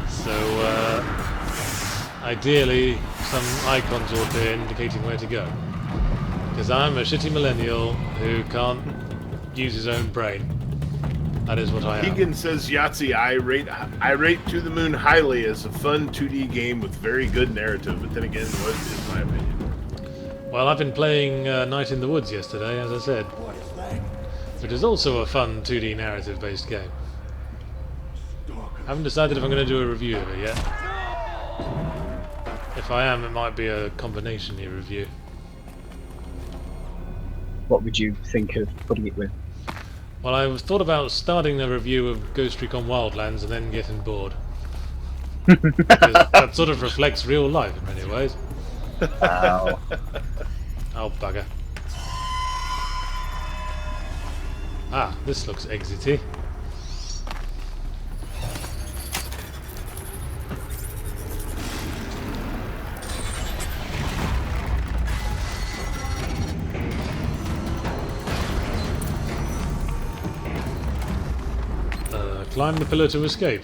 [SPEAKER 2] So, ideally, some icons will appear indicating where to go. Because I'm a shitty millennial who can't use his own brain. That is what I am.
[SPEAKER 1] Keegan says, Yahtzee, I rate To the Moon highly as a fun 2D game with very good narrative, but then again, what is my opinion?
[SPEAKER 2] Well, I've been playing Night in the Woods yesterday, as I said. Which is also a fun 2D narrative-based game. I haven't decided if I'm going to do a review of it yet. If I am, it might be a combination-y review.
[SPEAKER 3] What would you think of putting it with?
[SPEAKER 2] Well, I thought about starting the review of Ghost Recon Wildlands and then getting bored. Because that sort of reflects real life in many ways.
[SPEAKER 3] Ow.
[SPEAKER 2] Oh, bugger. Ah, this looks exity. Climb the pillar to escape.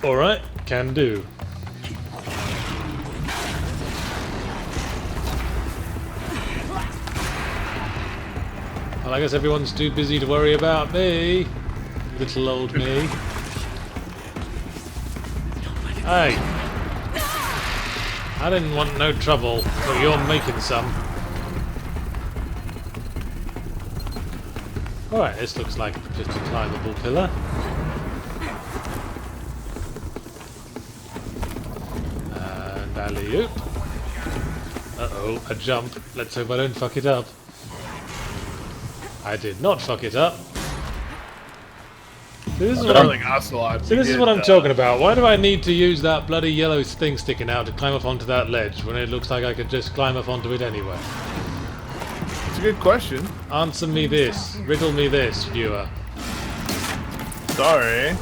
[SPEAKER 2] Alright, can do. Well, I guess everyone's too busy to worry about me. Little old me. Hey! I didn't want no trouble, but you're making some. Alright, this looks like just a climbable pillar. And alley-oop. Uh-oh, a jump. Let's hope I don't fuck it up. I did not fuck it up. This is what
[SPEAKER 1] Darling Ocelot.
[SPEAKER 2] So this is what I'm talking about. Why do I need to use that bloody yellow thing sticking out to climb up onto that ledge when it looks like I could just climb up onto it anyway?
[SPEAKER 1] It's a good question.
[SPEAKER 2] Answer me this. Riddle me this, viewer.
[SPEAKER 1] Sorry.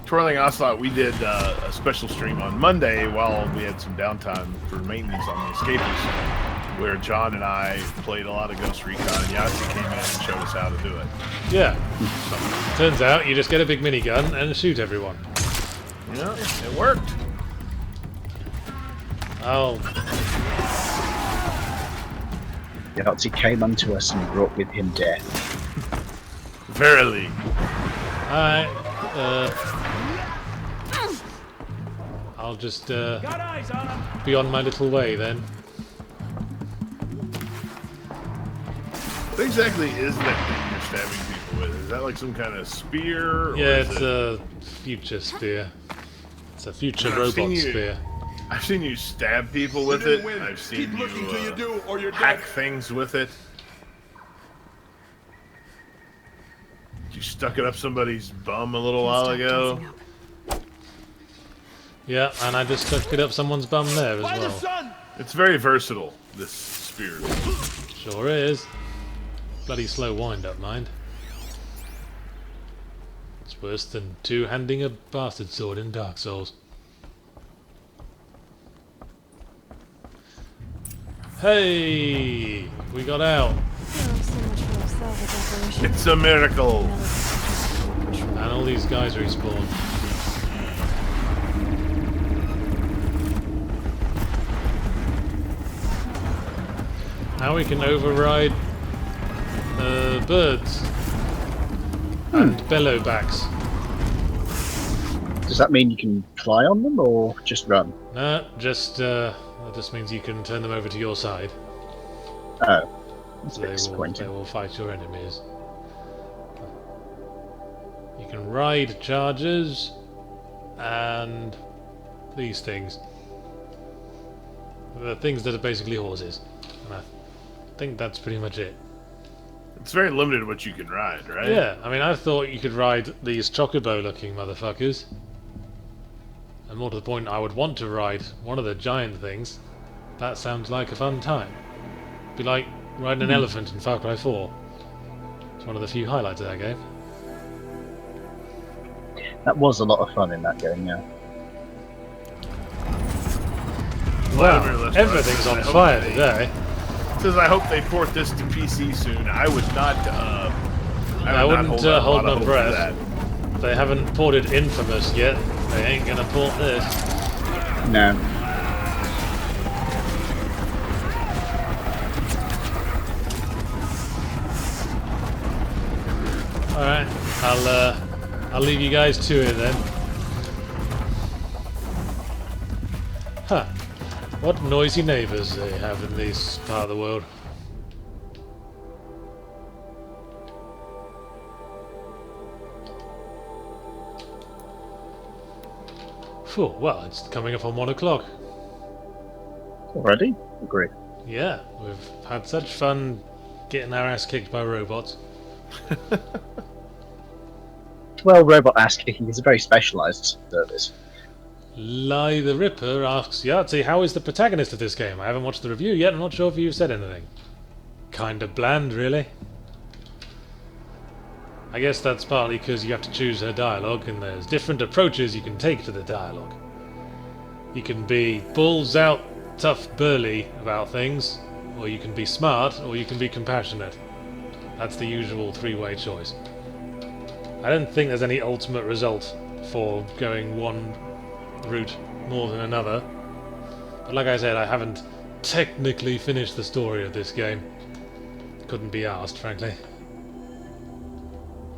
[SPEAKER 1] Twirling Ocelot, we did a special stream on Monday while we had some downtime for maintenance on the Escapists, where John and I played a lot of Ghost Recon, and Yahtzee came in and showed us how to do it.
[SPEAKER 2] Yeah. Turns out you just get a big minigun and shoot everyone.
[SPEAKER 1] Yeah, it worked.
[SPEAKER 2] Oh,
[SPEAKER 3] Yahtzee came unto us and brought with him death.
[SPEAKER 1] Verily.
[SPEAKER 2] alright. I'll just
[SPEAKER 5] Got eyes on him.
[SPEAKER 2] be on my little way then.
[SPEAKER 1] What exactly is that thing you're stabbing people with? Is that like some kind of spear? Or
[SPEAKER 2] Yeah,
[SPEAKER 1] is
[SPEAKER 2] it's
[SPEAKER 1] it...
[SPEAKER 2] a future spear. It's a future
[SPEAKER 1] I've
[SPEAKER 2] robot
[SPEAKER 1] seen you-
[SPEAKER 2] spear.
[SPEAKER 1] I've seen you stab people with it. I've seen you hack things with it. You stuck it up somebody's bum a little while
[SPEAKER 4] Stop
[SPEAKER 1] ago.
[SPEAKER 4] dancing up.
[SPEAKER 2] Yeah, and I just stuck it up someone's bum there as well.
[SPEAKER 1] It's very versatile, this spear.
[SPEAKER 2] Sure is. Bloody slow wind up, mind. It's worse than two-handing a bastard sword in Dark Souls. Hey! We got out.
[SPEAKER 4] Oh, so much for a salvage operation.
[SPEAKER 1] It's a miracle.
[SPEAKER 4] Now let's take control.
[SPEAKER 2] And all these guys respawn. Now we can override birds and bellowbacks.
[SPEAKER 3] Does that mean you can fly on them or just run?
[SPEAKER 2] No, just that just means you can turn them over to your side.
[SPEAKER 3] Oh, that's a
[SPEAKER 2] So
[SPEAKER 3] bit
[SPEAKER 2] they
[SPEAKER 3] disappointing.
[SPEAKER 2] will fight your enemies. You can ride chargers and these things. The things that are basically horses. And I think that's pretty much it.
[SPEAKER 1] It's very limited what you can ride, right?
[SPEAKER 2] Yeah, I mean, I thought you could ride these chocobo-looking motherfuckers. And more to the point, I would want to ride one of the giant things. That sounds like a fun time. Be like riding an elephant in Far Cry 4. It's one of the few highlights of that game.
[SPEAKER 3] That was a lot of fun in that game, yeah.
[SPEAKER 2] Wow, everything's on fire today.
[SPEAKER 1] It says I hope they port this to PC soon. I would not.
[SPEAKER 2] I wouldn't
[SPEAKER 1] hold out a
[SPEAKER 2] hold
[SPEAKER 1] lot of
[SPEAKER 2] my
[SPEAKER 1] hope for
[SPEAKER 2] breath.
[SPEAKER 1] that.
[SPEAKER 2] They haven't ported Infamous yet. They ain't gonna port this.
[SPEAKER 3] No.
[SPEAKER 2] Alright, I'll leave you guys to it then. Huh. What noisy neighbours they have in this part of the world. Phew, well, it's coming up on 1 o'clock.
[SPEAKER 3] Already? Agree.
[SPEAKER 2] Yeah, we've had such fun getting our ass kicked by robots.
[SPEAKER 3] Well, robot ass kicking is a very specialised service.
[SPEAKER 2] Lie the Ripper asks Yahtzee, how is the protagonist of this game? I haven't watched the review yet, I'm not sure if you've said anything. Kinda bland, really. I guess that's partly because you have to choose her dialogue, and there's different approaches you can take to the dialogue. You can be balls out, tough, burly about things, or you can be smart, or you can be compassionate. That's the usual three-way choice. I don't think there's any ultimate result for going one route more than another. But like I said, I haven't technically finished the story of this game. Couldn't be asked, frankly.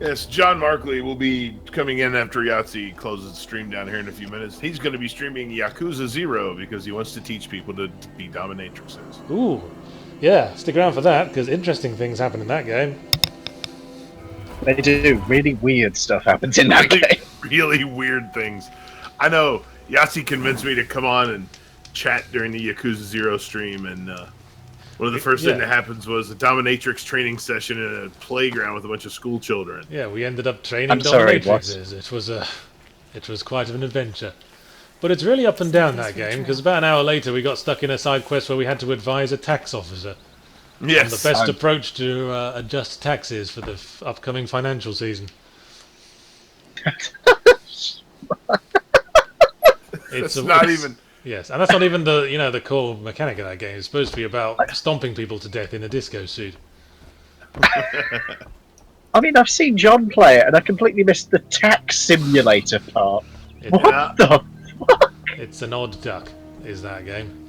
[SPEAKER 1] Yes, John Markley will be coming in after Yahtzee closes the stream down here in a few minutes. He's going to be streaming Yakuza 0 because he wants to teach people to be dominatrixes.
[SPEAKER 2] Ooh. Yeah, stick around for that, because interesting things happen in that game.
[SPEAKER 3] They do. Really weird stuff happens in that game.
[SPEAKER 1] Really weird things. I know. Yahtzee convinced me to come on and chat during the Yakuza 0 stream, and one of the first things that happens was a dominatrix training session in a playground with a bunch of school children.
[SPEAKER 2] Yeah, we ended up training
[SPEAKER 3] I'm sorry,
[SPEAKER 2] dominatrixes. It was quite an adventure. But it's really up and down that game, because about an hour later we got stuck in a side quest where we had to advise a tax officer on the
[SPEAKER 1] Yes.
[SPEAKER 2] best approach to adjust taxes for the upcoming financial season.
[SPEAKER 1] It's not even...
[SPEAKER 2] Yes, and that's not even the core mechanic of that game. It's supposed to be about stomping people to death in a disco suit.
[SPEAKER 3] I mean, I've seen John play it, and I completely missed the tax simulator part. What the fuck?
[SPEAKER 2] It's an odd duck, is that game.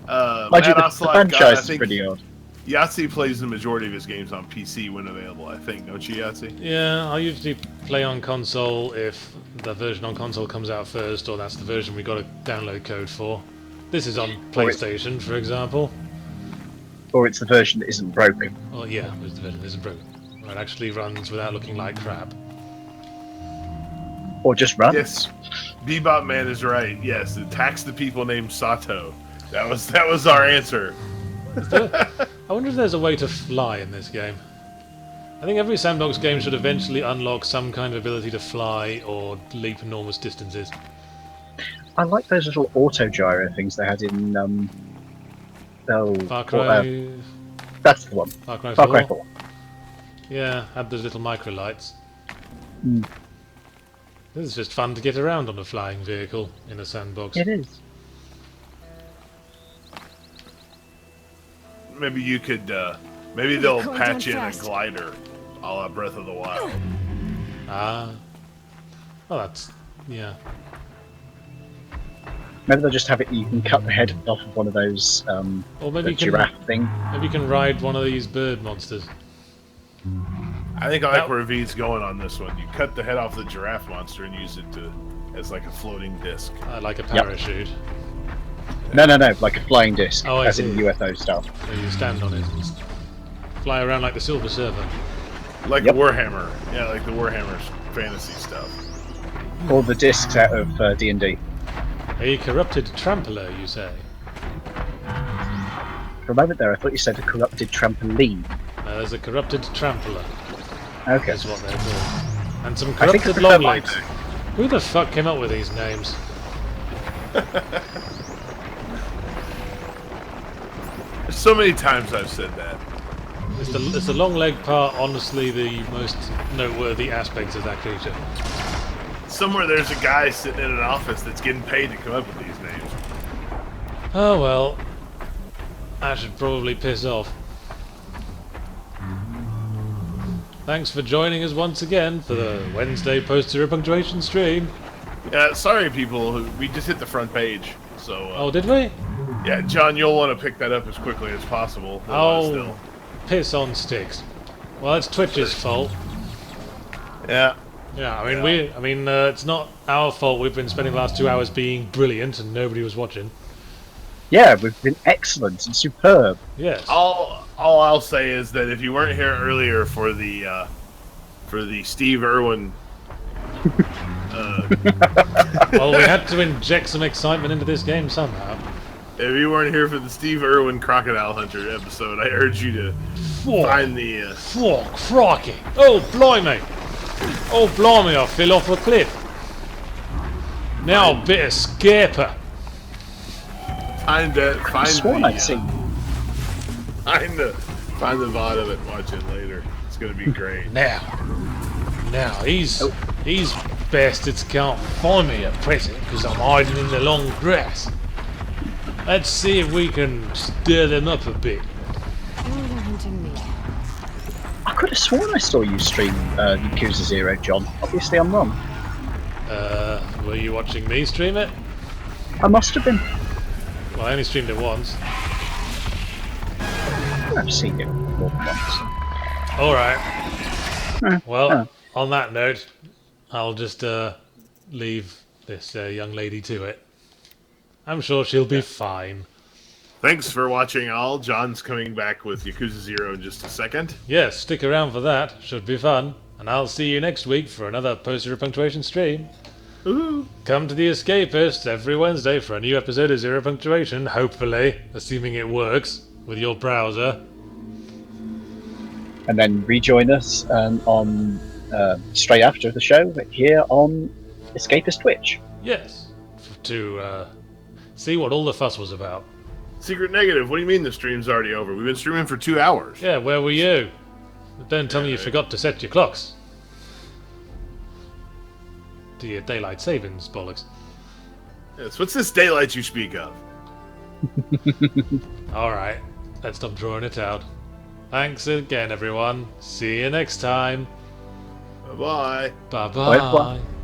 [SPEAKER 3] Mind you, the franchise is pretty odd.
[SPEAKER 1] Yahtzee plays the majority of his games on PC when available, I think. Don't you, Yahtzee?
[SPEAKER 2] Yeah, I usually play on console if the version on console comes out first, or that's the version we got a download code for. This is on PlayStation, for example.
[SPEAKER 3] Or it's the version that isn't broken.
[SPEAKER 2] Oh yeah, it's the version that isn't broken. It actually runs without looking like crap.
[SPEAKER 3] Or just run.
[SPEAKER 1] Yes. Bebop Man is right. Yes, tax the people named Sato. That was our answer.
[SPEAKER 2] I wonder if there's a way to fly in this game. I think every sandbox game should eventually unlock some kind of ability to fly or leap enormous distances.
[SPEAKER 3] I like those little auto gyro things they had in
[SPEAKER 2] Far Cry...
[SPEAKER 3] that's the one.
[SPEAKER 2] Far Cry 4?
[SPEAKER 3] Far Cry 4.
[SPEAKER 2] Yeah, had those little micro lights.
[SPEAKER 3] Mm.
[SPEAKER 2] This is just fun to get around on a flying vehicle in a sandbox.
[SPEAKER 3] It is.
[SPEAKER 1] Maybe you could, maybe they'll
[SPEAKER 4] going
[SPEAKER 1] patch
[SPEAKER 4] down
[SPEAKER 1] in
[SPEAKER 4] fast.
[SPEAKER 1] a glider a la Breath of the Wild.
[SPEAKER 2] Ah. Well, that's... yeah.
[SPEAKER 3] Maybe they'll just have it. You can cut the head off of one of those
[SPEAKER 2] Or maybe
[SPEAKER 3] the
[SPEAKER 2] you can,
[SPEAKER 3] giraffe thing.
[SPEAKER 2] maybe you can ride one of these bird monsters.
[SPEAKER 1] I think I like where V's going on this one. You cut the head off the giraffe monster and use it as like a floating disc.
[SPEAKER 2] Like a parachute.
[SPEAKER 3] No, like a flying disc,
[SPEAKER 2] Oh, I
[SPEAKER 3] as in
[SPEAKER 2] see.
[SPEAKER 3] UFO stuff.
[SPEAKER 2] So you stand on it and fly around like the Silver Surfer.
[SPEAKER 1] Like
[SPEAKER 3] Yep.
[SPEAKER 1] Warhammer. Yeah, like the Warhammer's fantasy stuff.
[SPEAKER 3] All the discs out of D&D.
[SPEAKER 2] A corrupted trampler, you say?
[SPEAKER 3] For a moment there, I thought you said a corrupted trampoline.
[SPEAKER 2] There's a corrupted trampler,
[SPEAKER 3] Okay.
[SPEAKER 2] is what they're called. And some
[SPEAKER 3] I think I
[SPEAKER 2] corrupted
[SPEAKER 3] prefer
[SPEAKER 2] long
[SPEAKER 3] my
[SPEAKER 2] legs. Who the fuck came up with these names?
[SPEAKER 1] So many times I've said that.
[SPEAKER 2] It's the long leg part, honestly, the most noteworthy aspect of that creature.
[SPEAKER 1] Somewhere there's a guy sitting in an office that's getting paid to come up with these names.
[SPEAKER 2] Oh well. I should probably piss off. Thanks for joining us once again for the Wednesday post-zero punctuation stream.
[SPEAKER 1] Sorry, people. We just hit the front page. So,
[SPEAKER 2] Oh, did we?
[SPEAKER 1] yeah, John, you'll want to pick that up as quickly as possible.
[SPEAKER 2] Oh, piss on sticks. Well, it's Twitch's fault.
[SPEAKER 1] Yeah.
[SPEAKER 2] Yeah, I mean, it's not our fault. We've been spending the last 2 hours being brilliant and nobody was watching.
[SPEAKER 3] Yeah, we've been excellent and superb.
[SPEAKER 2] Yes.
[SPEAKER 1] All I'll say is that if you weren't here earlier for the Steve Irwin,
[SPEAKER 2] Well, we had to inject some excitement into this game somehow.
[SPEAKER 1] if you weren't here for the Steve Irwin Crocodile Hunter episode, I urge you to find the.
[SPEAKER 2] Fuck, crikey. Oh, blimey. Oh, blimey, I fell off a cliff. Now a bit of scarper.
[SPEAKER 1] Find
[SPEAKER 3] Sworn I'd seen.
[SPEAKER 1] the VOD of it and watch it later. It's gonna be great.
[SPEAKER 2] Now, these bastards can't find me at present because I'm hiding in the long grass. Let's see if we can stir them up a bit.
[SPEAKER 4] Oh, they're hunting me.
[SPEAKER 3] I could have sworn I saw you stream Yakuza 0, John. Obviously, I'm wrong.
[SPEAKER 2] Were you watching me stream it?
[SPEAKER 3] I must have been.
[SPEAKER 2] Well, I only streamed it once.
[SPEAKER 3] I've seen it more than once.
[SPEAKER 2] Alright. Well, on that note, I'll just leave this young lady to it. I'm sure she'll be fine.
[SPEAKER 1] Thanks for watching, all. John's coming back with Yakuza 0 in just a second.
[SPEAKER 2] Yes, stick around for that. Should be fun. And I'll see you next week for another Post-Zero Punctuation stream.
[SPEAKER 1] Woohoo!
[SPEAKER 2] Come to The Escapists every Wednesday for a new episode of Zero Punctuation, hopefully, assuming it works with your browser.
[SPEAKER 3] And then rejoin us on straight after the show here on Escapist Twitch.
[SPEAKER 2] Yes, to see what all the fuss was about.
[SPEAKER 1] Secret Negative, what do you mean the stream's already over? We've been streaming for 2 hours.
[SPEAKER 2] Yeah, where were you? Don't tell me you forgot to set your clocks. To your daylight savings, bollocks.
[SPEAKER 1] Yes, what's this daylight you speak of?
[SPEAKER 2] Alright, let's stop drawing it out. Thanks again, everyone. See you next time.
[SPEAKER 1] Bye-bye.
[SPEAKER 2] Bye-bye.
[SPEAKER 3] Bye-bye.